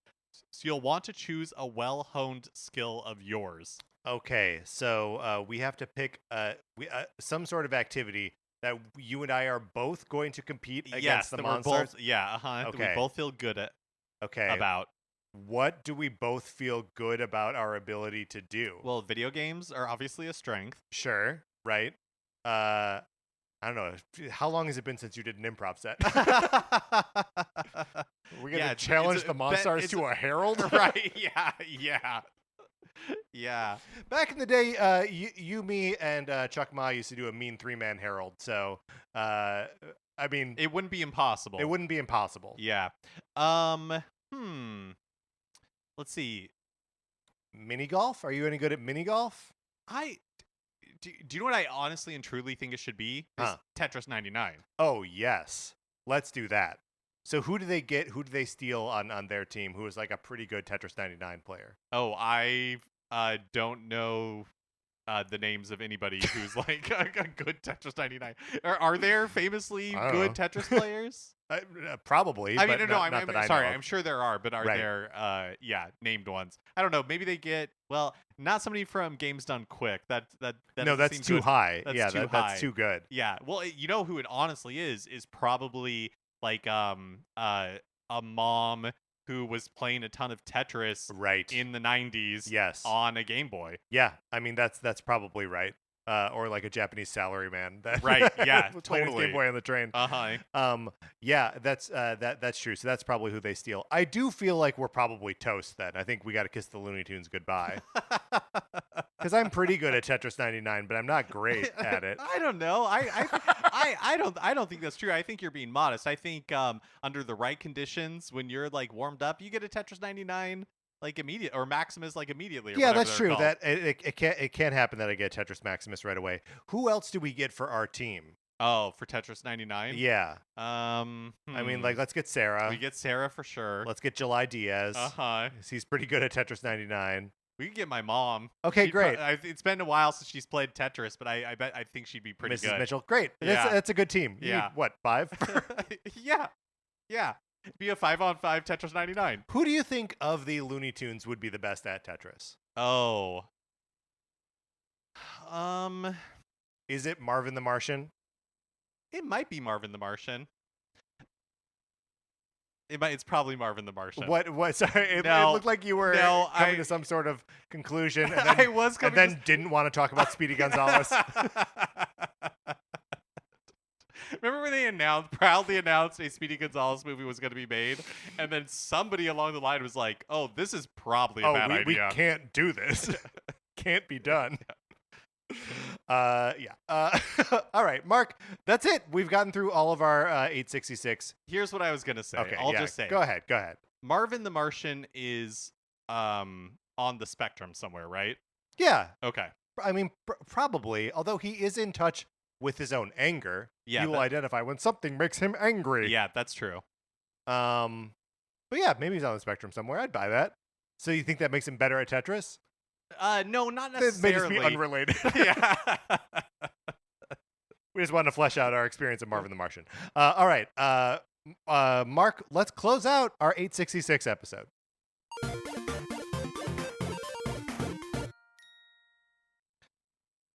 so you'll want to choose a well-honed skill of yours. Okay, so we have to pick some sort of activity that you and I are both going to compete against the Monstars. Okay. We both feel good about. What do we both feel good about our ability to do? Well, video games are obviously a strength. Sure, right? I don't know. How long has it been since you did an improv set? We're going to challenge the Monstars to a herald? Right, yeah. Yeah. Back in the day, you, me, and Chuck Ma used to do a mean 3-man Herald. So, I mean, It wouldn't be impossible. It wouldn't be impossible. Yeah. Let's see. Mini golf? Are you any good at mini golf? Do you know what I honestly and truly think it should be? Tetris 99. Oh, yes. Let's do that. So who do they get? Who do they steal on their team who is like a pretty good Tetris 99 player? Oh, I don't know the names of anybody who's like a good Tetris 99. Are there famously good Tetris players? Probably. I mean, but no, I'm sorry. I'm sure there are, but are Right. there named ones? I don't know. Maybe they get not somebody from Games Done Quick. That no, that's seem too good. high. That's too high. That's too good. Yeah. Well, you know who it honestly is probably like a mom who was playing a ton of Tetris Right. in the 90s Yes. on a Game Boy. Yeah, I mean that's probably right. Or like a Japanese salaryman that Right, yeah, was playing his totally. Game Boy on the train. Yeah, that's true. So that's probably who they steal. I do feel like we're probably toast then. I think we got to kiss the Looney Tunes goodbye. Because I'm pretty good at Tetris 99, but I'm not great at it. I don't know. I don't think that's true. I think you're being modest. I think under the right conditions, when you're like warmed up, you get a Tetris 99 like immediate, or Maximus like immediately. Or Yeah, whatever that's they're true. called. That it can't happen that I get Tetris Maximus right away. Who else do we get for our team? Oh, for Tetris 99. Yeah. I mean, like, let's get Sarah. We get Sarah for sure. Let's get July Diaz. He's pretty good at Tetris 99. We can get my mom. Okay, great. It's been a while since she's played Tetris, but I think she'd be pretty Mrs. good. Mitchell, great. Yeah. That's a good team. You Yeah. need, what, 5? Yeah. Be a 5-on-5 Tetris 99. Who do you think of the Looney Tunes would be the best at Tetris? Oh. Is it Marvin the Martian? It might be Marvin the Martian. It's probably Marvin the Martian. What? Sorry, it looked like you were coming to some sort of conclusion, and then, I was coming and then didn't want to talk about Speedy Gonzalez. Remember when they proudly announced a Speedy Gonzalez movie was going to be made, and then somebody along the line was like, "Oh, this is probably a bad idea. We can't do this. Can't be done." Yeah. All right, Mark. That's it. We've gotten through all of our 866. Here's what I was gonna say. Okay, I'll just say. Go ahead. Marvin the Martian is on the spectrum somewhere, right? Yeah. Okay. I mean, probably. Although he is in touch with his own anger. Yeah. He will identify when something makes him angry. Yeah, that's true. But yeah, maybe he's on the spectrum somewhere. I'd buy that. So you think that makes him better at Tetris? No, not This may just necessarily. be unrelated. Yeah. We just wanted to flesh out our experience of Marvin the Martian. All right. Mark, let's close out our 866 episode.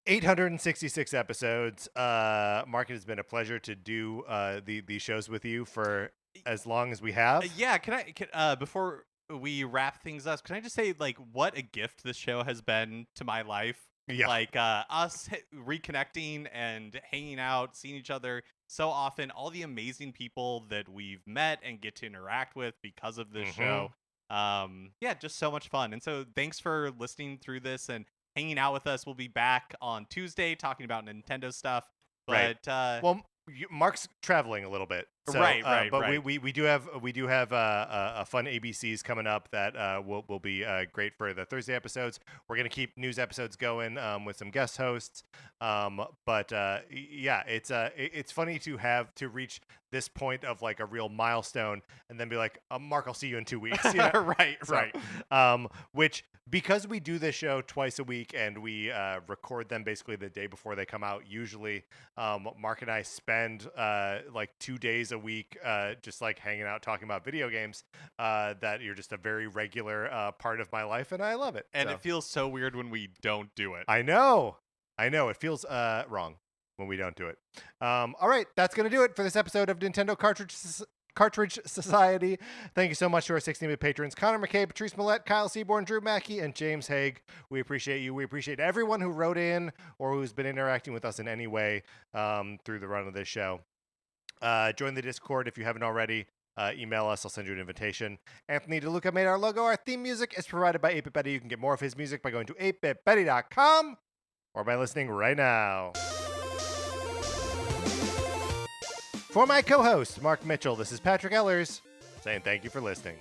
$866 episodes. Mark, it has been a pleasure to do these shows with you for as long as we have. Yeah, can I before we wrap things up, can I just say, like, what a gift this show has been to my life? Yeah. Like, us reconnecting and hanging out, seeing each other so often, all the amazing people that we've met and get to interact with because of this show. Yeah, just so much fun. And so thanks for listening through this and hanging out with us. We'll be back on Tuesday talking about Nintendo stuff. But well, Mark's traveling a little bit. So, right. But we do have a fun ABCs coming up that will be great for the Thursday episodes. We're gonna keep news episodes going with some guest hosts. But yeah, it's funny to reach this point of like a real milestone and then be like, Mark, I'll see you in 2 weeks. You know? Right. Which, because we do this show twice a week and we record them basically the day before they come out, usually Mark and I spend like 2 days a week just like hanging out talking about video games. That you're just a very regular part of my life, and I love it. And it feels so weird when we don't do it. I know it feels wrong when we don't do it. All right, that's gonna do it for this episode of Nintendo Cartridge Society. Thank you so much to our 16-bit patrons, Connor McKay, Patrice Millette, Kyle Seaborn, Drew Mackey, and James Haig. We appreciate you. We appreciate everyone who wrote in or who's been interacting with us in any way through the run of this show. Join the Discord if you haven't already. email us. I'll send you an invitation. Anthony DeLuca made our logo. Our theme music is provided by 8-Bit Betty. You can get more of his music by going to 8bitbetty.com or by listening right now. For my co-host, Mark Mitchell, this is Patrick Ellers saying thank you for listening.